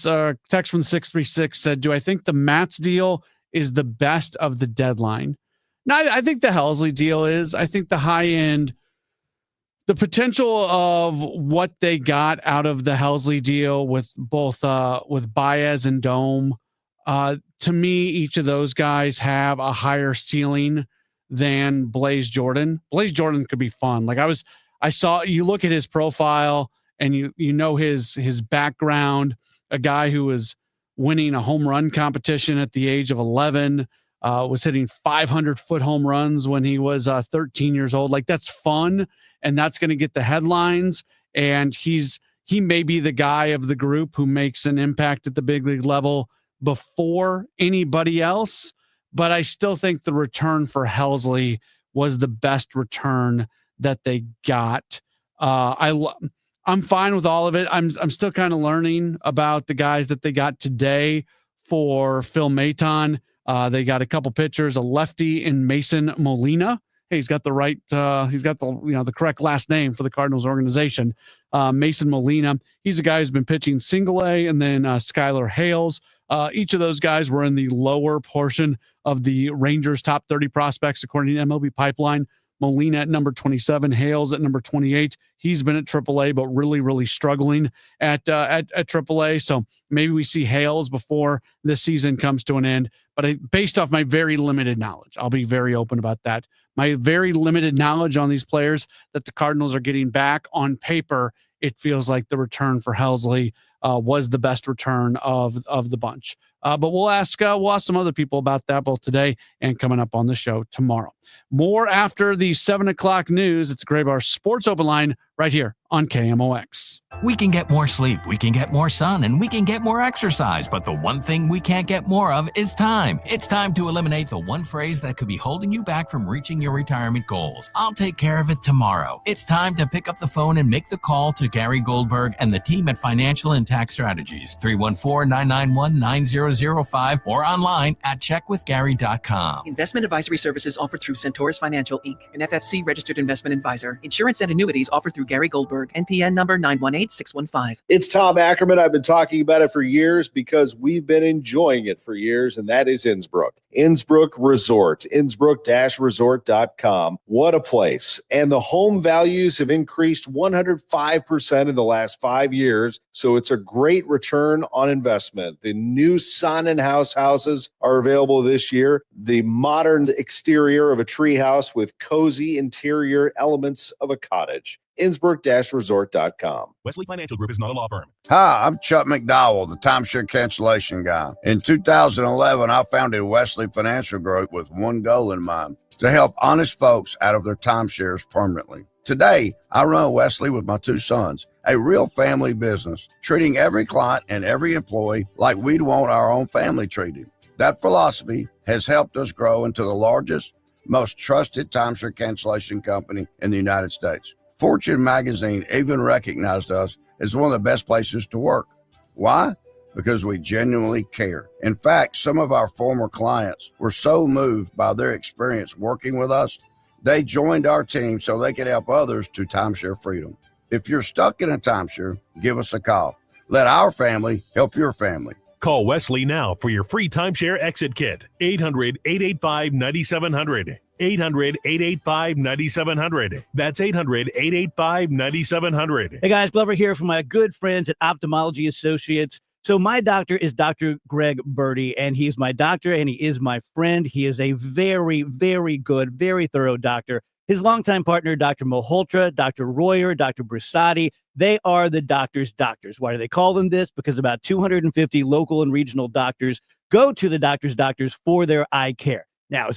S5: text from 636 said, "Do I think the Mats deal is the best of the deadline?" No, I think the Helsley deal is. I think the high end the potential of what they got out of the Helsley deal with both with Baez and Dome, to me, each of those guys have a higher ceiling than Blaze Jordan. Blaze Jordan could be fun. Like I saw you look at his profile and you know his background, a guy who was winning a home run competition at the age of 11, was hitting 500-foot home runs when he was 13 years old. Like, that's fun, and that's going to get the headlines. And he may be the guy of the group who makes an impact at the big league level before anybody else. But I still think the return for Helsley was the best return that they got. I'm fine with all of it. I'm still kind of learning about the guys that they got today for Phil Maton. They got a couple pitchers, a lefty in Mason Molina. Hey, he's got the right, he's got the correct last name for the Cardinals organization. Mason Molina. He's a guy who's been pitching single A, and then Skylar Hales. Each of those guys were in the lower portion of the Rangers' top 30 prospects, according to MLB Pipeline. Molina at number 27, Hales at number 28. He's been at AAA, but really, really struggling at AAA. So maybe we see Hales before this season comes to an end. But based off my very limited knowledge, I'll be very open about that. My very limited knowledge on these players that the Cardinals are getting back on paper, it feels like the return for Helsley was the best return of the bunch. But we'll ask some other people about that both today and coming up on the show tomorrow. More after the 7 o'clock news. It's Gray Bar Sports Open Line right here on KMOX.
S15: We can get more sleep, we can get more sun, and we can get more exercise, but the one thing we can't get more of is time. It's time to eliminate the one phrase that could be holding you back from reaching your retirement goals. I'll take care of it tomorrow. It's time to pick up the phone and make the call to Gary Goldberg and the team at Financial and Tax Strategies, 314-991-9005, or online at checkwithgary.com.
S17: Investment advisory services offered through Centaurus Financial, Inc., an FFC registered investment advisor. Insurance and annuities offered through Gary Goldberg, NPN number 918615.
S22: It's Tom Ackerman. I've been talking about it for years because we've been enjoying it for years, and that is Innsbrook. Innsbrook Resort, Innsbrook-resort.com. What a place. And the home values have increased 105% in the last 5 years, so it's a great return on investment. The new Sonnenhaus houses are available this year. The modern exterior of a treehouse with cozy interior elements of a cottage. Innsbrook-resort.com.
S21: Wesley Financial Group is not a law firm.
S23: Hi, I'm Chuck McDowell, the timeshare cancellation guy. In 2011, I founded Wesley Financial Group with one goal in mind: to help honest folks out of their timeshares permanently. Today, I run Wesley with my two sons, a real family business, treating every client and every employee like we'd want our own family treated. That philosophy has helped us grow into the largest, most trusted timeshare cancellation company in the United States. Fortune magazine even recognized us as one of the best places to work. Why? Because we genuinely care. In fact, some of our former clients were so moved by their experience working with us, they joined our team so they could help others to timeshare freedom. If you're stuck in a timeshare, give us a call. Let our family help your family.
S21: Call Wesley now for your free timeshare exit kit. 800-885-9700. 800-885-9700. That's 800-885-9700.
S24: Hey guys, Glover here from my good friends at Ophthalmology Associates. So my doctor is Dr. Greg Birdie, and he's my doctor and he is my friend. He is a very, very good, very thorough doctor. His longtime partner, Dr. Malhotra, Dr. Royer, Dr. Brusati, they are the doctor's doctors. Why do they call them this? Because about 250 local and regional doctors go to the doctor's doctors for their eye care. Now,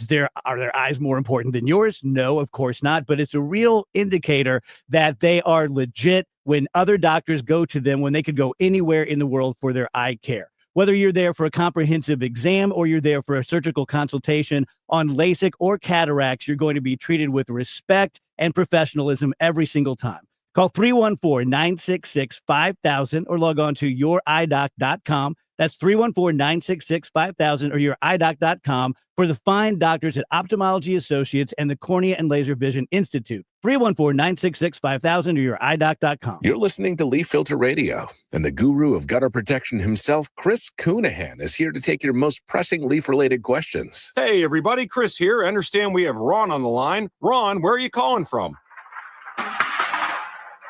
S24: are their eyes more important than yours? No, of course not. But it's a real indicator that they are legit when other doctors go to them when they could go anywhere in the world for their eye care. Whether you're there for a comprehensive exam or you're there for a surgical consultation on LASIK or cataracts, you're going to be treated with respect and professionalism every single time. Call 314-966-5000 or log on to youridoc.com. That's 314-966-5000 or youridoc.com for the fine doctors at Ophthalmology Associates and the Cornea and Laser Vision Institute. 314-966-5000 or youridoc.com.
S21: You're listening to Leaf Filter Radio, and the guru of gutter protection himself, Chris Coonahan, is here to take your most pressing leaf-related questions.
S25: Hey, everybody, Chris here. I understand we have Ron on the line. Ron, where are you calling from?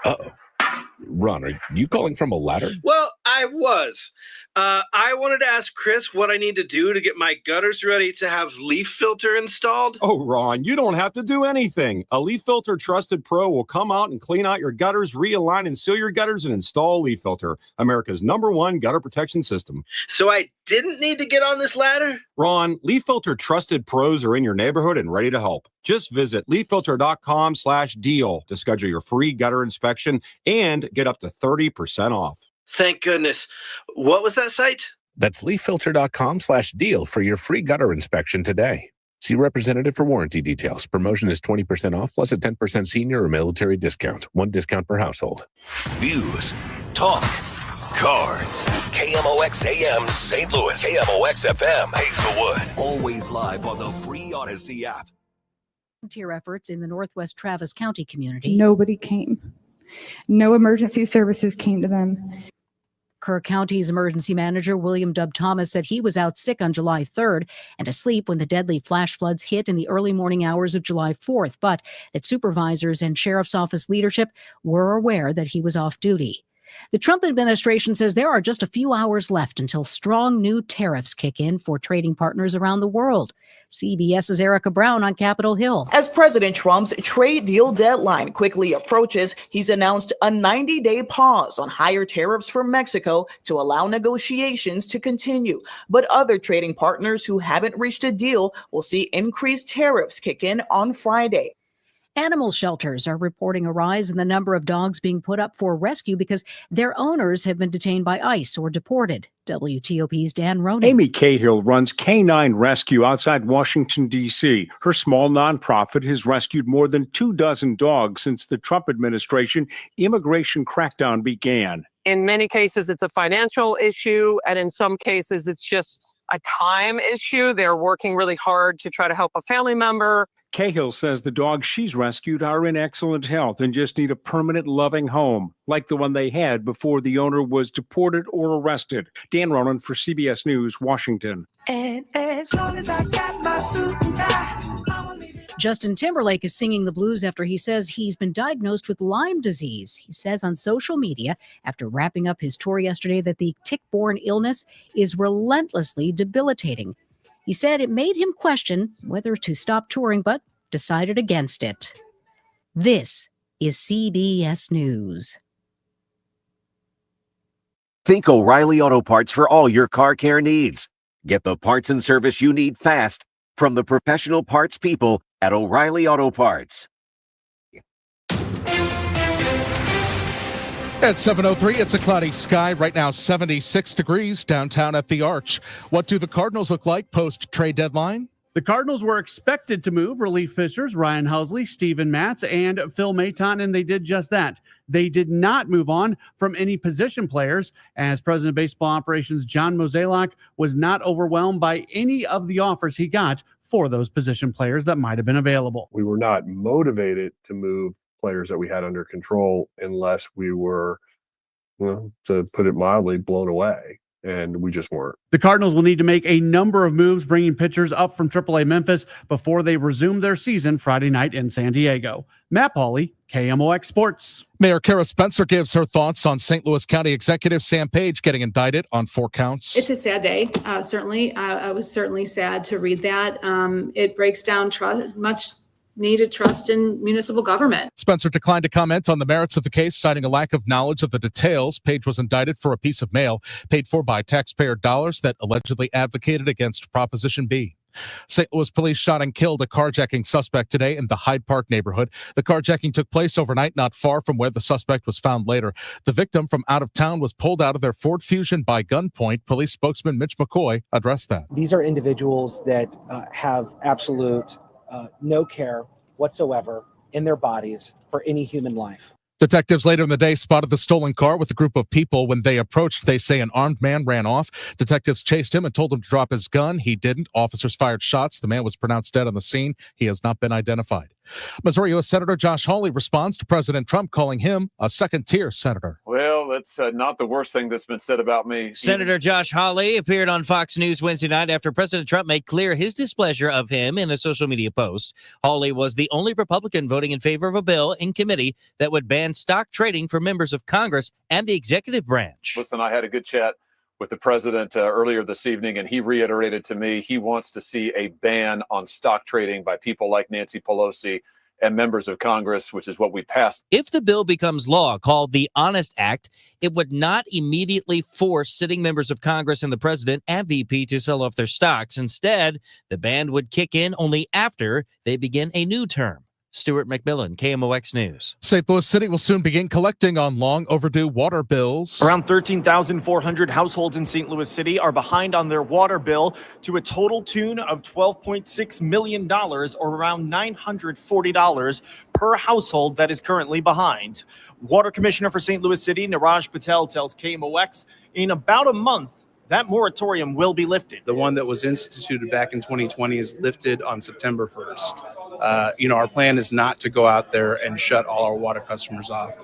S2: Uh-oh. Ron, are you calling from a ladder?
S12: Well, I was. I wanted to ask Chris what I need to do to get my gutters ready to have leaf filter installed.
S14: Oh, Ron, you don't have to do anything. A Leaf Filter Trusted Pro will come out and clean out your gutters, realign and seal your gutters, and install Leaf Filter, America's #1 gutter protection system.
S12: So I didn't need to get on this ladder?
S14: Ron, Leaf Filter Trusted Pros are in your neighborhood and ready to help. Just visit leaffilter.com/deal to schedule your free gutter inspection and get up to 30% off.
S12: Thank goodness. What was that site?
S2: That's leaffilter.com/deal for your free gutter inspection today. See representative for warranty details. Promotion is 20% off plus a 10% senior or military discount. One discount per household.
S7: News, talk, cards. KMOX AM St. Louis. KMOX FM Hazelwood. Always live on the free Odyssey app.
S16: Volunteer efforts in the Northwest Travis County community.
S18: Nobody came. No emergency services came to them.
S16: Kerr County's emergency manager, William Dub Thomas, said he was out sick on July 3rd and asleep when the deadly flash floods hit in the early morning hours of July 4th, but that supervisors and sheriff's office leadership were aware that he was off duty. The Trump administration says there are just a few hours left until strong new tariffs kick in for trading partners around the world. CBS's Erica Brown on Capitol Hill.
S25: As President Trump's trade deal deadline quickly approaches, he's announced a 90-day pause on higher tariffs from Mexico to allow negotiations to continue. But other trading partners who haven't reached a deal will see increased tariffs kick in on Friday.
S16: Animal shelters are reporting a rise in the number of dogs being put up for rescue because their owners have been detained by ICE or deported. WTOP's Dan Ronan.
S27: Amy Cahill runs Canine Rescue outside Washington, D.C. Her small nonprofit has rescued more than 24 dogs since the Trump administration immigration crackdown began.
S28: In many cases, it's a financial issue, and in some cases, it's just a time issue. They're working really hard to try to help a family member.
S27: Cahill says the dogs she's rescued are in excellent health and just need a permanent, loving home, like the one they had before the owner was deported or arrested. Dan Ronan for CBS News, Washington.
S19: And as long as I got my suit and tie.
S16: Justin Timberlake is singing the blues after he says he's been diagnosed with Lyme disease. He says on social media, after wrapping up his tour yesterday, that the tick-borne illness is relentlessly debilitating. He said it made him question whether to stop touring, but decided against it. This is CBS News.
S29: Think O'Reilly Auto Parts for all your car care needs. Get the parts and service you need fast from the professional parts people at O'Reilly Auto Parts.
S30: At 7:03, it's a cloudy sky. Right now, 76 degrees downtown at the Arch. What do the Cardinals look like post-trade deadline?
S5: The Cardinals were expected to move relief pitchers Ryan Helsley, Steven Matz, and Phil Maton, and they did just that. They did not move on from any position players, as President of Baseball Operations John Mozeliak was not overwhelmed by any of the offers he got for those position players that might have been available.
S9: We were not motivated to move players that we had under control unless we were, to put it mildly, blown away. And we just weren't.
S5: The Cardinals will need to make a number of moves, bringing pitchers up from AAA Memphis before they resume their season Friday night in San Diego. Matt Pauley, KMOX Sports.
S30: Mayor Kara Spencer gives her thoughts on St. Louis County Executive Sam Page getting indicted on 4 counts.
S31: It's a sad day, certainly. I was certainly sad to read that. It breaks down much needed trust in municipal government.
S30: Spencer declined to comment on the merits of the case, citing a lack of knowledge of the details. Page was indicted for a piece of mail paid for by taxpayer dollars that allegedly advocated against Proposition B. St. Louis police shot and killed a carjacking suspect today in the Hyde Park neighborhood. The carjacking took place overnight, not far from where the suspect was found later. The victim from out of town was pulled out of their Ford Fusion by gunpoint. Police spokesman Mitch McCoy addressed that.
S32: These are individuals that have absolute no care whatsoever in their bodies for any human life.
S30: Detectives later in the day spotted the stolen car with a group of people. When they approached, they say an armed man ran off. Detectives chased him and told him to drop his gun. He didn't. Officers fired shots. The man was pronounced dead on the scene. He has not been identified. Missouri U.S. Senator Josh Hawley responds to President Trump calling him a second-tier senator.
S1: Well, that's not the worst thing that's been said about me.
S3: Senator Josh Hawley appeared on Fox News Wednesday night after President Trump made clear his displeasure of him in a social media post. Hawley was the only Republican voting in favor of a bill in committee that would ban stock trading for members of Congress and the executive branch.
S1: Listen, I had a good chat with the president earlier this evening, and he reiterated to me he wants to see a ban on stock trading by people like Nancy Pelosi and members of Congress, which is what we passed.
S3: If the bill becomes law, called the Honest Act, it would not immediately force sitting members of Congress and the president and VP to sell off their stocks. Instead, the ban would kick in only after they begin a new term. Stuart McMillan, KMOX News.
S30: St. Louis City will soon begin collecting on long overdue water bills.
S4: Around 13,400 households in St. Louis City are behind on their water bill to a total tune of $12.6 million, or around $940 per household that is currently behind. Water Commissioner for St. Louis City, Niraj Patel, tells KMOX in about a month, that moratorium will be lifted.
S6: The one that was instituted back in 2020 is lifted on September 1st. Our plan is not to go out there and shut all our water customers off,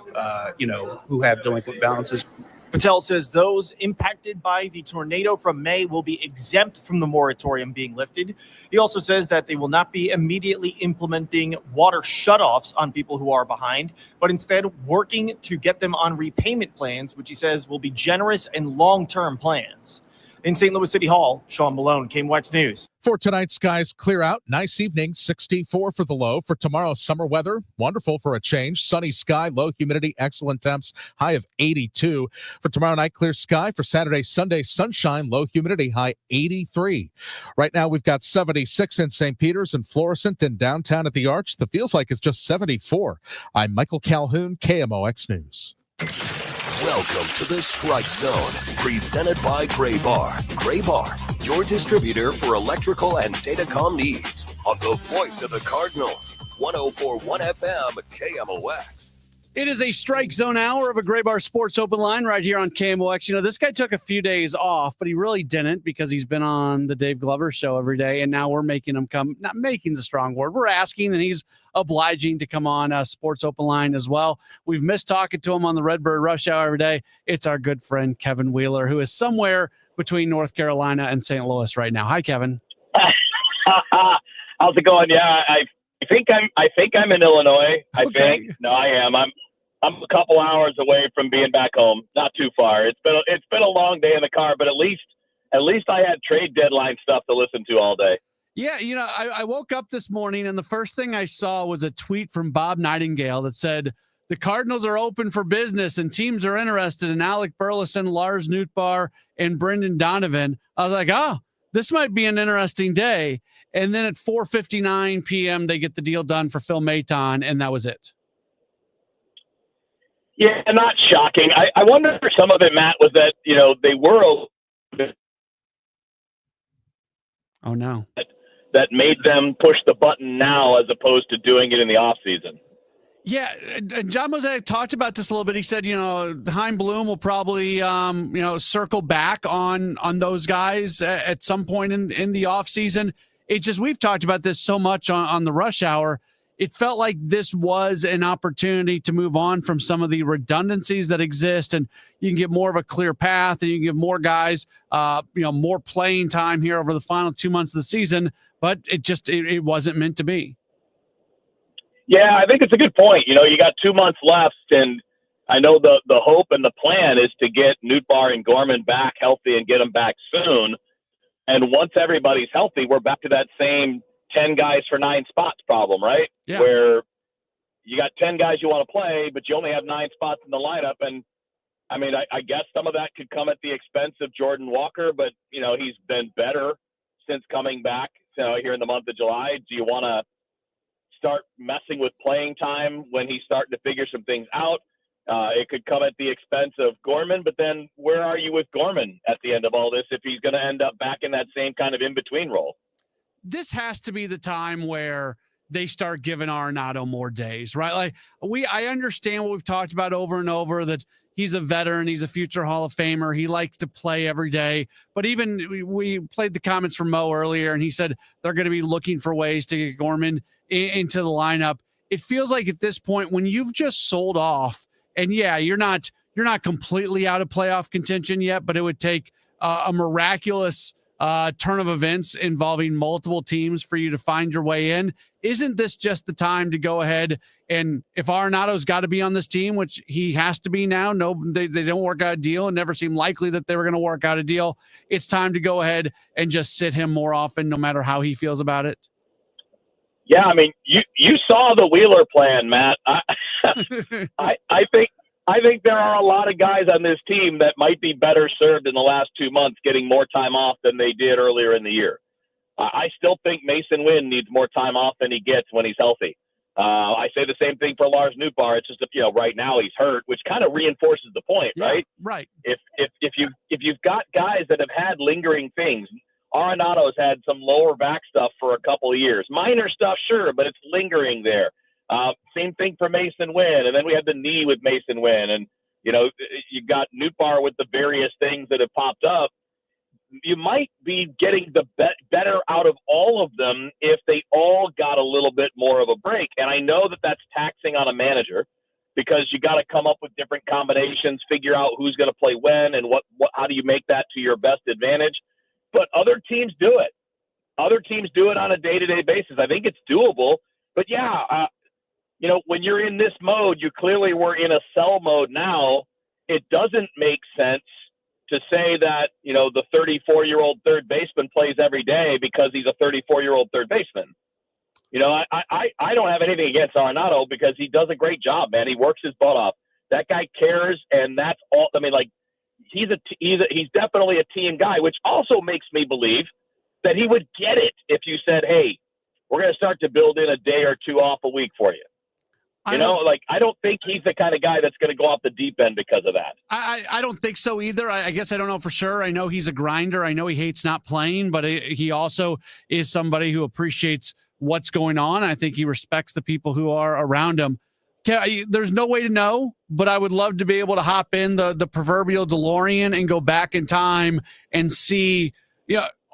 S6: who have delinquent balances.
S4: Patel says those impacted by the tornado from May will be exempt from the moratorium being lifted. He also says that they will not be immediately implementing water shutoffs on people who are behind, but instead working to get them on repayment plans, which he says will be generous and long-term plans. In St. Louis City Hall, Sean Malone, KMOX News.
S30: For tonight, skies clear out. Nice evening, 64 for the low. For tomorrow, summer weather, wonderful for a change. Sunny sky, low humidity, excellent temps, high of 82. For tomorrow night, clear sky. For Saturday, Sunday, sunshine, low humidity, high 83. Right now, we've got 76 in St. Peter's and Florissant and downtown at the Arch. The feels like it's just 74. I'm Michael Calhoun, KMOX News.
S7: Welcome to the Strike Zone, presented by Gray Bar. Gray Bar, your distributor for electrical and datacom needs, on the voice of the Cardinals, 104.1 FM KMOX.
S5: It is a Strike Zone hour of a Gray Bar Sports Open Line right here on KMOX. This guy took a few days off, but he really didn't because he's been on the Dave Glover show every day, and now we're making him come. Not making the strong word. We're asking, and he's obliging to come on Sports Open Line as well. We've missed talking to him on the Redbird Rush Hour every day. It's our good friend Kevin Wheeler, who is somewhere between North Carolina and St. Louis right now. Hi, Kevin.
S8: How's it going? Yeah, I think I'm in Illinois. No, I am. I'm a couple hours away from being back home. Not too far. It's been a long day in the car, but at least I had trade deadline stuff to listen to all day.
S5: Yeah, I woke up this morning and the first thing I saw was a tweet from Bob Nightingale that said the Cardinals are open for business and teams are interested in Alec Burleson, Lars Nootbaar, and Brendan Donovan. I was like, this might be an interesting day. And then at 4:59 p.m., they get the deal done for Phil Maton, and that was it.
S8: Yeah, not shocking. I wonder if some of it, Matt, was that, they were
S5: Oh, no.
S8: That made them push the button now as opposed to doing it in the offseason.
S5: Yeah, and John Mosaic talked about this a little bit. He said, Chaim Bloom will probably, circle back on those guys at some point in the offseason. It's just we've talked about this so much on the Rush Hour. It felt like this was an opportunity to move on from some of the redundancies that exist, and you can get more of a clear path, and you can give more guys, more playing time here over the final 2 months of the season. But it wasn't meant to be.
S8: Yeah, I think it's a good point. You got 2 months left, and I know the hope and the plan is to get Nootbaar and Gorman back healthy and get them back soon. And once everybody's healthy, we're back to that same 10 guys for 9 spots problem, right?
S5: Yeah.
S8: Where you got 10 guys you want to play, but you only have 9 spots in the lineup. And I mean, I guess some of that could come at the expense of Jordan Walker, but he's been better since coming back here in the month of July. Do you want to start messing with playing time when he's starting to figure some things out? It could come at the expense of Gorman, but then where are you with Gorman at the end of all this if he's going to end up back in that same kind of in-between role?
S5: This has to be the time where they start giving Arenado more days, right? Like I understand what we've talked about over and over, that he's a veteran. He's a future Hall of Famer. He likes to play every day. But even we played the comments from Mo earlier, and he said they're going to be looking for ways to get Gorman into the lineup. It feels like at this point when you've just sold off, and yeah, you're not completely out of playoff contention yet, but it would take a miraculous turn of events involving multiple teams for you to find your way in. Isn't this just the time to go ahead and if Arenado's got to be on this team, which he has to be now, no, they don't work out a deal and never seemed likely that they were going to work out a deal. It's time to go ahead and just sit him more often, no matter how he feels about it.
S8: Yeah, I mean, you saw the Wheeler plan, Matt. I think there are a lot of guys on this team that might be better served in the last 2 months getting more time off than they did earlier in the year. I still think Mason Wynn needs more time off than he gets when he's healthy. I say the same thing for Lars Nootbaar. It's just right now he's hurt, which kind of reinforces the point, right?
S5: Right.
S8: If you've got guys that have had lingering things, Arenado's had some lower back stuff for a couple of years, minor stuff, sure, but it's lingering there. Same thing for Mason Wynn, and then we had the knee with Mason Wynn, and you got Nootbaar with the various things that have popped up. You might be getting the better out of all of them if they all got a little bit more of a break. And I know that that's taxing on a manager because you got to come up with different combinations, figure out who's going to play when, and how do you make that to your best advantage. But other teams do it. Other teams do it on a day-to-day basis. I think it's doable. But yeah, when you're in this mode, you clearly were in a sell mode now. It doesn't make sense to say that, the 34-year-old third baseman plays every day because he's a 34-year-old third baseman. I don't have anything against Arenado because he does a great job, man. He works his butt off. That guy cares, and that's all. I mean, he's definitely a team guy, which also makes me believe that he would get it if you said, hey, we're going to start to build in a day or two off a week for you. I don't think he's the kind of guy that's going to go off the deep end because of that.
S5: I don't think so either. I guess I don't know for sure. I know he's a grinder. I know he hates not playing, but he also is somebody who appreciates what's going on. I think he respects the people who are around him. There's no way to know, but I would love to be able to hop in the proverbial DeLorean and go back in time and see.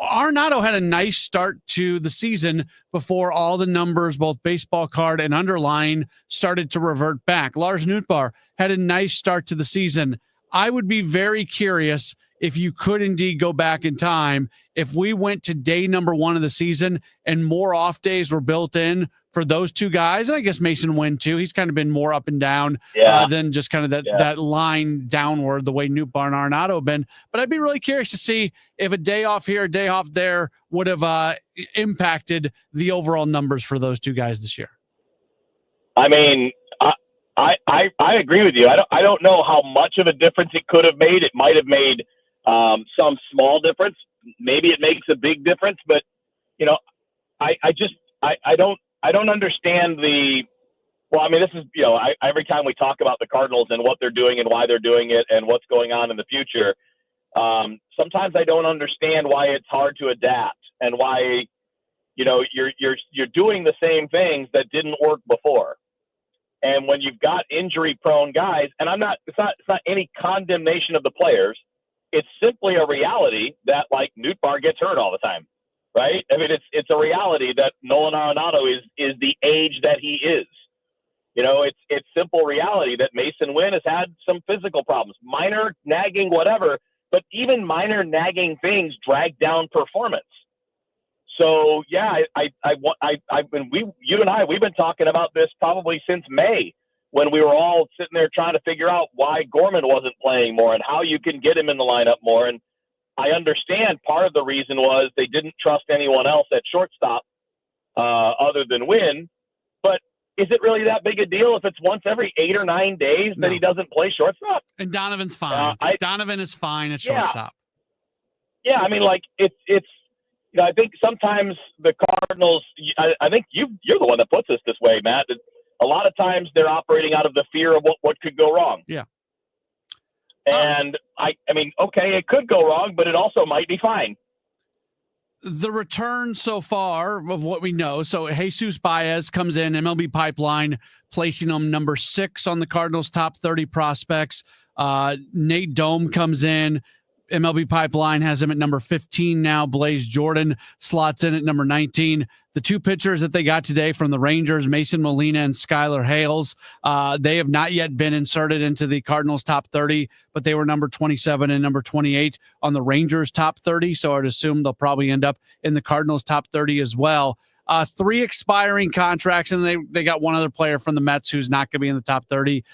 S5: Arenado had a nice start to the season before all the numbers, both baseball card and underlying, started to revert back. Lars Nootbaar had a nice start to the season. I would be very curious if you could indeed go back in time, if we went to day number 1 of the season and more off days were built in for those two guys, and I guess Mason Wynn too. He's kind of been more up and down than just kind of that line downward, the way Nootbaar and Arenado have been. But I'd be really curious to see if a day off here, a day off there would have impacted the overall numbers for those two guys this year.
S8: I mean, I agree with you. I don't know how much of a difference it could have made. It might have made some small difference. Maybe it makes a big difference, but I don't understand this is, every time we talk about the Cardinals and what they're doing and why they're doing it and what's going on in the future, sometimes I don't understand why it's hard to adapt and why, you're doing the same things that didn't work before. And when you've got injury prone guys, and it's not any condemnation of the players. It's simply a reality that Nootbaar gets hurt all the time. Right? I mean, it's a reality that Nolan Arenado is the age that he is. It's simple reality that Mason Wynn has had some physical problems, minor nagging, whatever, but even minor nagging things drag down performance. So yeah, you and I, we've been talking about this probably since May when we were all sitting there trying to figure out why Gorman wasn't playing more and how you can get him in the lineup more. And I understand part of the reason was they didn't trust anyone else at shortstop other than Wynn. But is it really that big a deal if it's once every 8 or 9 days that he doesn't play shortstop?
S5: And Donovan's fine. Donovan is fine at shortstop.
S8: Yeah, I mean, it's. I think sometimes the Cardinals. I think you're the one that puts us this way, Matt. A lot of times they're operating out of the fear of what could go wrong.
S5: Yeah.
S8: And I mean, okay, it could go wrong, but it also might be fine.
S5: The return so far of what we know. So Jesus Baez comes in, MLB Pipeline, placing him number 6 on the Cardinals' top 30 prospects. Nate Dome comes in. MLB Pipeline has him at number 15 now. Blaze Jordan slots in at number 19. The two pitchers that they got today from the Rangers, Mason Molina and Skylar Hales, they have not yet been inserted into the Cardinals top 30, but they were number 27 and number 28 on the Rangers top 30. So I'd assume they'll probably end up in the Cardinals top 30 as well. 3 expiring contracts, and they got one other player from the Mets who's not going to be in the top 30.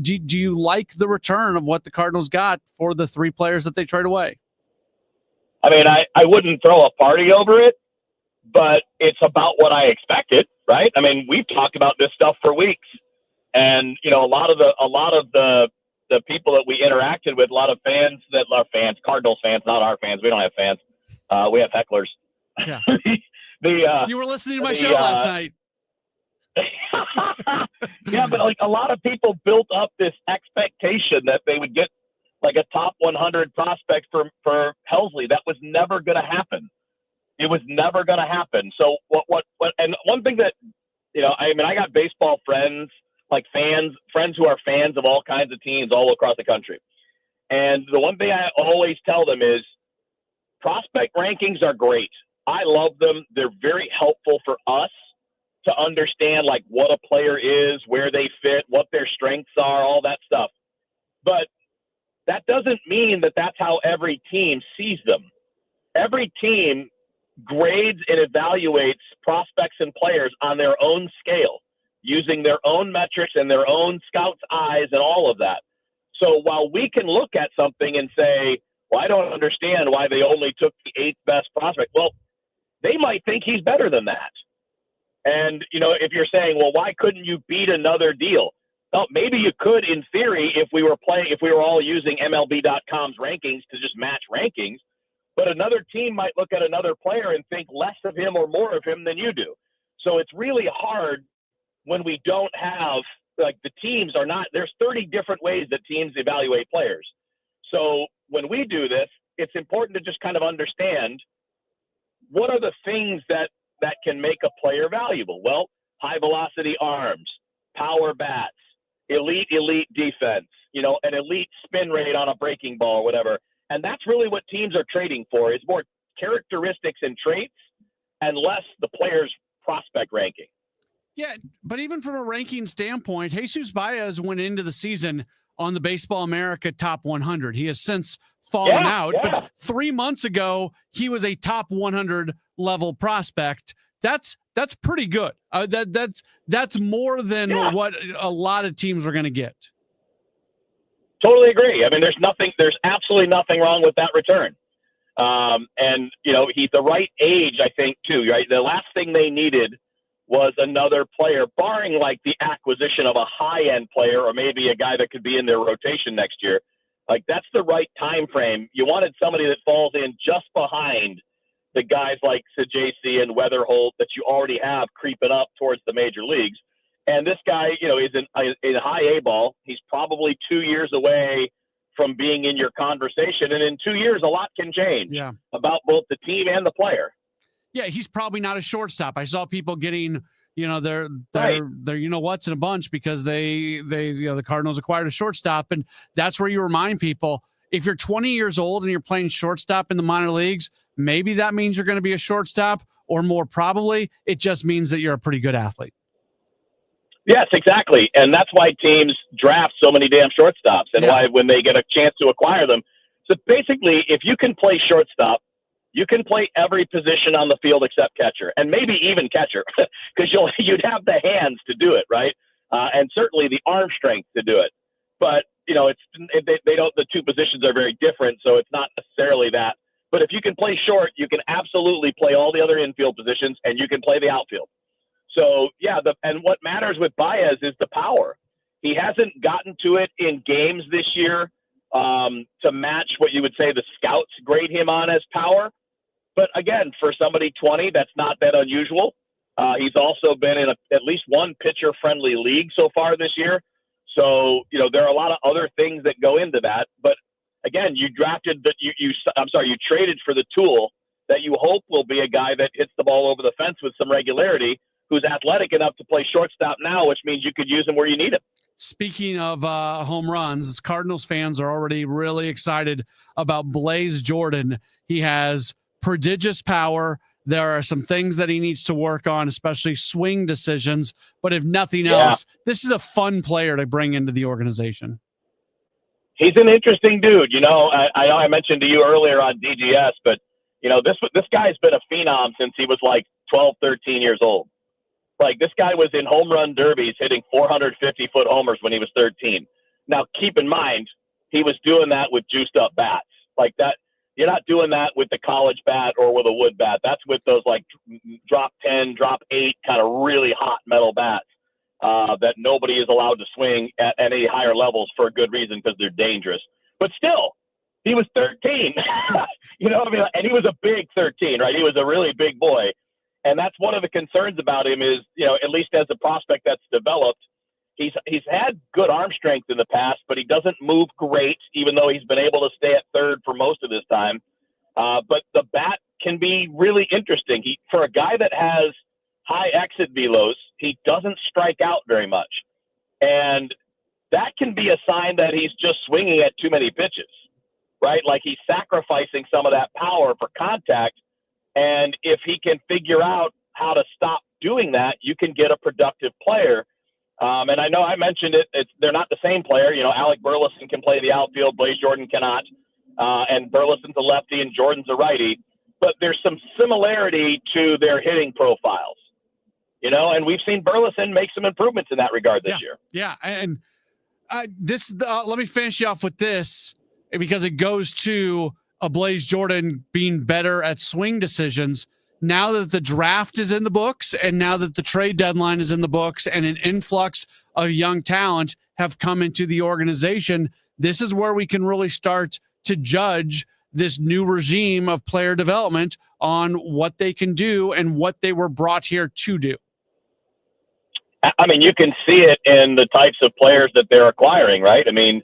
S5: Do you like the return of what the Cardinals got for the 3 players that they trade away?
S8: I mean, I wouldn't throw a party over it, but it's about what I expected, right? I mean, we've talked about this stuff for weeks, and a lot of the people that we interacted with, a lot of fans that are fans, Cardinals fans, not our fans. We don't have fans. We have hecklers.
S5: Yeah. You were listening to my show last night.
S8: Yeah, but like a lot of people built up this expectation that they would get like a top 100 prospect for Helsley. That was never going to happen. It was never going to happen. So what? And one thing that I got baseball friends, like friends who are fans of all kinds of teams all across the country. And the one thing I always tell them is prospect rankings are great. I love them. They're very helpful for us to understand like what a player is, where they fit, what their strengths are, all that stuff. But that doesn't mean that that's how every team sees them. Every team grades and evaluates prospects and players on their own scale, using their own metrics and their own scout's eyes and all of that. So while we can look at something and say, well, I don't understand why they only took the 8th best prospect. Well, they might think he's better than that. And, if you're saying, well, why couldn't you beat another deal? Well, maybe you could in theory if we were all using MLB.com's rankings to just match rankings. But another team might look at another player and think less of him or more of him than you do. So it's really hard when we don't have, like the teams are not, there's 30 different ways that teams evaluate players. So when we do this, it's important to just kind of understand what are the things that can make a player valuable? Well, high velocity arms, power bats, elite defense, an elite spin rate on a breaking ball or whatever. And that's really what teams are trading for, is more characteristics and traits and less the player's prospect ranking.
S5: Yeah, but even from a ranking standpoint, Jesus Baez went into the season on the Baseball America top 100. He has since fallen out, but 3 months ago, he was a top 100 level prospect. That's pretty good. That's more than what a lot of teams are going to get.
S8: Totally agree. I mean, there's absolutely nothing wrong with that return. And he's the right age, I think, too, right? The last thing they needed was another player, barring like the acquisition of a high-end player or maybe a guy that could be in their rotation next year. Like, that's the right time frame. You wanted somebody that falls in just behind the guys like Sajaci and Weatherholt that you already have creeping up towards the major leagues. And this guy, is in high A ball. He's probably 2 years away from being in your conversation. And in 2 years, a lot can change about both the team and the player.
S5: Yeah, he's probably not a shortstop. I saw people getting, their what's in a bunch because the Cardinals acquired a shortstop, and that's where you remind people, if you're 20 years old and you're playing shortstop in the minor leagues, maybe that means you're going to be a shortstop, or more probably, it just means that you're a pretty good athlete.
S8: Yes, exactly. And that's why teams draft so many damn shortstops and why when they get a chance to acquire them. So basically, if you can play shortstop, you can play every position on the field except catcher, and maybe even catcher, because you'd have the hands to do it, right? And certainly the arm strength to do it. But they don't. The two positions are very different, so it's not necessarily that. But if you can play short, you can absolutely play all the other infield positions, and you can play the outfield. So and what matters with Baez is the power. He hasn't gotten to it in games this year to match what you would say the scouts grade him on as power. But again, for somebody 20, that's not that unusual. He's also been in at least one pitcher-friendly league so far this year. So, there are a lot of other things that go into that. But again, you traded for the tool that you hope will be a guy that hits the ball over the fence with some regularity, who's athletic enough to play shortstop now, which means you could use him where you need him.
S5: Speaking of home runs, Cardinals fans are already really excited about Blaze Jordan. He has prodigious power. There are some things that he needs to work on, especially swing decisions. But if nothing else, this is a fun player to bring into the organization.
S8: He's an interesting dude. I mentioned to you earlier on DGS, but this guy's been a phenom since he was like 12, 13 years old. Like, this guy was in home run derbies hitting 450-foot homers when he was 13. Now, keep in mind, he was doing that with juiced up bats. Like that, you're not doing that with the college bat or with a wood bat. That's with those like drop 10, drop 8 kind of really hot metal bats that nobody is allowed to swing at any higher levels for a good reason, because they're dangerous. But still, he was 13. You know what I mean? And he was a big 13, right? He was a really big boy. And that's one of the concerns about him is, at least as a prospect that's developed, he's had good arm strength in the past, but he doesn't move great, even though he's been able to stay at third for most of his time. But the bat can be really interesting. For a guy that has high exit velos, he doesn't strike out very much. And that can be a sign that he's just swinging at too many pitches, right? Like he's sacrificing some of that power for contact. And if he can figure out how to stop doing that, you can get a productive player. And I know I mentioned it. They're not the same player. Alec Burleson can play the outfield. Blaze Jordan cannot. And Burleson's a lefty and Jordan's a righty. But there's some similarity to their hitting profiles. And we've seen Burleson make some improvements in that regard this year.
S5: Yeah. And let me finish you off with this, because it goes to a Blaze Jordan being better at swing decisions. Now that the draft is in the books, and now that the trade deadline is in the books, and an influx of young talent have come into the organization, this is where we can really start to judge this new regime of player development on what they can do and what they were brought here to do.
S8: I mean, you can see it in the types of players that they're acquiring, right? I mean,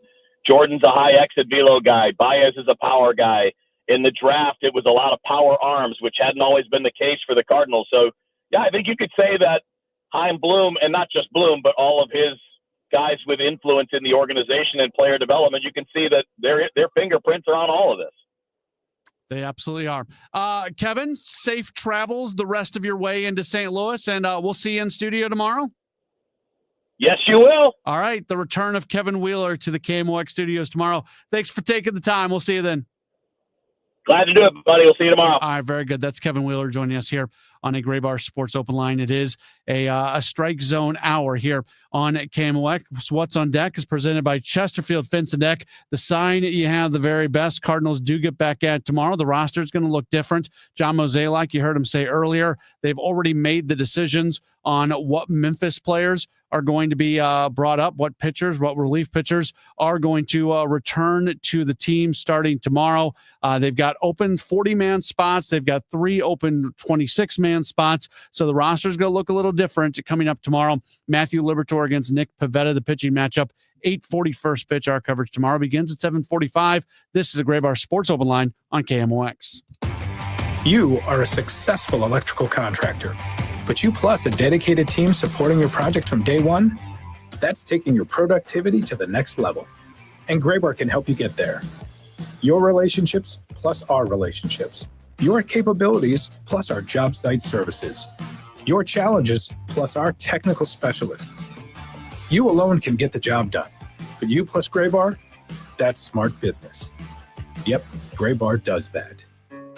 S8: Jordan's a high exit velo guy. Baez is a power guy. In the draft, it was a lot of power arms, which hadn't always been the case for the Cardinals. So, yeah, I think you could say that Chaim Bloom, and not just Bloom, but all of his guys with influence in the organization and player development, you can see that their fingerprints are on all of this.
S5: They absolutely are. Kevin, safe travels the rest of your way into St. Louis, and we'll see you in studio tomorrow.
S8: Yes, you will.
S5: All right. The return of Kevin Wheeler to the KMOX studios tomorrow. Thanks for taking the time. We'll see you then.
S8: Glad to do it, buddy. We'll see you tomorrow.
S5: All right. Very good. That's Kevin Wheeler joining us here on a Gray Bar Sports Open Line. It is a strike zone hour here on KMOX. What's on Deck is presented by Chesterfield Fence and Deck. The sign you have the very best. Cardinals do get back at tomorrow. The roster is going to look different. John Mosey, like you heard him say earlier, they've already made the decisions on what Memphis players are going to be brought up, what relief pitchers are going to return to the team starting tomorrow. They've got open 40-man spots. They've got 3 open 26-man spots. So the roster is going to look a little different coming up tomorrow. Matthew Liberatore against Nick Pivetta, the pitching matchup. 8:40 first pitch. Our coverage tomorrow begins at 7:45. This is a Gray Bar Sports Open Line on KMOX.
S10: You are a successful electrical contractor, but you plus a dedicated team supporting your project from day one? That's taking your productivity to the next level. And Graybar can help you get there. Your relationships plus our relationships. Your capabilities plus our job site services. Your challenges plus our technical specialists. You alone can get the job done. But you plus Graybar, that's smart business. Yep, Graybar does that.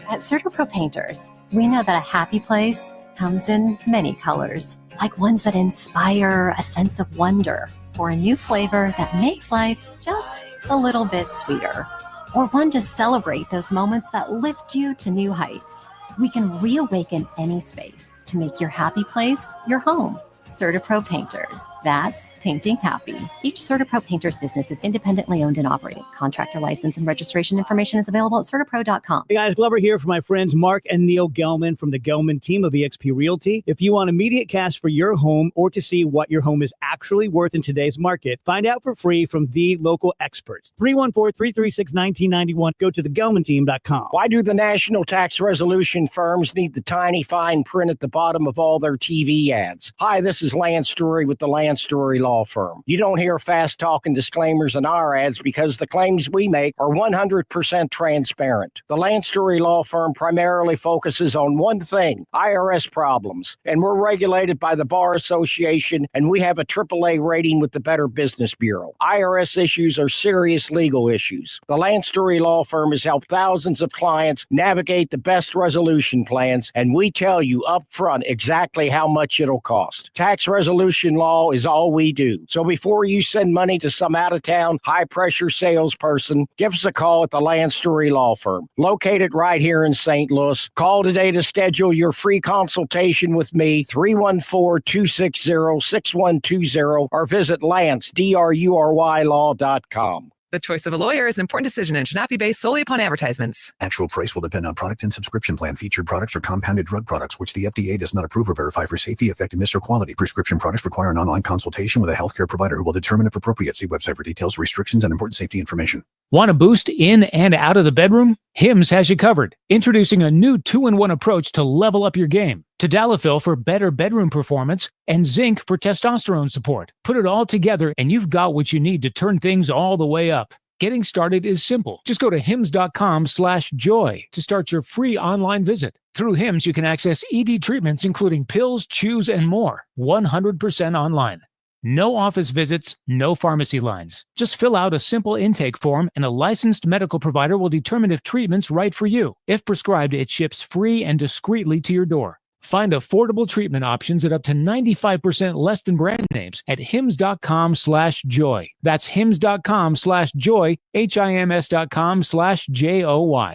S11: At CertaPro Painters, we know that a happy place comes in many colors, like ones that inspire a sense of wonder, or a new flavor that makes life just a little bit sweeter, or one to celebrate those moments that lift you to new heights. We can reawaken any space to make your happy place your home. CertaPro Painters. That's painting happy. Each CertaPro Painters business is independently owned and operated. Contractor license and registration information is available at CertaPro.com.
S13: Hey guys, Glover here for my friends Mark and Neil Gelman from the Gelman team of eXp Realty. If you want immediate cash for your home or to see what your home is actually worth in today's market, find out for free from the local experts. 314-336-1991. Go to thegelmanteam.com.
S14: Why do the national tax resolution firms need the tiny fine print at the bottom of all their TV ads? Hi, this
S2: this is Lance Story with the Lance Story Law Firm. You don't hear fast-talking disclaimers in our ads because the claims we make are 100% transparent. The Lance Story Law Firm primarily focuses on one thing, IRS problems, and we're regulated by the Bar Association, and we have a AAA rating with the Better Business Bureau. IRS issues are serious legal issues. The Lance Story Law Firm has helped thousands of clients navigate the best resolution plans, and we tell you up front exactly how much it'll cost. Tax resolution law is all we do. So before you send money to some out-of-town, high-pressure salesperson, give us a call at the Lance Story Law Firm, located right here in St. Louis. Call today to schedule your free consultation with me, 314-260-6120, or visit LanceDruryLaw.com.
S12: The choice of a lawyer is an important decision and should not be based solely upon advertisements.
S14: Actual price will depend on product and subscription plan. Featured products or compounded drug products, which the FDA does not approve or verify for safety, effectiveness, or quality. Prescription products require an online consultation with a healthcare provider who will determine if appropriate. See website for details, restrictions, and important safety information.
S10: Want a boost in and out of the bedroom? Hims has you covered. Introducing a new 2-in-1 approach to level up your game. Tadalafil for better bedroom performance and zinc for testosterone support. Put it all together and you've got what you need to turn things all the way up. Getting started is simple. Just go to hims.com/joy to start your free online visit. Through Hims, you can access ED treatments including pills, chews, and more. 100% online. No office visits, no pharmacy lines. Just fill out a simple intake form and a licensed medical provider will determine if treatment's right for you. If prescribed, it ships free and discreetly to your door. Find affordable treatment options at up to 95% less than brand names at hims.com/joy. That's hims.com/joy, hims.com/JOY.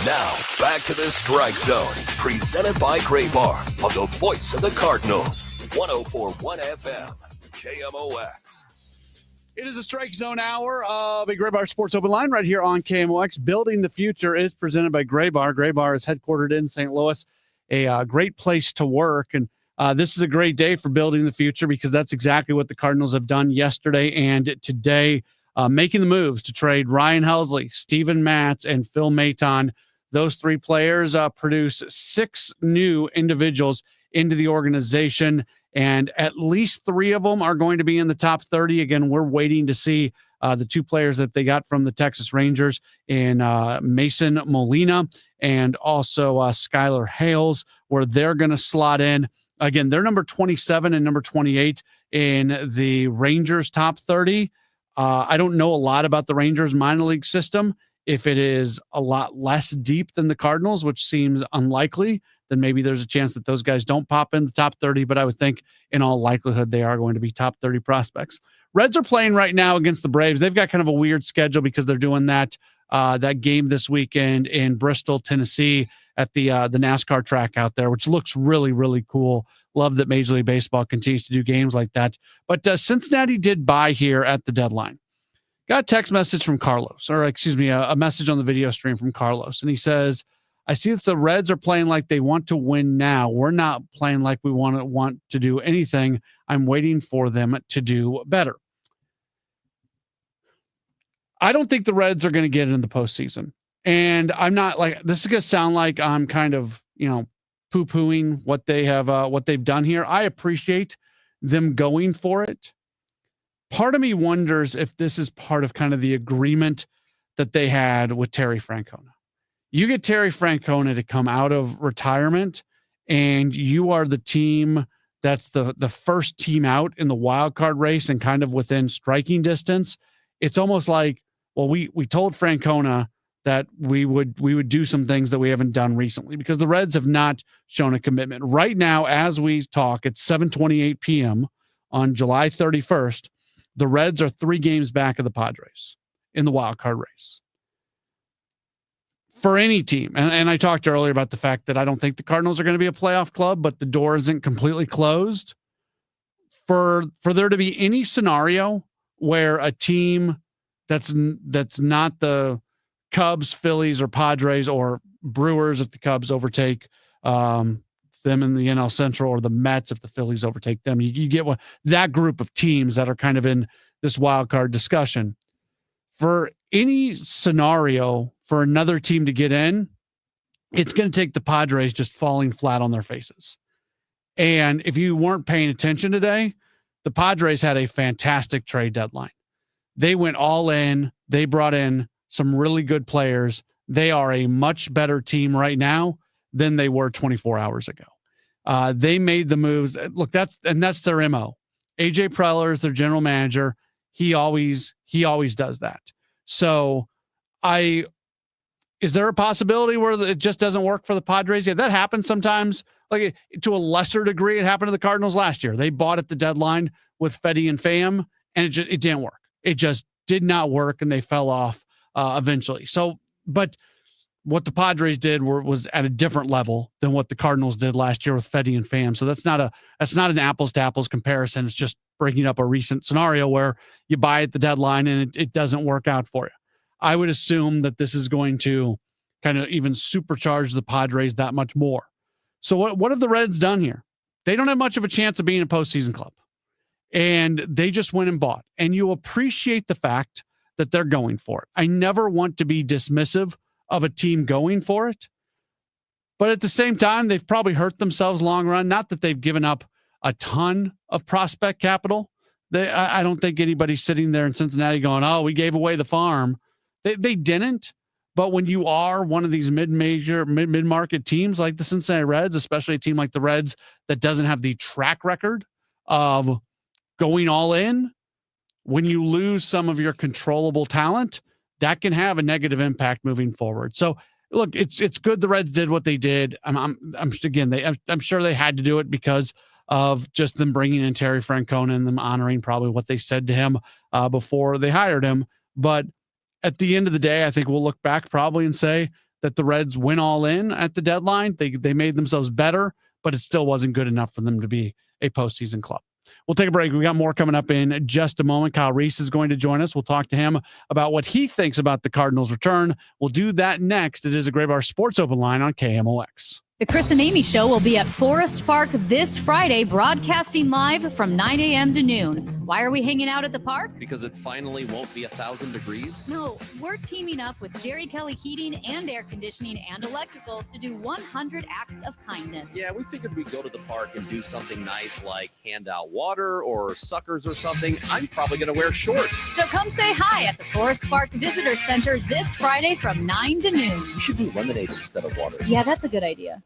S7: Now, back to the Strike Zone, presented by Gray Bar on the voice of the Cardinals. 104.1 FM, KMOX.
S5: It is a Strike Zone hour of a Gray Bar Sports Open Line right here on KMOX. Building the Future is presented by Gray Bar. Gray Bar is headquartered in St. Louis, a great place to work. And this is a great day for building the future because that's exactly what the Cardinals have done yesterday and today, making the moves to trade Ryan Helsley, Steven Matz, and Phil Maton. Those three players produce 6 new individuals into the organization, and at least 3 of them are going to be in the top 30. Again, we're waiting to see the 2 players that they got from the Texas Rangers in Mason Molina and also Skylar Hales, where they're going to slot in. Again, they're number 27 and number 28 in the Rangers top 30. I don't know a lot about the Rangers minor league system. If it is a lot less deep than the Cardinals, which seems unlikely, then maybe there's a chance that those guys don't pop in the top 30, but I would think in all likelihood they are going to be top 30 prospects. Reds are playing right now against the Braves. They've got kind of a weird schedule because they're doing that game this weekend in Bristol, Tennessee at the NASCAR track out there, which looks really, really cool. Love that Major League Baseball continues to do games like that. But Cincinnati did buy here at the deadline. Got a text message from Carlos, or excuse me, a message on the video stream from Carlos. And he says, I see that the Reds are playing like they want to win now. We're not playing like we want to do anything. I'm waiting for them to do better. I don't think the Reds are going to get in the postseason. And I'm not like, this is going to sound like I'm kind of, poo-pooing what they have, what they've done here. I appreciate them going for it. Part of me wonders if this is part of kind of the agreement that they had with Terry Francona. You get Terry Francona to come out of retirement and you are the team that's the first team out in the wild card race and kind of within striking distance. It's almost like, well, we told Francona that we would do some things that we haven't done recently because the Reds have not shown a commitment. Right now, as we talk, it's 7:28 p.m. on July 31st. The Reds are 3 games back of the Padres in the wild card race. For any team, and I talked earlier about the fact that I don't think the Cardinals are going to be a playoff club, but the door isn't completely closed. For there to be any scenario where a team that's not the Cubs, Phillies, or Padres, or Brewers, if the Cubs overtake them in the NL Central, or the Mets if the Phillies overtake them, you get that group of teams that are kind of in this wild card discussion. For any scenario for another team to get in, it's going to take the Padres just falling flat on their faces. And if you weren't paying attention today, the Padres had a fantastic trade deadline. They went all in. They brought in some really good players. They are a much better team right now than they were 24 hours ago. They made the moves. Look, that's their MO. AJ Preller is their general manager. He always does that. So is there a possibility where it just doesn't work for the Padres? Yeah, that happens sometimes. Like to a lesser degree, it happened to the Cardinals last year. They bought at the deadline with Fetty and Pham, and it didn't work. It just did not work, and they fell off eventually. So, but what the Padres did was at a different level than what the Cardinals did last year with Fetty and Pham. So that's not an apples to apples comparison. It's just bringing up a recent scenario where you buy at the deadline and it doesn't work out for you. I would assume that this is going to kind of even supercharge the Padres that much more. So what have the Reds done here? They don't have much of a chance of being a postseason club. And they just went and bought. And you appreciate the fact that they're going for it. I never want to be dismissive of a team going for it. But at the same time, they've probably hurt themselves long run. Not that they've given up a ton of prospect capital. I don't think anybody's sitting there in Cincinnati going, oh, we gave away the farm. They didn't. But when you are one of these mid-market teams like the Cincinnati Reds, especially a team like the Reds that doesn't have the track record of going all in, when you lose some of your controllable talent, that can have a negative impact moving forward. So look, it's good the Reds did what they did. I'm sure they had to do it because of just them bringing in Terry Francona and them honoring probably what they said to him before they hired him. But at the end of the day, I think we'll look back probably and say that the Reds went all in at the deadline. They made themselves better, but it still wasn't good enough for them to be a postseason club. We'll take a break. We got more coming up in just a moment. Kyle Reese is going to join us. We'll talk to him about what he thinks about the Cardinals' return. We'll do that next. It is a Graybar Sports Open Line on KMOX.
S15: The Chris and Amy Show will be at Forest Park this Friday, broadcasting live from 9 a.m. to noon. Why are we hanging out at the park?
S17: Because it finally won't be 1,000 degrees.
S15: No, we're teaming up with Jerry Kelly Heating and Air Conditioning and Electrical to do 100 acts of kindness.
S17: Yeah, we figured we'd go to the park and do something nice like hand out water or suckers or something. I'm probably going to wear shorts.
S15: So come say hi at the Forest Park Visitor Center this Friday from 9 to noon.
S17: You should do lemonade instead of water.
S15: Yeah, that's a good idea.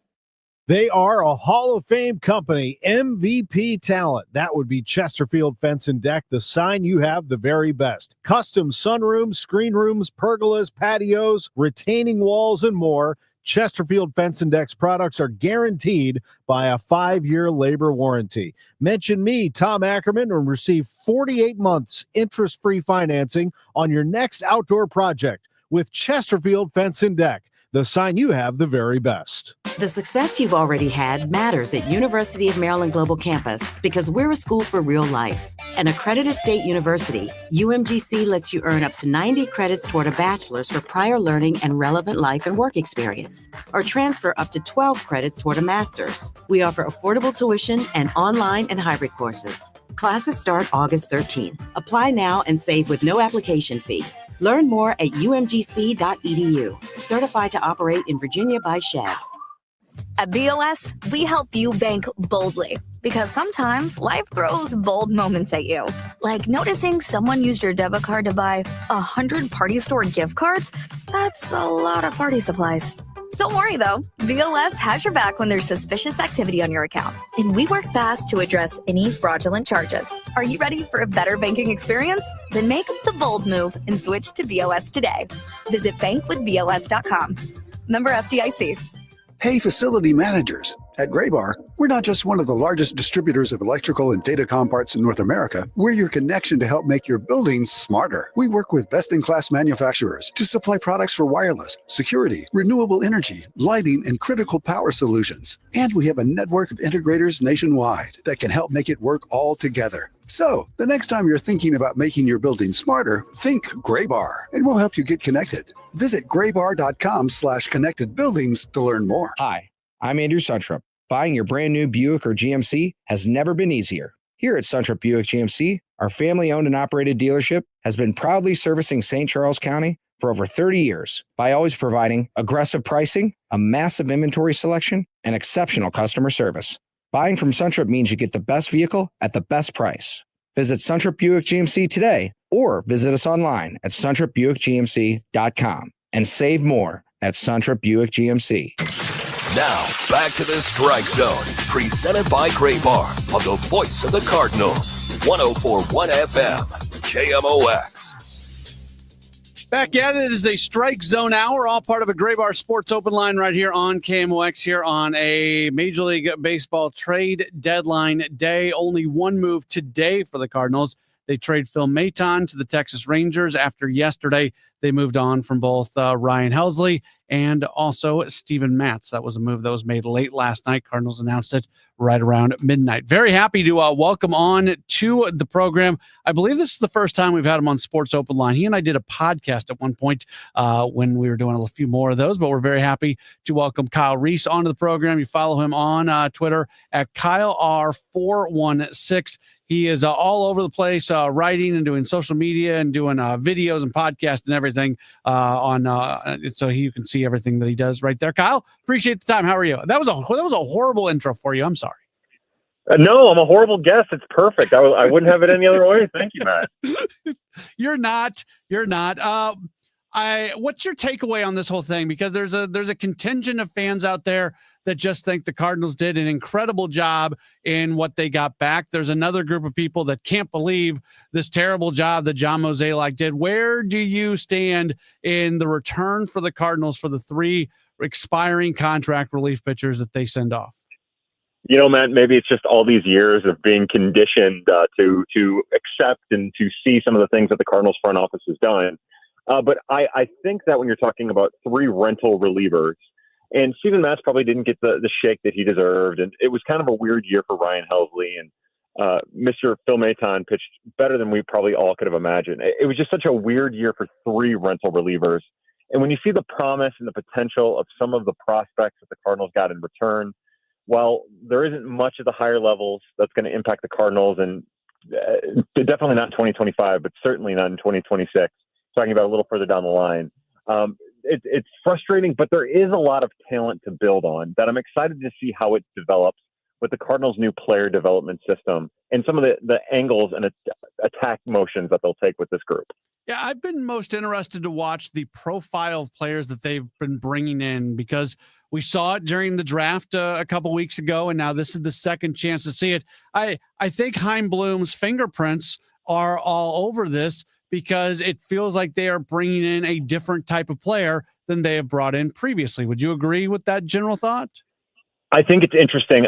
S18: They are a Hall of Fame company, MVP talent. That would be Chesterfield Fence and Deck, the sign you have the very best. Custom sunrooms, screen rooms, pergolas, patios, retaining walls, and more. Chesterfield Fence and Deck's products are guaranteed by a 5-year labor warranty. Mention me, Tom Ackerman, and receive 48 months interest-free financing on your next outdoor project with Chesterfield Fence and Deck, the sign you have the very best.
S20: The success you've already had matters at University of Maryland Global Campus because we're a school for real life. An accredited state university, UMGC lets you earn up to 90 credits toward a bachelor's for prior learning and relevant life and work experience, or transfer up to 12 credits toward a master's. We offer affordable tuition and online and hybrid courses. Classes start August 13th. Apply now and save with no application fee. Learn more at umgc.edu. Certified to operate in Virginia by Chev.
S21: At BOS, we help you bank boldly because sometimes life throws bold moments at you. Like noticing someone used your debit card to buy 100 party store gift cards. That's a lot of party supplies. Don't worry though, BOS has your back when there's suspicious activity on your account. And we work fast to address any fraudulent charges. Are you ready for a better banking experience? Then make the bold move and switch to BOS today. Visit bankwithbos.com. Member FDIC.
S22: Hey, facility managers. At Graybar, we're not just one of the largest distributors of electrical and datacom parts in North America. We're your connection to help make your buildings smarter. We work with best-in-class manufacturers to supply products for wireless, security, renewable energy, lighting, and critical power solutions. And we have a network of integrators nationwide that can help make it work all together. So, the next time you're thinking about making your building smarter, think Graybar, and we'll help you get connected. Visit graybar.com/connected buildings to learn more.
S23: Hi, I'm Andrew Suntrup. Buying your brand new Buick or GMC has never been easier. Here at Suntrup Buick GMC, our family-owned and operated dealership has been proudly servicing St. Charles County for over 30 years by always providing aggressive pricing, a massive inventory selection, and exceptional customer service. Buying from Suntrip means you get the best vehicle at the best price. Visit Suntrip Buick GMC today or visit us online at suntripbuickgmc.com and save more at Suntrip Buick GMC.
S7: Now, back to the Strike Zone, presented by Gray Bar on the voice of the Cardinals, 104.1 FM, KMOX.
S5: Back at it. It is a Strike Zone hour, all part of a Gray Bar Sports Open Line right here on KMOX here on a Major League Baseball trade deadline day. Only one move today for the Cardinals. They trade Phil Maton to the Texas Rangers. After yesterday, they moved on from both Ryan Helsley and also Steven Matz. That was a move that was made late last night. Cardinals announced it right around midnight. Very happy to welcome on to the program. I believe this is the first time we've had him on Sports Open Line. He and I did a podcast at one point when we were doing a few more of those, but we're very happy to welcome Kyle Reese onto the program. You follow him on Twitter at KyleR416. He is all over the place, writing and doing social media and doing videos and podcasts and everything so you can see everything that he does right there. Kyle, appreciate the time. How are you? That was a horrible intro for you. I'm sorry.
S1: No, I'm a horrible guest. It's perfect. I wouldn't have it any other way. Thank you, Matt.
S5: You're not. What's your takeaway on this whole thing? Because there's a contingent of fans out there that just think the Cardinals did an incredible job in what they got back. There's another group of people that can't believe this terrible job that John Mozeliak did. Where do you stand in the return for the Cardinals for the 3 expiring contract relief pitchers that they send off?
S1: You know, Matt, maybe it's just all these years of being conditioned to accept and to see some of the things that the Cardinals front office has done. But I think that when you're talking about 3 rental relievers, and Steven Matz probably didn't get the shake that he deserved, and it was kind of a weird year for Ryan Helsley, and Mr. Phil Maton pitched better than we probably all could have imagined. It was just such a weird year for 3 rental relievers. And when you see the promise and the potential of some of the prospects that the Cardinals got in return, while there isn't much at the higher levels that's going to impact the Cardinals, and definitely not in 2025, but certainly not in 2026, talking about a little further down the line. It's frustrating, but there is a lot of talent to build on that I'm excited to see how it develops with the Cardinals' new player development system and some of the angles and attack motions that they'll take with this group.
S5: Yeah, I've been most interested to watch the profile of players that they've been bringing in, because we saw it during the draft a couple weeks ago, and now this is the second chance to see it. I think Chaim Bloom's fingerprints are all over this, because it feels like they are bringing in a different type of player than they have brought in previously. Would you agree with that general thought?
S1: I think it's interesting.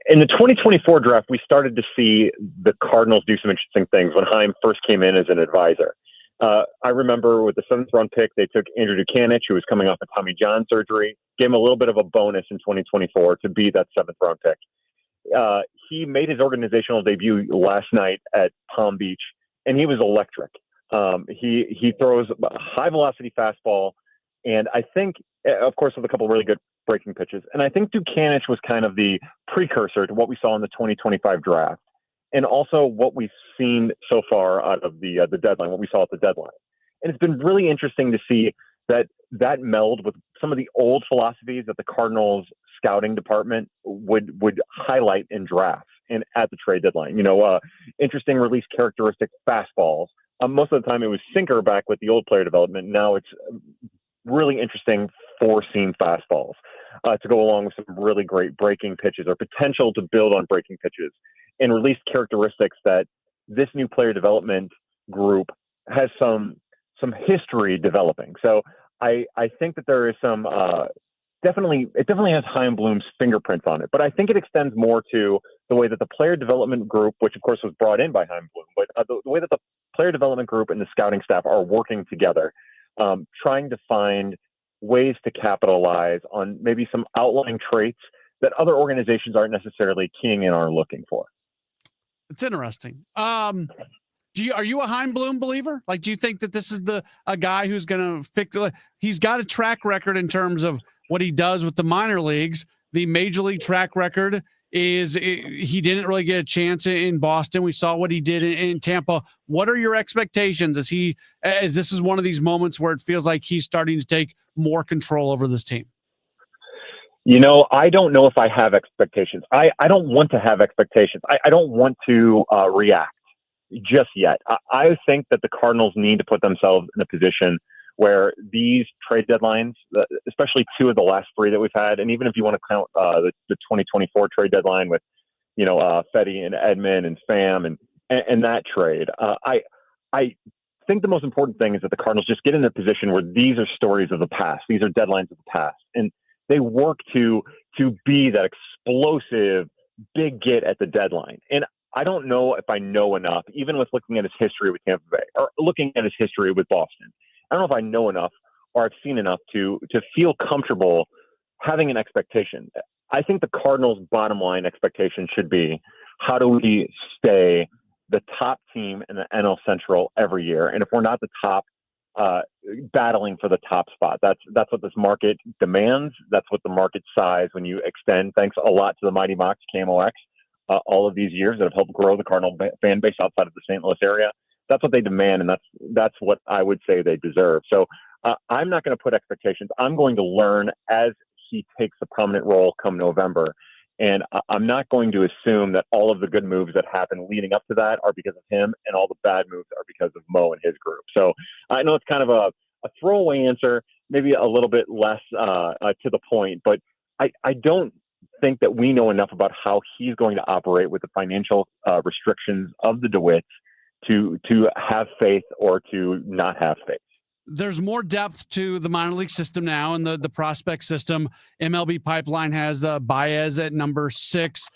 S1: In the 2024 draft, we started to see the Cardinals do some interesting things when Chaim first came in as an advisor. I remember with the 7th round pick, they took Andrew Dukanich, who was coming off of Tommy John surgery, gave him a little bit of a bonus in 2024 to be that 7th round pick. He made his organizational debut last night at Palm Beach, and he was electric. He throws a high velocity fastball, and I think, of course, with a couple of really good breaking pitches. And I think Dukanich was kind of the precursor to what we saw in the 2025 draft, and also what we've seen so far out of the deadline, what we saw at the deadline. And it's been really interesting to see that meld with some of the old philosophies that the Cardinals scouting department would highlight in drafts and at the trade deadline. Interesting release characteristic fastballs. Most of the time it was sinker back with the old player development. Now it's really interesting 4-seam fastballs to go along with some really great breaking pitches or potential to build on breaking pitches, and release characteristics that this new player development group has some history developing. So I think that there is some it definitely has Chaim Bloom's fingerprints on it, but I think it extends more to the way that the player development group, which of course was brought in by Chaim Bloom, but the way that the player development group and the scouting staff are working together, trying to find ways to capitalize on maybe some outlying traits that other organizations aren't necessarily keying in or looking for.
S5: It's interesting. Are you a Chaim Bloom believer? Like, do you think that this is a guy who's going to fix? He's got a track record in terms of what he does with the minor leagues. The major league track record is he didn't really get a chance in Boston. We saw what he did in Tampa. What are your expectations as this is one of these moments where it feels like he's starting to take more control over this team?
S1: I don't know if I have expectations. I don't want to have expectations. I don't want to react just yet. I think that the Cardinals need to put themselves in a position where these trade deadlines, especially two of the last three that we've had, and even if you want to count the 2024 trade deadline with, Fetty and Edman and Pham and that trade, I think the most important thing is that the Cardinals just get in a position where these are stories of the past. These are deadlines of the past. And they work to be that explosive big get at the deadline. And I don't know if I know enough, even with looking at his history with Tampa Bay or looking at his history with Boston. I don't know if I know enough or I've seen enough to feel comfortable having an expectation. I think the Cardinals' bottom line expectation should be, how do we stay the top team in the NL Central every year? And if we're not the top, battling for the top spot. That's what this market demands. That's what the market size, when you extend, thanks a lot to the Mighty Mox, KMOX, all of these years that have helped grow the Cardinal fan base outside of the St. Louis area. That's what they demand, and that's what I would say they deserve. So I'm not going to put expectations. I'm going to learn as he takes a prominent role come November. And I'm not going to assume that all of the good moves that happen leading up to that are because of him, and all the bad moves are because of Mo and his group. So I know it's kind of a throwaway answer, maybe a little bit less to the point, but I don't think that we know enough about how he's going to operate with the financial restrictions of the DeWitts to have faith or to not have faith.
S5: There's more depth to the minor league system now, and the prospect system. MLB Pipeline has Baez at number 6.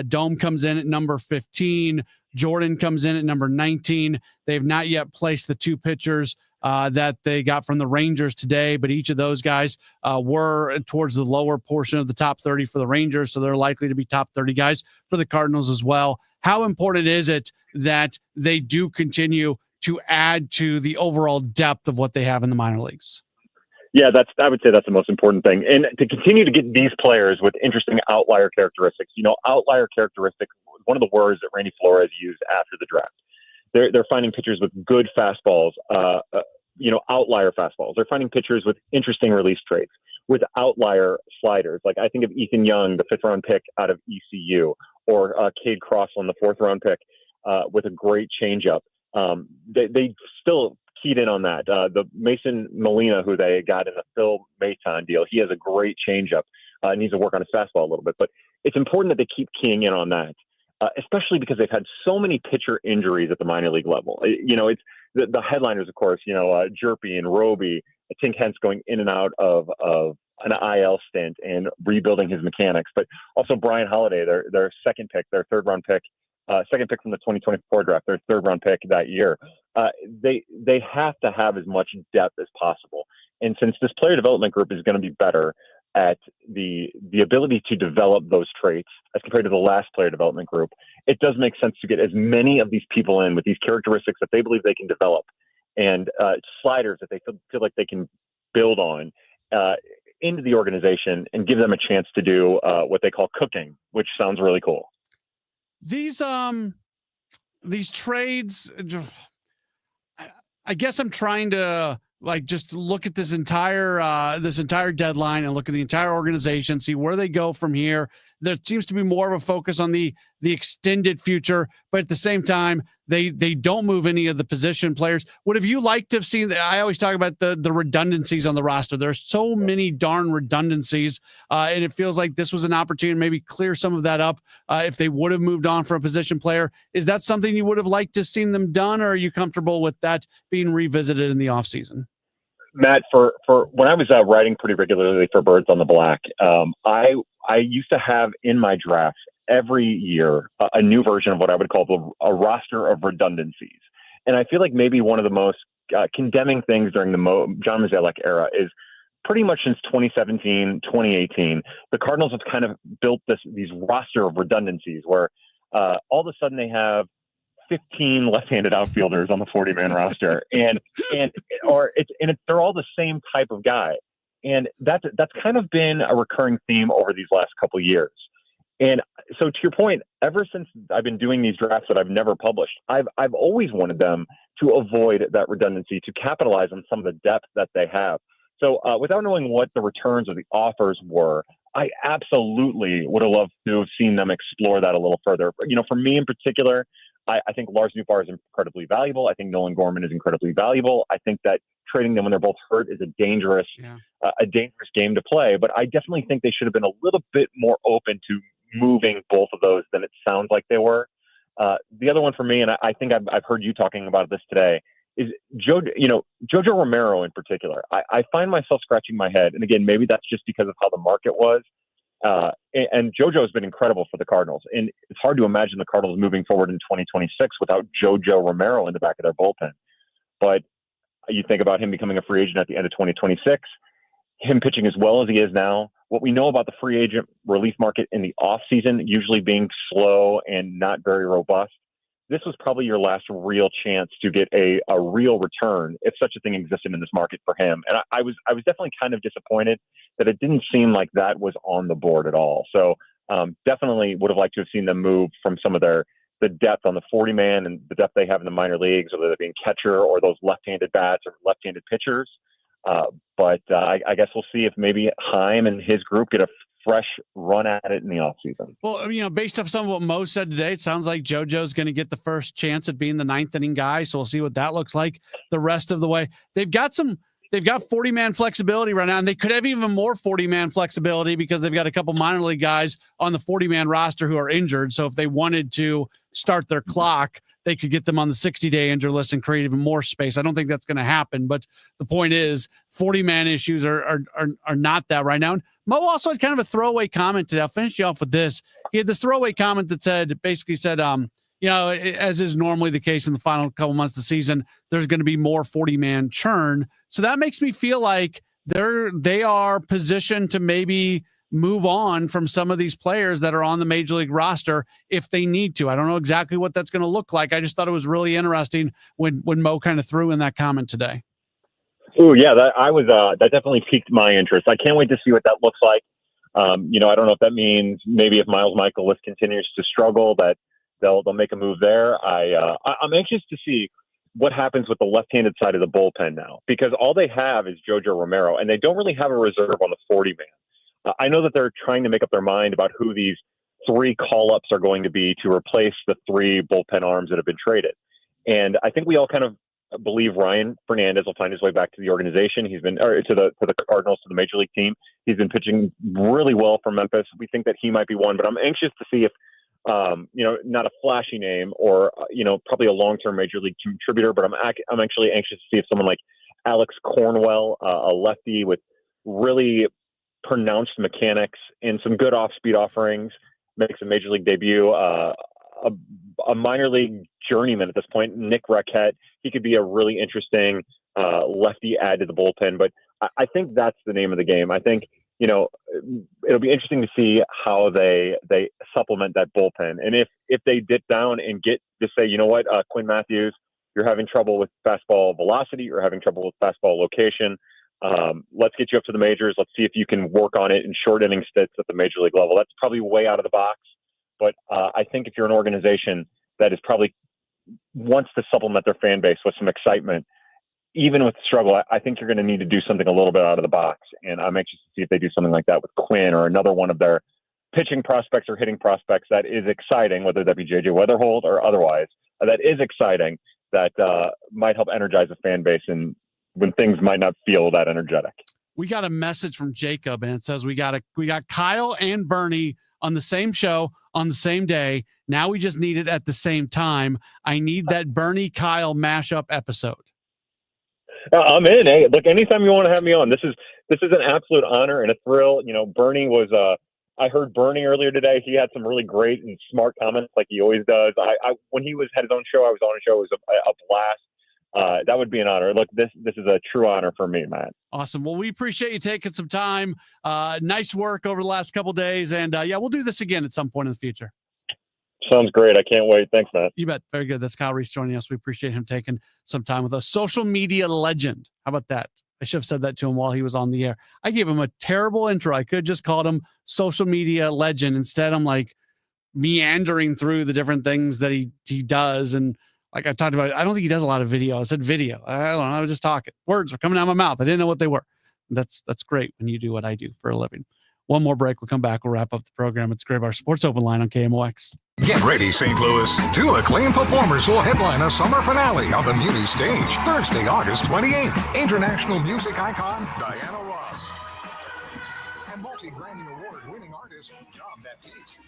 S5: Dome comes in at number 15. Jordan comes in at number 19. They've not yet placed the 2 pitchers that they got from the Rangers today, but each of those guys were towards the lower portion of the top 30 for the Rangers, so they're likely to be top 30 guys for the Cardinals as well. How important is it that they do continue to add to the overall depth of what they have in the minor leagues?
S1: Yeah, I would say that's the most important thing. And to continue to get these players with interesting outlier characteristics. Outlier characteristics, one of the words that Randy Flores used after the draft. They're finding pitchers with good fastballs, outlier fastballs. They're finding pitchers with interesting release traits, with outlier sliders. Like I think of Ethan Young, the 5th round pick out of ECU, or Cade Crossland, the 4th round pick, with a great changeup. They still keyed in on that. The Mason Molina, who they got in the Phil Maton deal, he has a great changeup. Needs to work on his fastball a little bit, but it's important that they keep keying in on that, especially because they've had so many pitcher injuries at the minor league level. It's the headliners, of course, Jerpy and Roby, Tink Hence going in and out of an IL stint and rebuilding his mechanics, but also Brian Holiday, their second pick, their 3rd round pick, second pick from the 2024 draft, their 3rd round pick that year. They have to have as much depth as possible. And since this player development group is going to be better at the ability to develop those traits as compared to the last player development group, it does make sense to get as many of these people in with these characteristics that they believe they can develop, and sliders that they feel like they can build on into the organization, and give them a chance to do what they call cooking, which sounds really cool.
S5: These trades, I guess I'm trying to just look at this entire deadline and look at the entire organization, see where they go from here. There seems to be more of a focus on the extended future, but at the same time, they don't move any of the position players. What have you liked to have seen? I always talk about the redundancies on the roster. There's so many darn redundancies, and it feels like this was an opportunity to maybe clear some of that up if they would have moved on for a position player. Is that something you would have liked to have seen them done, or are you comfortable with that being revisited in the offseason?
S1: Matt, for when I was writing pretty regularly for Birds on the Black, I used to have in my drafts every year a new version of what I would call a roster of redundancies. And I feel like maybe one of the most condemning things during the John Mozeliak era is pretty much since 2017, 2018, the Cardinals have kind of built these roster of redundancies where all of a sudden they have 15 left-handed outfielders on the 40-man roster, and they're all the same type of guy, and that's kind of been a recurring theme over these last couple of years. And so, to your point, ever since I've been doing these drafts that I've never published, I've always wanted them to avoid that redundancy, to capitalize on some of the depth that they have. So, without knowing what the returns or the offers were I absolutely would have loved to have seen them explore that a little further. But, for me in particular, I think Lars Nootbaar is incredibly valuable. I think Nolan Gorman is incredibly valuable. I think that trading them when they're both hurt is a dangerous game to play. But I definitely think they should have been a little bit more open to moving both of those than it sounds like they were. The other one for me, and I think I've heard you talking about this today, is Jojo Romero in particular. I find myself scratching my head, and again, maybe that's just because of how the market was. And Jojo has been incredible for the Cardinals, and it's hard to imagine the Cardinals moving forward in 2026 without Jojo Romero in the back of their bullpen. But you think about him becoming a free agent at the end of 2026, him pitching as well as he is now. What we know about the free agent relief market in the offseason, usually being slow and not very robust, this was probably your last real chance to get a real return, if such a thing existed in this market for him. And I was definitely kind of disappointed that it didn't seem like that was on the board at all. So definitely would have liked to have seen them move from some of the depth on the 40-man and the depth they have in the minor leagues, whether that being catcher or those left-handed bats or left-handed pitchers. But I guess we'll see if maybe Heim and his group get a fresh run at it in the offseason.
S5: Well, based off some of what Mo said today, it sounds like JoJo's going to get the first chance at being the ninth inning guy. So we'll see what that looks like the rest of the way. They've got 40-man flexibility right now, and they could have even more 40-man flexibility because they've got a couple minor league guys on the 40-man roster who are injured. So if they wanted to start their clock, they could get them on the 60-day injured list and create even more space. I don't think that's going to happen, but the point is 40-man issues are not that right now. And Mo also had kind of a throwaway comment today. I'll finish you off with this. He had this throwaway comment that basically said, as is normally the case in the final couple months of the season, there's going to be more 40-man churn. So that makes me feel like they are positioned to maybe move on from some of these players that are on the major league roster if they need to. I don't know exactly what that's going to look like. I just thought it was really interesting when Mo kind of threw in that comment today.
S1: Oh yeah, that definitely piqued my interest. I can't wait to see what that looks like. I don't know if that means maybe if Miles Michaelis continues to struggle that they'll make a move there. I'm anxious to see what happens with the left-handed side of the bullpen now, because all they have is Jojo Romero, and they don't really have a reserve on the 40-man. I know that they're trying to make up their mind about who these three call-ups are going to be to replace the three bullpen arms that have been traded. And I think we all kind of believe Ryan Fernandez will find his way back to the organization. He's been to the Cardinals, to the major league team. He's been pitching really well for Memphis. We think that he might be one, but I'm anxious to see if not a flashy name or probably a long-term major league contributor, but I'm actually anxious to see if someone like Alex Cornwell, a lefty with really pronounced mechanics and some good off-speed offerings, makes a major league debut. A minor league journeyman at this point, Nick Raquette, he could be a really interesting lefty add to the bullpen. But I think that's the name of the game. I think it'll be interesting to see how they supplement that bullpen, and if they dip down and get to say, Quinn Matthews, you're having trouble with fastball velocity, you're having trouble with fastball location. Let's get you up to the majors. Let's see if you can work on it in short inning stints at the major league level. That's probably way out of the box. But I think if you're an organization that is probably wants to supplement their fan base with some excitement, even with the struggle, I think you're going to need to do something a little bit out of the box. And I'm anxious to see if they do something like that with Quinn or another one of their pitching prospects or hitting prospects that is exciting, whether that be JJ Weatherhold or otherwise, that is exciting, that might help energize the fan base and when things might not feel that energetic.
S5: We got a message from Jacob, and it says we got Kyle and Bernie on the same show on the same day. Now we just need it at the same time. I need that Bernie Kyle mashup episode.
S1: I'm in. Hey, look, anytime you want to have me on, this is an absolute honor and a thrill. Bernie was. I heard Bernie earlier today. He had some really great and smart comments, like he always does. When he had his own show, I was on a show. It was a blast. That would be an honor. Look, this is a true honor for me, Matt.
S5: Awesome. Well, we appreciate you taking some time. Nice work over the last couple of days, and we'll do this again at some point in the future.
S1: Sounds great. I can't wait. Thanks, Matt.
S5: You bet. Very good. That's Kyle Reese joining us. We appreciate him taking some time with us. Social media legend. How about that? I should have said that to him while he was on the air. I gave him a terrible intro. I could have just called him social media legend. Instead, I'm like meandering through the different things that he does. And like I talked about, I don't think he does a lot of video. I said video. I don't know. I was just talking. Words were coming out of my mouth. I didn't know what they were. That's great when you do what I do for a living. One more break. We'll come back. We'll wrap up the program. It's Gray Bar Sports Open Line on KMOX.
S3: Get ready, St. Louis. Two acclaimed performers will headline a summer finale on the Muni stage Thursday, August 28th. International music icon Diana Ross and multi-Grammy Award-winning artist John Baptiste.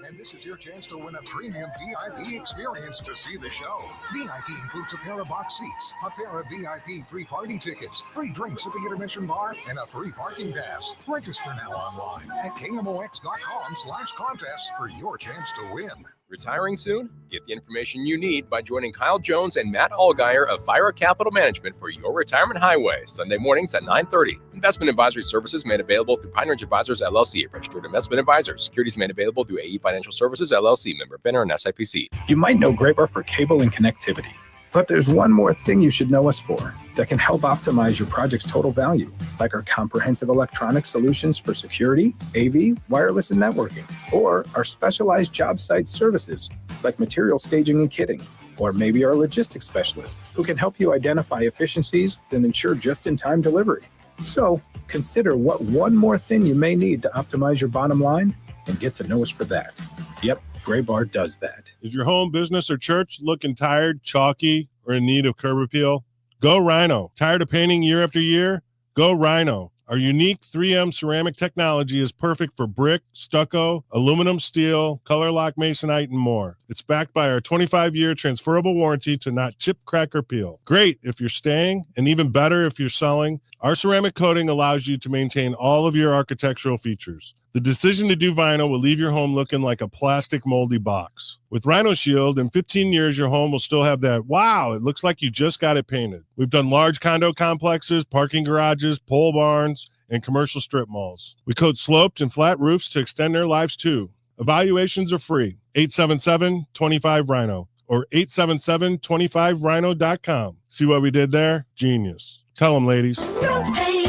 S3: And this is your chance to win a premium VIP experience to see the show. VIP includes a pair of box seats, a pair of VIP pre-party tickets, free drinks at the intermission bar, and a free parking pass. Register now online at KMOX.com/contest for your chance to win.
S9: Retiring soon? Get the information you need by joining Kyle Jones and Matt Allgeier of Fira Capital Management for your retirement highway, Sunday mornings at 9:30. Investment advisory services made available through Pine Ridge Advisors, LLC, registered investment advisors. Securities made available through AE Financial Services, LLC, member FINRA and SIPC.
S10: You might know Gray Bar for cable and connectivity, but there's one more thing you should know us for that can help optimize your project's total value, like our comprehensive electronic solutions for security, AV, wireless, and networking, or our specialized job site services, like material staging and kitting, or maybe our logistics specialists who can help you identify efficiencies and ensure just-in-time delivery. So consider what one more thing you may need to optimize your bottom line and get to know us for that. Yep, Gray Bar does that.
S16: Is your home, business, or church looking tired, chalky, or in need of curb appeal? Go Rhino. Tired of painting year after year? Go Rhino. Our unique 3M ceramic technology is perfect for brick, stucco, aluminum, steel, color lock masonite, and more. It's backed by our 25-year transferable warranty to not chip, crack, or peel. Great if you're staying, and even better if you're selling. Our ceramic coating allows you to maintain all of your architectural features. The decision to do vinyl will leave your home looking like a plastic moldy box. With Rhino Shield, in 15 years, your home will still have that, wow, it looks like you just got it painted. We've done large condo complexes, parking garages, pole barns, and commercial strip malls. We coat sloped and flat roofs to extend their lives too. Evaluations are free. 877-25-RHINO or 877-25rhino.com. See what we did there? Genius. Tell them, ladies.
S19: No paint,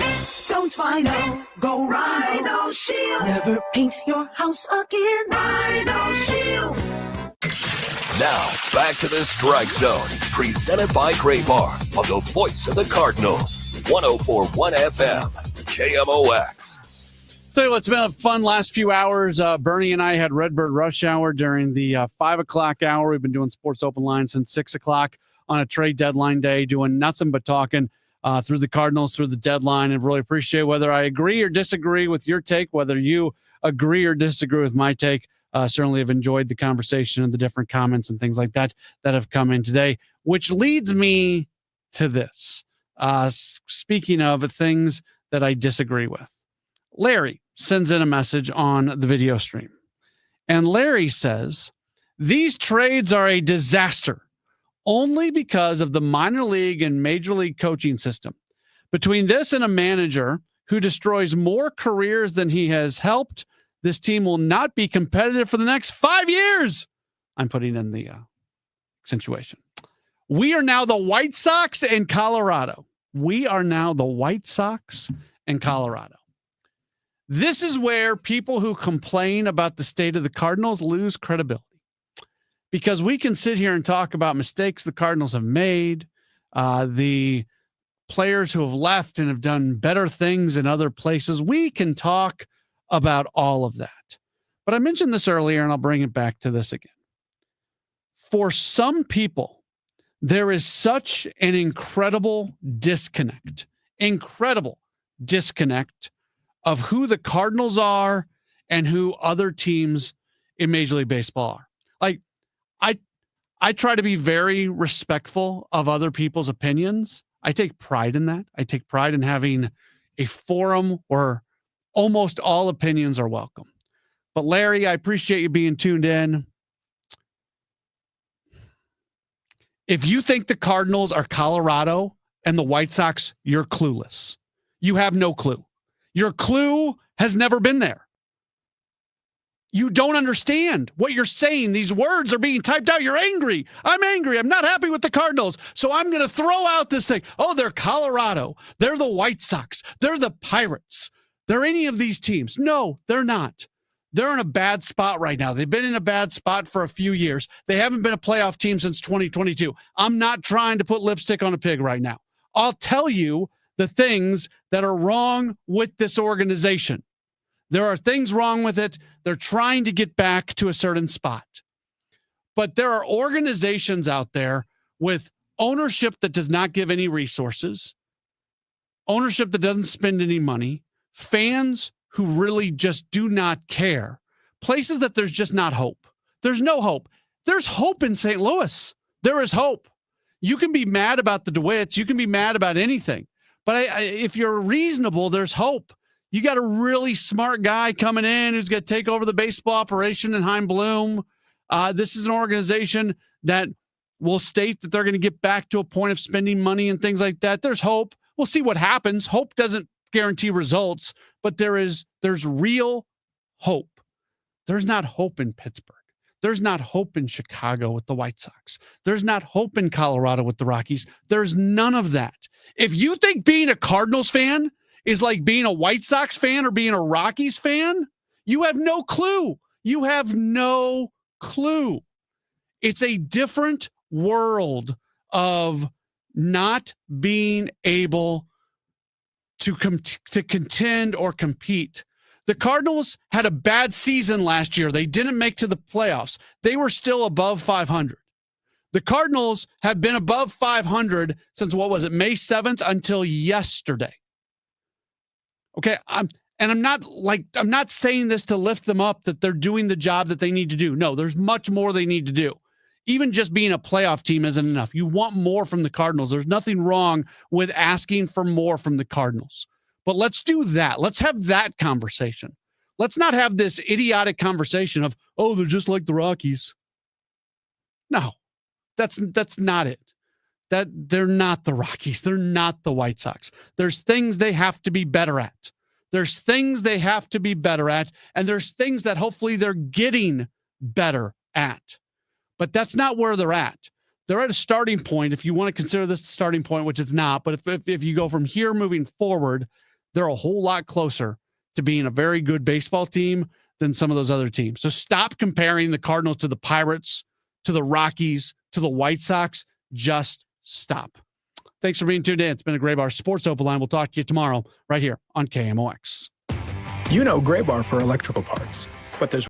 S19: don't Rhino, go Rhino Shield. Never paint your house again. Rhino Shield.
S7: Now, back to the Strike Zone, presented by Gray Bar on the voice of the Cardinals, 104.1 FM, KMOX.
S5: So it's been a fun last few hours. Bernie and I had Redbird Rush Hour during the 5 o'clock hour. We've been doing Sports Open Line since 6 o'clock on a trade deadline day, doing nothing but talking through the Cardinals, through the deadline, and really appreciate whether I agree or disagree with your take, whether you agree or disagree with my take. Certainly have enjoyed the conversation and the different comments and things like that that have come in today, which leads me to this. Speaking of things that I disagree with, Larry sends in a message on the video stream. And Larry says, these trades are a disaster only because of the minor league and major league coaching system. Between this and a manager who destroys more careers than he has helped, this team will not be competitive for the next 5 years. I'm putting in the accentuation. We are now the White Sox in Colorado. We are now the White Sox in Colorado. This is where people who complain about the state of the Cardinals lose credibility. Because we can sit here and talk about mistakes the Cardinals have made, the players who have left and have done better things in other places. We can talk about all of that. But I mentioned this earlier, and I'll bring it back to this again. For some people, there is such an incredible disconnect of who the Cardinals are and who other teams in Major League Baseball are. Like, I try to be very respectful of other people's opinions. I take pride in that. I take pride in having a forum where almost all opinions are welcome. But Larry, I appreciate you being tuned in. If you think the Cardinals are Colorado and the White Sox, you're clueless. You have no clue. Your clue has never been there. You don't understand what you're saying. These words are being typed out. You're angry. I'm angry. I'm not happy with the Cardinals. So I'm going to throw out this thing. Oh, they're Colorado. They're the White Sox. They're the Pirates. They're any of these teams. No, they're not. They're in a bad spot right now. They've been in a bad spot for a few years. They haven't been a playoff team since 2022. I'm not trying to put lipstick on a pig right now. I'll tell you the things that are wrong with this organization. There are things wrong with it. They're trying to get back to a certain spot. But there are organizations out there with ownership that does not give any resources, ownership that doesn't spend any money, fans who really just do not care, places that there's just not hope. There's no hope. There's hope in St. Louis. There is hope. You can be mad about the DeWitts. You can be mad about anything. But if you're reasonable, there's hope. You got a really smart guy coming in who's going to take over the baseball operation in Heim Bloom. This is an organization that will state that they're going to get back to a point of spending money and things like that. There's hope. We'll see what happens. Hope doesn't guarantee results, but there's real hope. There's not hope in Pittsburgh. There's not hope in Chicago with the White Sox. There's not hope in Colorado with the Rockies. There's none of that. If you think being a Cardinals fan is like being a White Sox fan or being a Rockies fan, you have no clue. You have no clue. It's a different world of not being able to contend or compete. The Cardinals had a bad season last year. They didn't make to the playoffs. They were still above 500. The Cardinals have been above 500 since, May 7th until yesterday. Okay, I'm not saying this to lift them up, that they're doing the job that they need to do. No, there's much more they need to do. Even just being a playoff team isn't enough. You want more from the Cardinals. There's nothing wrong with asking for more from the Cardinals. But let's do that. Let's have that conversation. Let's not have this idiotic conversation of, oh, they're just like the Rockies. No, that's not it. That they're not the Rockies. They're not the White Sox. There's things they have to be better at. There's things they have to be better at, and there's things that hopefully they're getting better at. But that's not where they're at. They're at a starting point, if you want to consider this a starting point, which it's not. But if you go from here moving forward, they're a whole lot closer to being a very good baseball team than some of those other teams. So stop comparing the Cardinals to the Pirates, to the Rockies, to the White Sox. Just stop. Thanks for being tuned in. It's been a Gray Bar Sports Open Line. We'll talk to you tomorrow right here on KMOX.
S10: You know Gray Bar for electrical parts, but there's